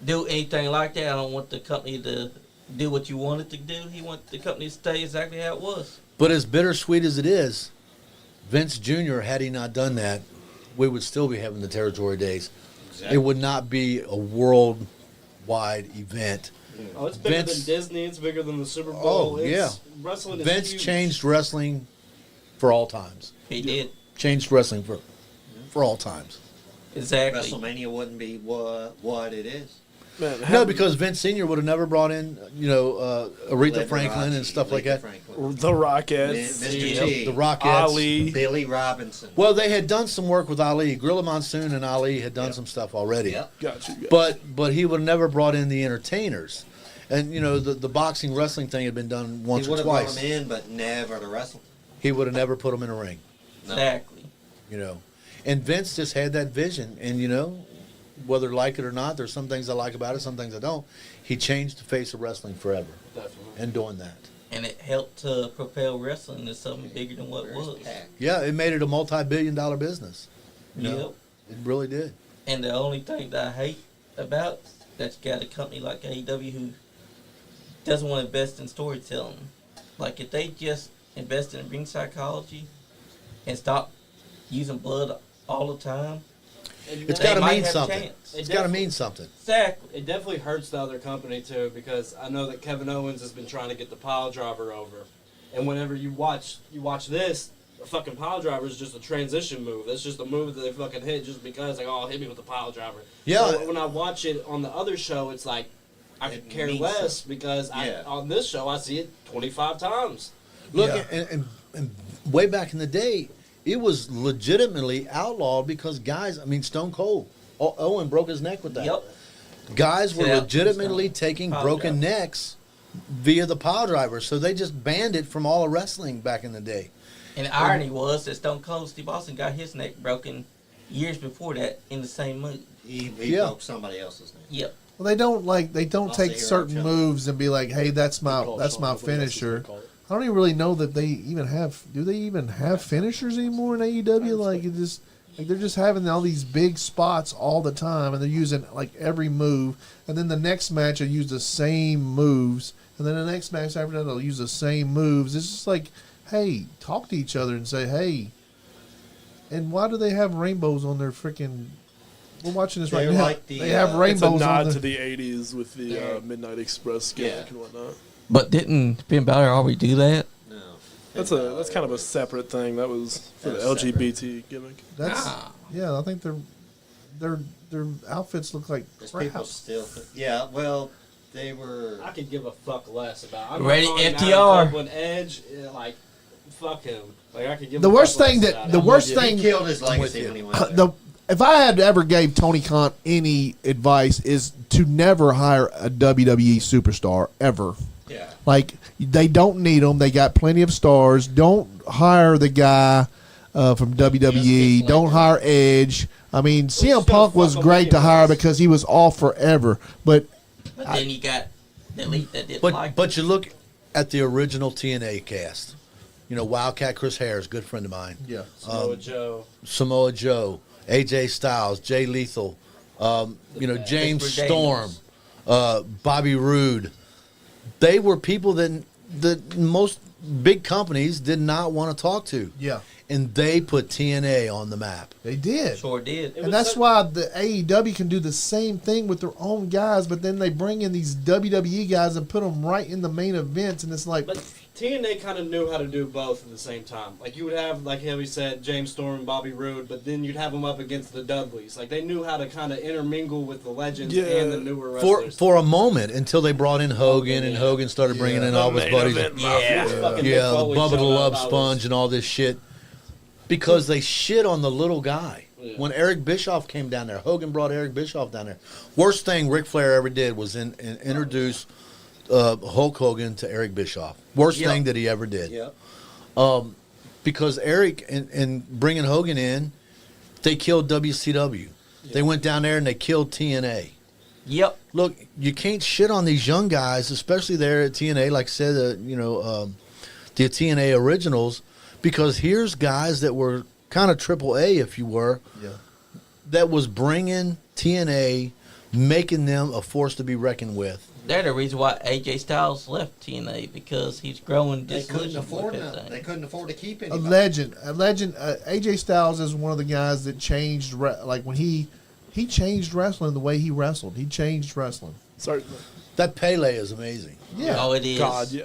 do anything like that. I don't want the company to do what you want it to do. He wants the company to stay exactly how it was. But as bittersweet as it is, Vince Jr., had he not done that, we would still be having the territory days. Exactly. It would not be a worldwide event. Oh, it's bigger Vince- than Disney. It's bigger than the Super Bowl. Oh, yeah. Wrestling is Vince huge. changed wrestling for all times. He did. Changed wrestling for all times. Exactly. WrestleMania wouldn't be what it is. Man, No, because Vince Sr. would have never brought in, Aretha Franklin and stuff like that. the Rockettes, Mr. Yeah. T. The Rockettes. Ali. Billy Robinson. Well, they had done some work with Ali. Gorilla Monsoon and Ali had done some stuff already. Yep. Got you. But he would have never brought in the entertainers. And, the boxing wrestling thing had been done once He or would have brought twice. him in, but never to wrestle. He would have never put him in a ring, No. Exactly. And Vince just had that vision. And, whether I like it or not, there's some things I like about it, some things I don't. He changed the face of wrestling forever Definitely. in doing that. And it helped to propel wrestling into something bigger than what it Where's was. Pac? Yeah, it made it a multi-billion-dollar business. Yep. It really did. And the only thing that I hate about that's got a company like AEW who doesn't want to invest in storytelling. Like if they just invest in ring psychology and stop using blood all the time, It's They got to might mean have a something. chance. It's got to mean something. exactly. It definitely hurts the other company too, because I know that Kevin Owens has been trying to get the pile driver over, and whenever you watch this, a fucking pile driver is just a transition move. It's just a move that they fucking hit just because hit me with the pile driver. Yeah. So when I watch it on the other show, it's like I It could care means less something. because Yeah. on this show I see it 25 times. Look, Yeah. and way back in the day, it was legitimately outlawed because guys, Stone Cold, Owen broke his neck with that. Yep. Guys were Yeah. legitimately taking Pile broken driver. necks via the pile driver, so they just banned it from all of wrestling back in the day. And the irony was that Stone Cold Steve Austin got his neck broken years before that in the same move. He Yeah. broke somebody else's name. Yep. Well, they don't Lost take a hero certain killer. moves and be like, hey, that's They call it my Shawn, I believe that's what they finisher. call it. I don't even really know that they even have. Do they even have finishers anymore in AEW? Like it just, like they're just having all these big spots all the time, and they're using like every move. And then the next match, they'll use the same moves, and then the next match after that, they'll use the same moves. It's just like, hey, talk to each other and say, hey. And why do they have rainbows on their freaking? We're watching this right They're now. like the, they have it's a It's a rainbows on nod the. to the 80s with the Midnight Express gimmick Yeah. and whatnot. But didn't Finn Balor already do that? No. That's kind of a separate thing. That was for the That's LGBT gimmick. That's Ah. yeah. I think their outfits look like There's crap. people still. Yeah, well, they were. I could give a fuck less about. I'm Ready, not calling FTR. Adam Cole an Edge, like fuck him. Like I could give The a worst fuck thing less that about the him. worst He thing killed his with legacy you. when he went there. if I had ever gave Tony Khan any advice is to never hire a WWE superstar ever. Yeah. Like they don't need them. They got plenty of stars. Don't hire the guy from WWE. keep Don't letting hire Edge. I mean, CM still Punk was fuck 'em great to anyways. hire because he was off forever. But But then you got the elite that didn't But like but you look at the original TNA cast. You know, Wildcat Chris Harris, good friend of mine. yeah, Samoa Joe. Samoa Joe, AJ Styles, Jay Lethal, James Christopher Storm, Daniels. Bobby Roode. They were people that most big companies did not want to talk to. yeah, And they put TNA on the map. they did. sure did. It And was that's such- why the AEW can do the same thing with their own guys, but then they bring in these WWE guys and put them right in the main events, and it's like, But TNA kind of knew how to do both at the same time. Like you would have, like Heavy said, James Storm and Bobby Roode, but then you'd have them up against the Dudleys. Like they knew how to kind of intermingle with the legends Yeah. and the newer For wrestlers. for a moment until they brought in Hogan and yeah. Hogan started bringing Yeah. in The all his main buddies. event Yeah. mafia. Fucking Mick Yeah, Foley Bubba the showed Love up, I was- Sponge and all this shit. Because they shit on the little guy. Yeah. When Eric Bischoff came down there, Hogan brought Eric Bischoff down there. Worst thing Ric Flair ever did was introduce Hulk Hogan to Eric Bischoff. Worst Yep. thing that he ever did. Yeah. Because Eric and bringing Hogan in, they killed WCW. They went down there and they killed TNA. Yep. Look, you can't shit on these young guys, especially there at TNA. Like I said, the TNA originals, because here's guys that were kind of AAA, if you were, yeah, that was bringing TNA, making them a force to be reckoned with. They're the reason why AJ Styles left TNA because he's growing They couldn't disillusioned afford with nothing. everything. They couldn't afford to keep a anybody. legend. AJ Styles is one of the guys that changed. Like when he changed wrestling the way he wrestled. He changed wrestling. Certainly. That Pele is amazing. Yeah, Oh, it is. God, yeah.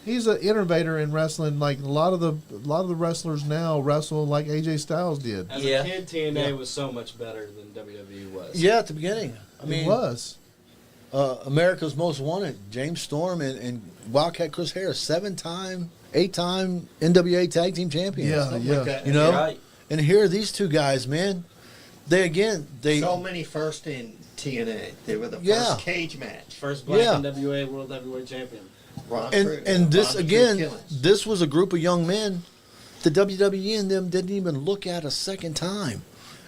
he's an innovator in wrestling. Like a lot of the wrestlers now wrestle like AJ Styles did. As Yeah. a kid, TNA was so much better than WWE was. Yeah, at the beginning. I It mean, was. America's Most Wanted, James Storm and Wildcat Chris Harris, 8-time NWA Tag Team Champions. Yeah, Something yeah. like that. You know? Right. And here are these two guys, man. They So many first in TNA. They were the Yeah. first cage match. First black Yeah. NWA World Heavyweight Champion. Ron and Truth, and this Ronnie again, Truth Killings. this was a group of young men the WWE and them didn't even look at a second time.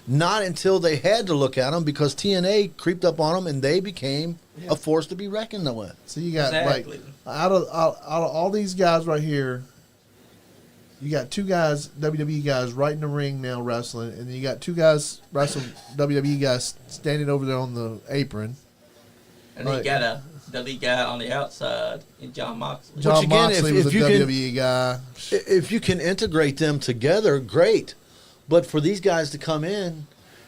Not until they had to look at them because TNA creeped up on them and they became a force to be reckoned with. So you got Exactly. like out of all these guys right here, you got two guys, WWE guys, right in the ring now wrestling, and then you got two guys wrestling WWE guys standing over there on the apron. And then Right. you got a WWE guy on the outside in John Moxley. John again, Moxley if- was if a you can- WWE guy. If you can integrate them together, great. But for these guys to come in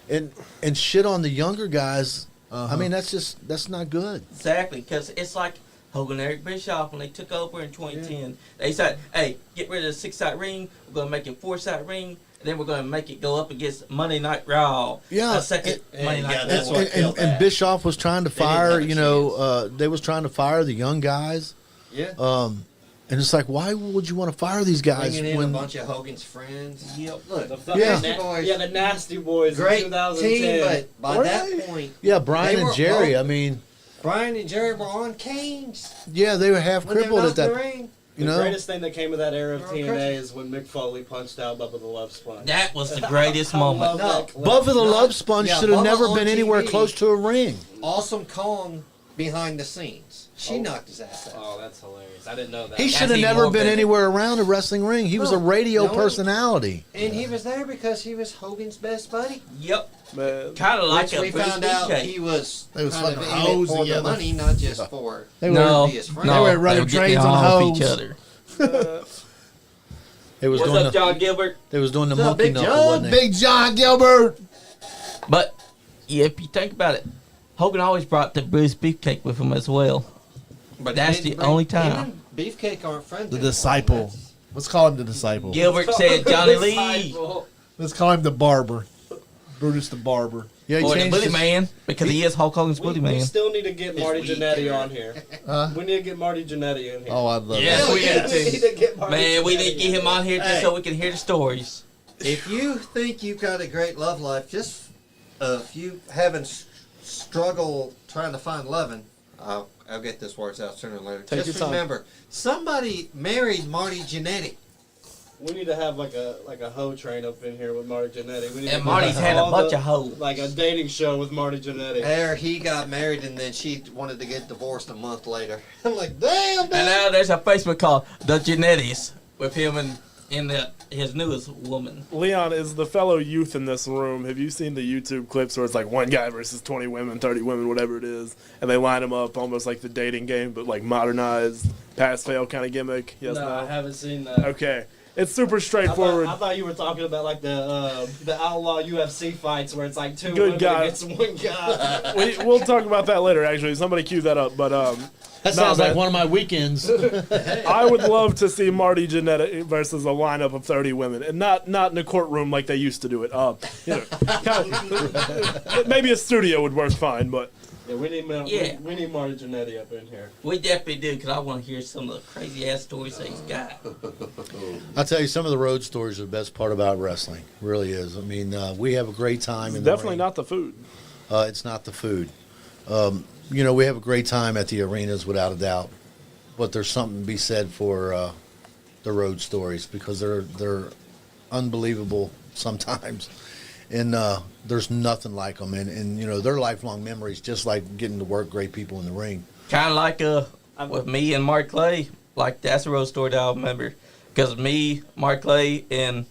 and shit on the younger guys, I mean that's not good. Exactly, because it's like Hogan and Eric Bischoff when they took over in 2010. They said, "Hey, get rid of the 6-side ring. We're gonna make it 4-side ring, and then we're gonna make it go up against Monday Night Raw. Yeah, a second Monday yeah, Night that's Raw." what killed And that. Bischoff was trying to didn't fire, have a they was trying to fire the young guys. Yeah. And it's like, why would you want to fire these guys Bringing in when a bunch of Hogan's friends. Yep. Look, The the fucking Yeah. Nasty Boys, Yeah, the Nasty Boys great in 2010. team, but by Were that they? point, yeah, Brian They and were Jerry, both- I mean, Brian and Jerry were on canes yeah, they were half when they were crippled not at that. in the ring. You The know, greatest thing that came of that era of TNA is when Mick Foley punched out Bubba the Love Sponge. That was the greatest I moment. love No. that clip. Bubba the Not- Love Sponge yeah, should have Bubba never on been anywhere TV. close to a ring. Awesome Kong behind the scenes. She Oh. knocked his ass out. Oh, that's hilarious. I didn't know that. He should have even never more been better. anywhere around a wrestling ring. He was a No. radio No. personality. And he was there because he was Hogan's best buddy. Yep. Man. Kind of like Which a we Bruce found out BK. he was They was kind of fucking in it hoes for the together. money, not just for They No, were be his friend. no, They were running were getting trains on off hoes. each other. They was What's doing up, the, John Gilbert? they was doing the What's up, monkey Big knuckle, John? wasn't they? Big John Gilbert. But yeah, if you think about it, Hogan always brought the Bruce Beefcake with him as well. But That's they- the only him time. and Beefcake aren't friends. The anymore. disciple. Let's call him the disciple. Gilbert said Johnny Lee Disciple. Let's call him the barber. Brutus the barber. Yeah, he or the changed Bully his- Man because he is Hulk Hogan's Bully We Man. still need to get Marty weak Jannetty hair. on here. Huh? We need to get Marty Jannetty in here. Oh, I'd love Yes, that. we yeah. do we need too. to get Marty Man, we need to Jannetty get in him on here just Hey. so we can hear the stories. If you think you've got a great love life, just if you haven't struggle trying to find loving, I'll get this words out sooner or later. Take Just your time. remember, somebody married Marty Jannetty. We need to have like a hoe train up in here with Marty Jannetty. We need And to Marty's do had a all bunch the- of hoes. Like a dating show with Marty Jannetty. There, he got married, and then she wanted to get divorced a month later. I'm like, damn, And man. now there's a Facebook called The Genettis with him and his newest woman. Leon, is the fellow youth in this room, have you seen the YouTube clips where it's like one guy versus 20 women, 30 women, whatever it is, and they line them up almost like the dating game, but like modernized, pass-fail kind of gimmick? Yes, no, I no? haven't seen that. Okay. It's super I straightforward. thought you were talking about like the outlaw UFC fights where it's like two Good women guy. against one guy. We'll talk about that later, actually. Somebody cue that up. But That sounds man. like one of my weekends. I would love to see Marty Jannetty versus a lineup of 30 women, and not in a courtroom like they used to do it. Maybe a studio would work fine, but Yeah, we need Yeah. we need Marty Jannetty up in here. We definitely do because I want to hear some of the crazy ass stories that he's got. I'll tell you, some of the road stories are the best part about wrestling. Really is. I mean, we have a great time. In the definitely ring. not the food. It's not the food. We have a great time at the arenas without a doubt. But there's something to be said for the road stories because they're unbelievable sometimes. And there's nothing like them. And they're lifelong memories, just like getting to work great people in the ring. Kind of like with me and Mark Clay. Like that's a road story that I remember. Because me, Mark Clay, and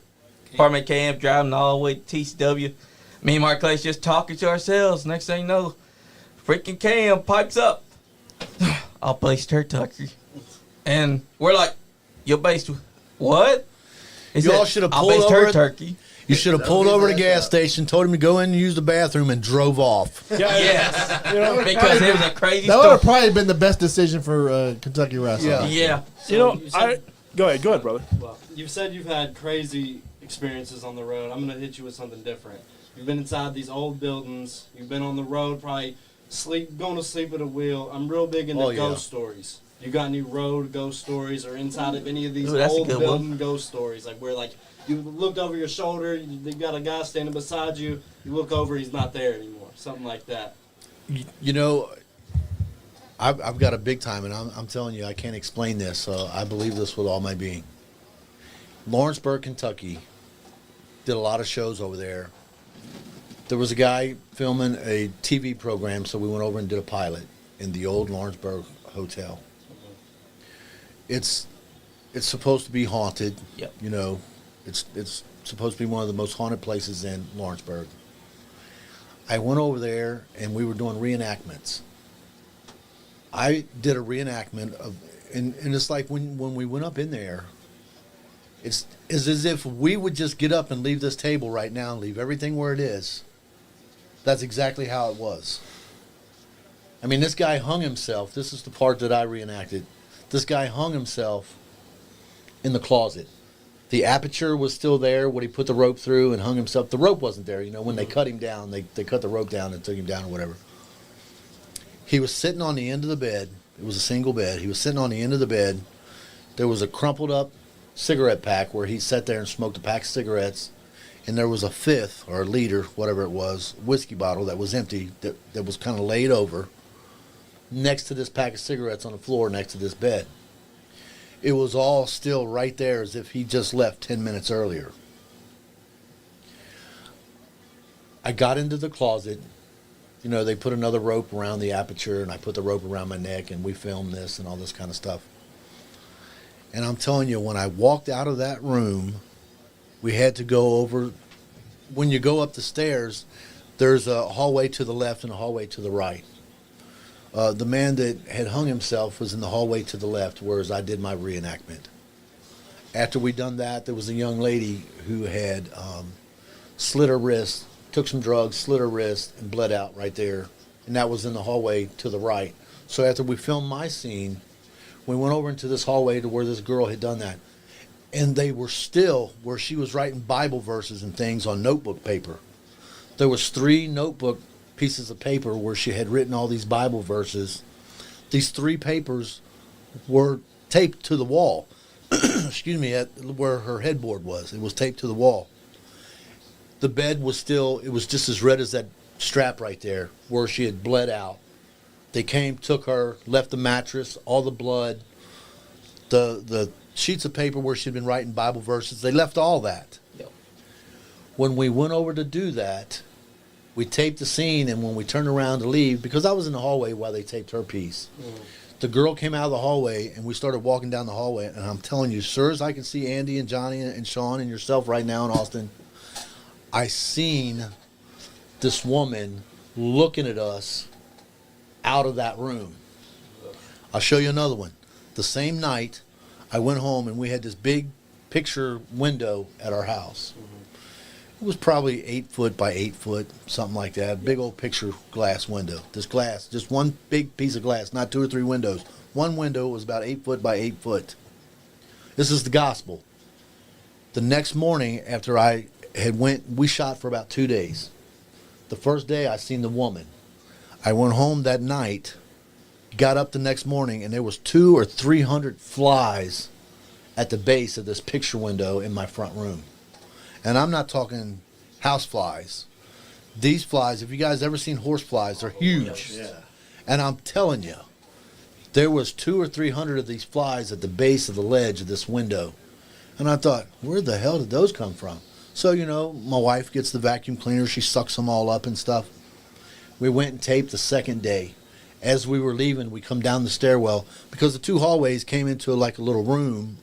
Apartment Camp driving all the way to TCW. Me and Mark Clay's just talking to ourselves. Next thing you know, freaking Cam pipes up. I'll base turkey. And we're like, you're based what? He You said, all should have "I'll pulled base over it." turkey. You should have pulled over to the gas station, told him to go in and use the bathroom, and drove off. Yes. Because it was a crazy That would have story. probably been the best decision for Kentucky wrestling. Yeah. Yeah. So you said- Go ahead, brother. Well, you've said you've had crazy experiences on the road. I'm going to hit you with something different. You've been inside these old buildings. You've been on the road, probably going to sleep at a wheel. I'm real big into Oh, yeah. ghost stories. You got any road ghost stories or inside of any of these Ooh, that's a old good one. building ghost stories? Like where you looked over your shoulder, you got a guy standing beside you, you look over, he's not there anymore. Something like that. I've got a big time, and I'm telling you, I can't explain this. I believe this with all my being. Lawrenceburg, Kentucky, did a lot of shows over there. There was a guy filming a TV program, so we went over and did a pilot in the old Lawrenceburg Hotel. It's supposed to be haunted. Yep. It's supposed to be one of the most haunted places in Lawrenceburg. I went over there, and we were doing reenactments. I did a reenactment of, and it's like when we went up in there, it's as if we would just get up and leave this table right now and leave everything where it is. That's exactly how it was. I mean, this guy hung himself. This is the part that I reenacted. This guy hung himself in the closet. The aperture was still there when he put the rope through and hung himself. The rope wasn't there. When they cut him down, they cut the rope down and took him down or whatever. He was sitting on the end of the bed. It was a single bed. He was sitting on the end of the bed. There was a crumpled up cigarette pack where he sat there and smoked a pack of cigarettes. And there was a fifth or a liter, whatever it was, whiskey bottle that was empty that was kind of laid over next to this pack of cigarettes on the floor next to this bed. It was all still right there as if he just left 10 minutes earlier. I got into the closet. You know, they put another rope around the aperture, and I put the rope around my neck, and we filmed this and all this kind of stuff. And I'm telling you, when I walked out of that room, we had to go over. When you go up the stairs, there's a hallway to the left and a hallway to the right. The man that had hung himself was in the hallway to the left, whereas I did my reenactment. After we done that, there was a young lady who had slit her wrist, took some drugs, slit her wrist, and bled out right there. And that was in the hallway to the right. So after we filmed my scene, we went over into this hallway to where this girl had done that. And they were still where she was writing Bible verses and things on notebook paper. There was 3 notebook pieces of paper where she had written all these Bible verses. These 3 papers were taped to the wall. Excuse me, at where her headboard was. It was taped to the wall. The bed was still, it was just as red as that strap right there where she had bled out. They came, took her, left the mattress, all the blood, the sheets of paper where she'd been writing Bible verses. They left all that. Yep. When we went over to do that, we taped the scene, and when we turned around to leave, because I was in the hallway while they taped her piece, the girl came out of the hallway, and we started walking down the hallway, and I'm telling you, sir, as I can see Andy and Johnny and Sean and yourself right now in Austin, I seen this woman looking at us out of that room. I'll show you another one. The same night, I went home, and we had this big picture window at our house. It was probably 8 foot by 8 foot, something like that. Big old picture glass window. This glass, just one big piece of glass, not 2 or 3 windows. One window was about 8 foot by 8 foot. This is the gospel. The next morning, after I had we shot for about 2 days. The first day, I seen the woman. I went home that night, got up the next morning, and there was 200 or 300 flies at the base of this picture window in my front room. And I'm not talking house flies. These flies, if you guys ever seen horse flies, they're huge. Yeah. And I'm telling you, there was 200 or 300 of these flies at the base of the ledge of this window. And I thought, where the hell did those come from? So, you know, my wife gets the vacuum cleaner. She sucks them all up and stuff. We went and taped the second day. As we were leaving, we come down the stairwell because the 2 hallways came into like a little room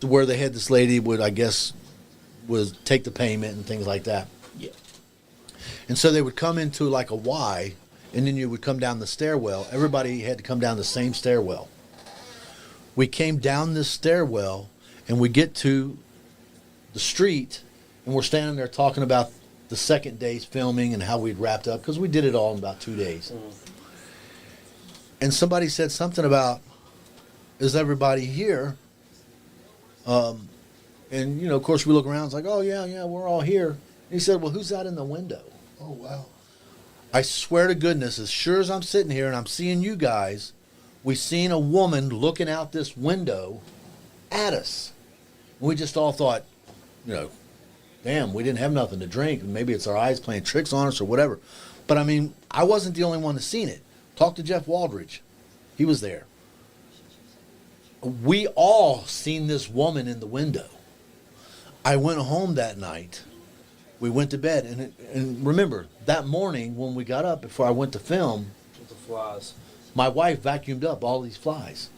where they had this lady would, I guess, was take the payment and things like that. Yeah. And so they would come into like a Y, and then you would come down the stairwell. Everybody had to come down the same stairwell. We came down this stairwell, and we get to the street, and we're standing there talking about the second day's filming and how we'd wrapped up, because we did it all in about 2 days. And somebody said something about, is everybody here? And, you know, of course, we look around. It's like, oh, yeah, we're all here. And he said, well, who's out in the window? Oh, wow. I swear to goodness, as sure as I'm sitting here and I'm seeing you guys, we seen a woman looking out this window at us. And we just all thought, you know, damn, we didn't have nothing to drink. Maybe it's our eyes playing tricks on us or whatever. But, I mean, I wasn't the only one that seen it. Talk to Jeff Waldridge. He was there. We all seen this woman in the window. I went home that night. We went to bed. And remember, that morning when we got up before I went to film, With the flies. my wife vacuumed up all these flies.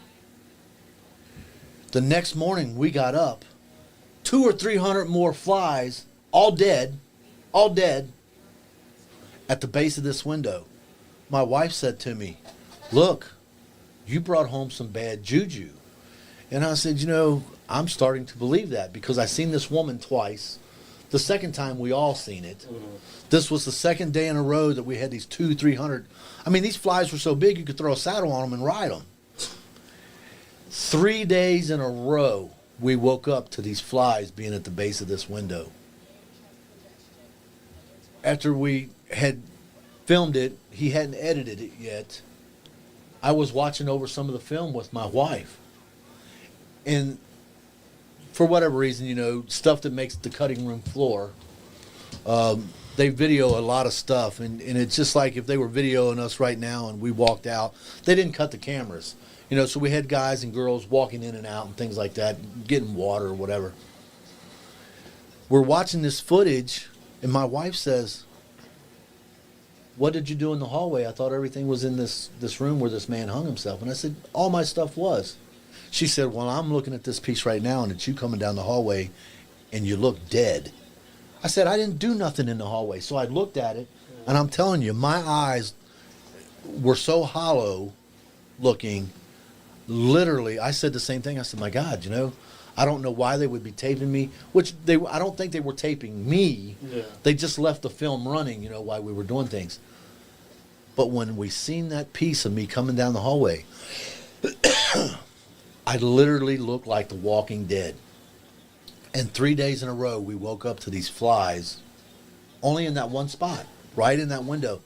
The next morning we got up, 200 or 300 more flies, all dead, at the base of this window. My wife said to me, look, you brought home some bad juju. And I said, you know, I'm starting to believe that because I seen this woman twice. The second time we all seen it. This was the second day in a row that we had these 200, 300. I mean, these flies were so big you could throw a saddle on them and ride them. 3 days in a row, we woke up to these flies being at the base of this window. After we had filmed it, he hadn't edited it yet. I was watching over some of the film with my wife. And for whatever reason, you know, stuff that makes the cutting room floor, they video a lot of stuff. And it's just like if they were videoing us right now and we walked out, they didn't cut the cameras. You know, so we had guys and girls walking in and out and things like that, getting water or whatever. We're watching this footage, and my wife says, "What did you do in the hallway? I thought everything was in this room where this man hung himself." And I said, "All my stuff was." She said, "Well, I'm looking at this piece right now, and it's you coming down the hallway, and you look dead." I said, "I didn't do nothing in the hallway." So I looked at it, and I'm telling you, my eyes were so hollow looking. Literally, I said the same thing. I said, "My God, you know, I don't know why they would be taping me," which I don't think they were taping me. Yeah. They just left the film running, you know, while we were doing things. But when we seen that piece of me coming down the hallway, I literally looked like the Walking Dead. And 3 days in a row, we woke up to these flies only in that one spot, right in that window.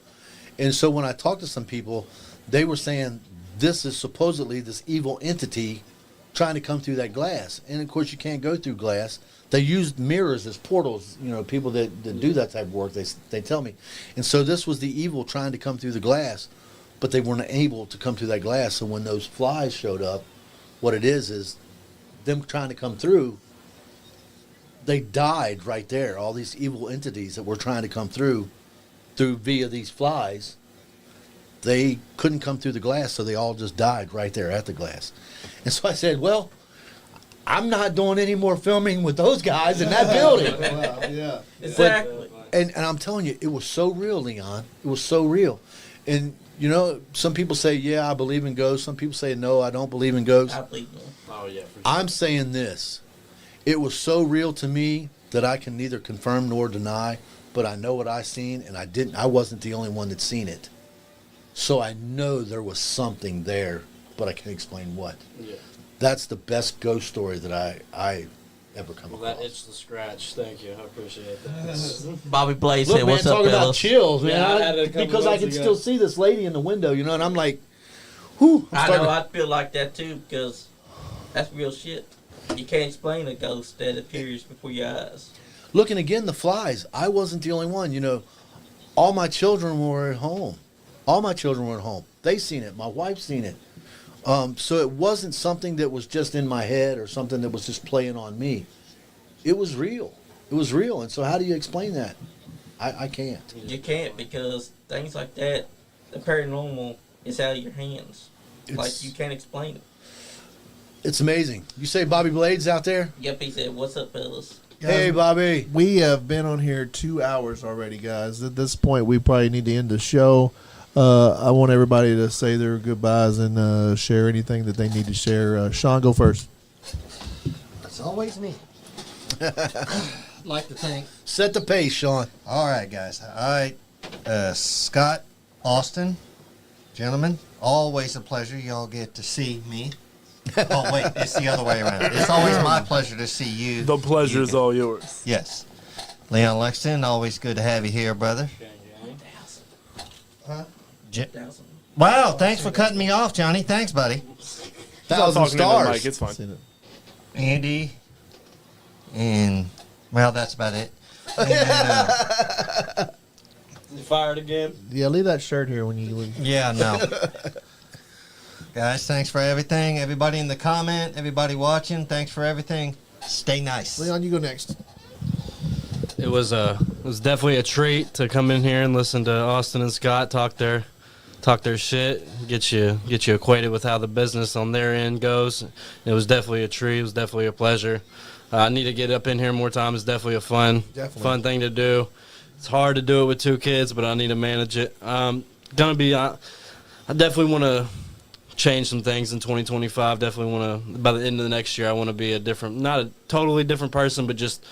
And so when I talked to some people, they were saying this is supposedly this evil entity trying to come through that glass. And of course, you can't go through glass. They used mirrors as portals. You know, people that do that type of work, they tell me. And so this was the evil trying to come through the glass, but they weren't able to come through that glass. So when those flies showed up, what it is them trying to come through. They died right there. All these evil entities that were trying to come through via these flies, they couldn't come through the glass, so they all just died right there at the glass. And so I said, well, I'm not doing any more filming with those guys in that building. Wow, yeah. Exactly. And I'm telling you, it was so real, Leon. It was so real. And, you know, some people say, yeah, I believe in ghosts. Some people say, no, I don't believe in ghosts. I believe in. Oh yeah, for sure. I'm saying this. It was so real to me that I can neither confirm nor deny, but I know what I seen, and I wasn't the only one that seen it. So I know there was something there, but I can't explain what. Yeah. That's the best ghost story that I ever come Well, across. that itched the scratch. Thank you. I appreciate that. Bobby Blaze Look, said, man, "What's up, talking about fellas?" chills, man. Yeah, I had it a couple because I months can ago. still see this lady in the window, you know, and I'm like, whew. I'm I starting know. to- I feel like that too because that's real shit. You can't explain a ghost that appears before your eyes. Looking again, the flies. I wasn't the only one, you know. All my children were at home. All my children were at home. They seen it. My wife seen it. So it wasn't something that was just in my head or something that was just playing on me. It was real. It was real. And so how do you explain that? I can't. You can't because things like that, the paranormal is out of your hands. Like It's- you can't explain it. It's amazing. You say Bobby Blades out there? Yep, he said, "What's up, fellas?" Hey, Bobby. We have been on here 2 hours already, guys. At this point, we probably need to end the show. I want everybody to say their goodbyes and share anything that they need to share. Sean, go first. It's always me. Like to think. Set the pace, Sean. All right, guys. All right. Scott, Austin, gentlemen, always a pleasure. Y'all get to see me. Oh, wait, it's the other way around. It's always my pleasure to see you. The pleasure is all yours. Yes. Leon Lexington, always good to have you here, brother. Huh? Wow, thanks for cutting me off, Johnny. Thanks, buddy. Stop 1,000 talking into the stars. mic, it's fine. Seen it. Andy, and, well, that's about it. And then, You fired again? Yeah, leave that shirt here when you leave. yeah, no. Guys, thanks for everything. Everybody in the comment, everybody watching, thanks for everything. Stay nice. Leon, you go next. It was definitely a treat to come in here and listen to Austin and Scott talk their shit, get you acquainted with how the business on their end goes. It was definitely a treat. It was definitely a pleasure. I need to get up in here more times. It's definitely a fun thing to do. It's hard to do it with 2 kids, but I need to manage it. I definitely want to change some things in 2025. Definitely want to, by the end of the next year, I want to be not a totally different person, but just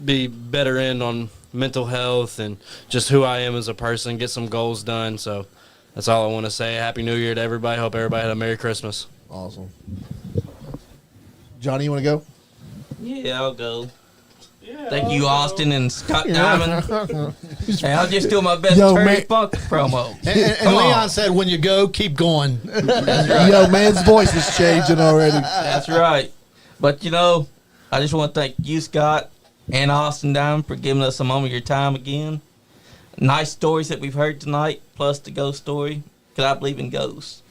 be better in on mental health and just who I am as a person, get some goals done. So that's all I want to say. Happy New Year to everybody. Hope everybody had a Merry Christmas. Awesome. Johnny, you want to go? Yeah, I'll go. Yeah. Thank you, Austin and Scott Diamond. Hey, I'll just do my best Yo, Terry man. Funk promo. And Come on. Leon said, when you go, keep going. Yo, man's voice is changing already. That's right. But, I just want to thank you, Scott, and Austin Diamond for giving us a moment of your time again. Nice stories that we've heard tonight, plus the ghost story, because I believe in ghosts.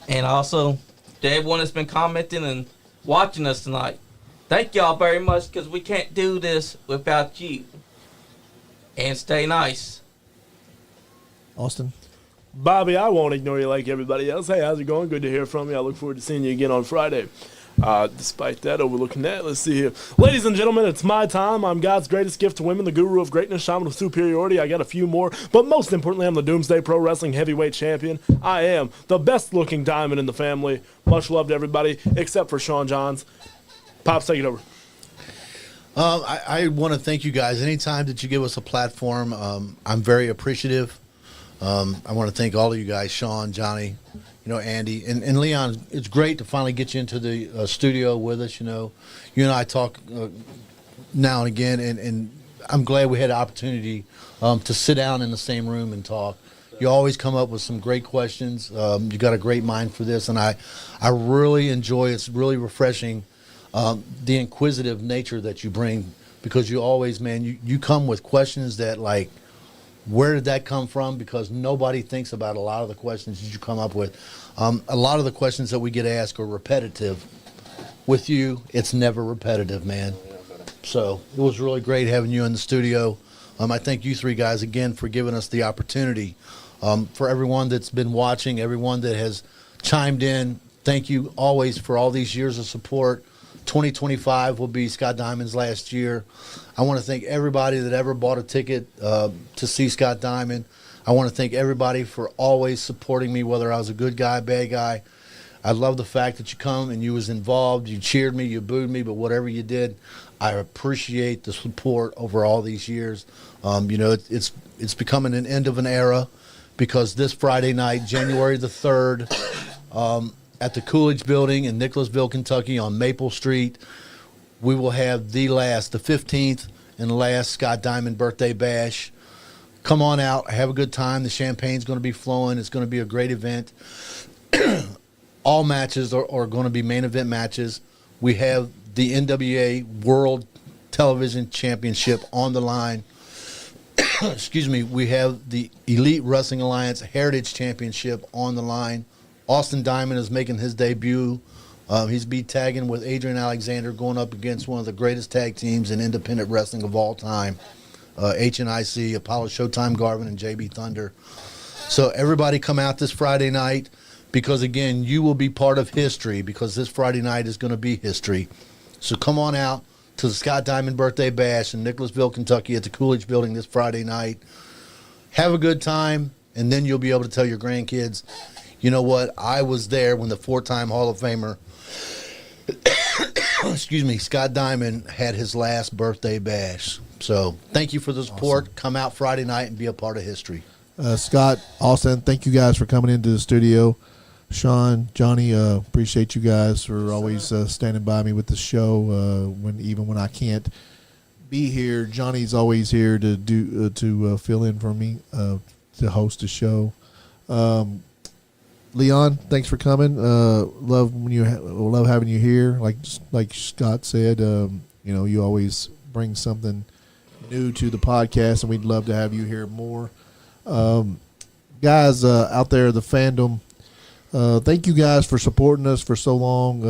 And also, to everyone that's been commenting and watching us tonight, thank y'all very much because we can't do this without you. And stay nice. Austin. Bobby, I won't ignore you like everybody else. Hey, how's it going? Good to hear from you. I look forward to seeing you again on Friday. Despite that, overlooking that, let's see here. Ladies and gentlemen, it's my time. I'm God's greatest gift to women, the guru of greatness, shaman of superiority. I got a few more, but most importantly, I'm the Doomsday Pro Wrestling Heavyweight Champion. I am the best-looking diamond in the family. Much love to everybody, except for Sean Johns. Pops, take it over. I want to thank you guys. Anytime that you give us a platform, I'm very appreciative. I want to thank all of you guys, Sean, Johnny, Andy, and Leon. It's great to finally get you into the studio with us. You and I talk now and again, and I'm glad we had the opportunity to sit down in the same room and talk. You always come up with some great questions. You got a great mind for this, and I really enjoy it. It's really refreshing, the inquisitive nature that you bring, because you always, man, you come with questions that, like, where did that come from? Because nobody thinks about a lot of the questions that you come up with. A lot of the questions that we get asked are repetitive. With you, it's never repetitive, man. So it was really great having you in the studio. I thank you three guys again for giving us the opportunity. For everyone that's been watching, everyone that has chimed in, thank you always for all these years of support. 2025 will be Scott Diamond's last year. I want to thank everybody that ever bought a ticket to see Scott Diamond. I want to thank everybody for always supporting me, whether I was a good guy, bad guy. I love the fact that you come and you was involved, you cheered me, you booed me, but whatever you did, I appreciate the support over all these years. It's becoming an end of an era, because this Friday night, January the 3rd, at the Coolidge Building in Nicholasville, Kentucky on Maple Street, we will have the 15th and last Scott Diamond birthday bash. Come on out, have a good time. The champagne's going to be flowing. It's going to be a great event. All matches are going to be main event matches. We have the NWA World Television Championship on the line. Excuse me. We have the Elite Wrestling Alliance Heritage Championship on the line. Austin Diamond is making his debut. He's tagging with Adrian Alexander, going up against one of the greatest tag teams in independent wrestling of all time, HNIC, Apollo Showtime Garvin, and JB Thunder. So everybody come out this Friday night, because, again, you will be part of history, because this Friday night is going to be history. So come on out to the Scott Diamond Birthday Bash in Nicholasville, Kentucky at the Coolidge Building this Friday night. Have a good time, and then you'll be able to tell your grandkids, you know what, I was there when the 4-time Hall of Famer, excuse me, Scott Diamond had his last birthday bash. So thank you for the support. Awesome. Come out Friday night and be a part of history. Scott, Austin, thank you guys for coming into the studio. Sean, Johnny, appreciate you guys for always standing by me with the show. Even when I can't be here, Johnny's always here to fill in for me, to host the show. Leon, thanks for coming. Love having you here. Like Scott said, you always bring something new to the podcast, and we'd love to have you here more. Guys out there, the fandom, thank you guys for supporting us for so long.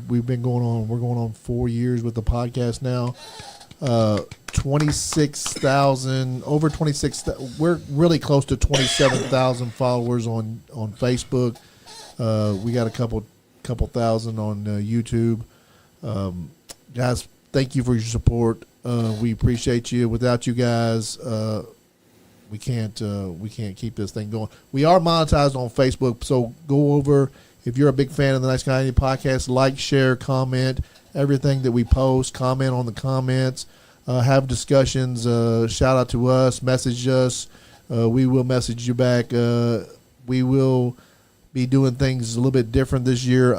We're going on 4 years with the podcast now. 26,000, over 26,000. We're really close to 27,000 followers on Facebook. We got a couple thousand on YouTube. Guys, thank you for your support. We appreciate you. Without you guys, we can't keep this thing going. We are monetized on Facebook, so go over. If you're a big fan of the Nice Guy Andy podcast, like, share, comment everything that we post. Comment on the comments. Have discussions. Shout out to us. Message us. We will message you back. We will be doing things a little bit different this year.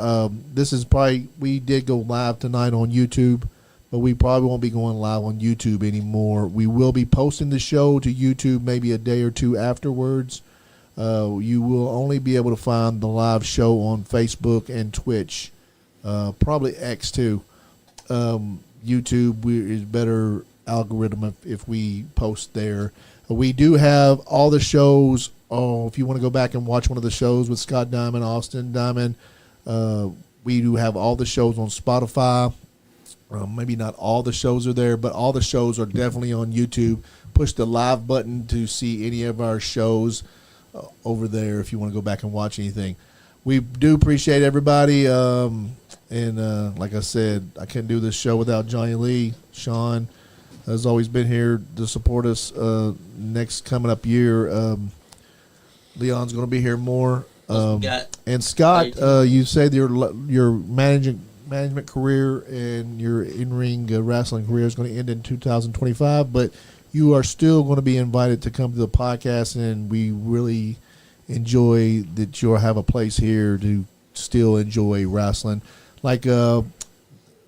We did go live tonight on YouTube, but we probably won't be going live on YouTube anymore. We will be posting the show to YouTube maybe a day or two afterwards. You will only be able to find the live show on Facebook and Twitch, probably X too. YouTube is better algorithm if we post there. We do have all the shows if you want to go back and watch one of the shows with Scott Diamond, Austin Diamond, we do have all the shows on Spotify. Maybe not all the shows are there, but all the shows are definitely on YouTube. Push the live button to see any of our shows over there if you want to go back and watch anything. We do appreciate everybody. And like I said, I couldn't do this show without Johnny Lee. Sean has always been here to support us. Next coming up year, Leon's going to be here more. And Scott, you said your management career and your in-ring wrestling career is going to end in 2025, but you are still going to be invited to come to the podcast, and we really enjoy that you'll have a place here to still enjoy wrestling. Like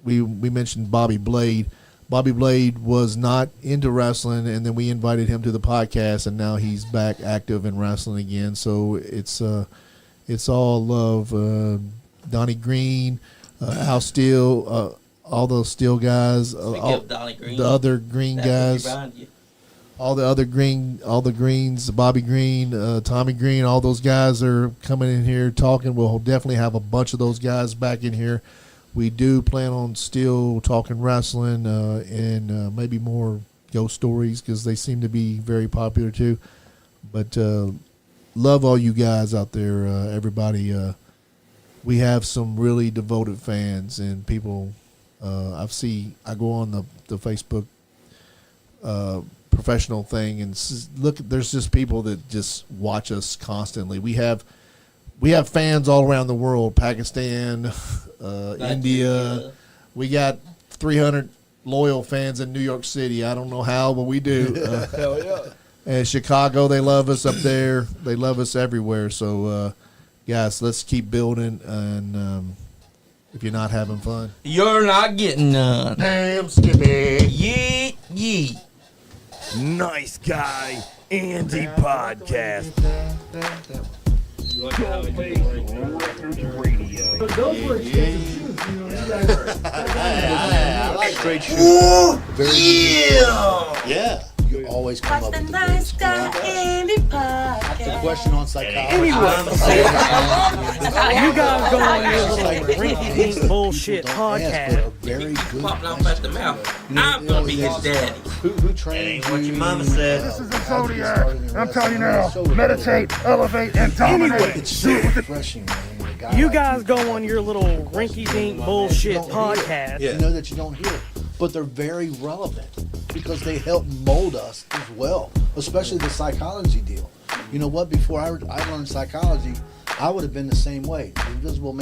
we mentioned Bobby Blade. Bobby Blade was not into wrestling, and then we invited him to the podcast, and now he's back active in wrestling again. So it's all love. Donnie Green, Al Steele, all those Steele guys, the other Green guys, all the Greens, Bobby Green, Tommy Green, all those guys are coming in here talking. We'll definitely have a bunch of those guys back in here. We do plan on still talking wrestling and maybe more ghost stories because they seem to be very popular too. But love all you guys out there, everybody. We have some really devoted fans and people. I go on the Facebook professional thing and look. There's just people that just watch us constantly. We have fans all around the world, Pakistan, India. We got 300 loyal fans in New York City. I don't know how, but we do. Hell yeah. And Chicago, they love us up there. They love us everywhere. So, guys, let's keep building. And if you're not having fun, you're not getting none. Damn, Skippy. Yeet, yeet. Nice Guy Andy Podcast. But those were expensive shoes. You know, you guys I like great shoes. Yeah. You always come up with the Nice greatest Guy question. Andy Podcast. Question on psychology. Anyway, you guys go on your little rinky-dink bullshit podcast. Very good. Popping off at the mouth. I'm gonna be his daddy. Who trained you? what your mama said. This is the Zodiac. I'm telling you now, meditate, elevate, and dominate. It's so refreshing, man. when a guy You like guys go on your little rinky-dink bullshit podcast. You know that you don't hear, but they're very relevant because they help mold us as well, especially the psychology deal. You know what? Before I learned psychology, I would have been the same way. The Invisible Man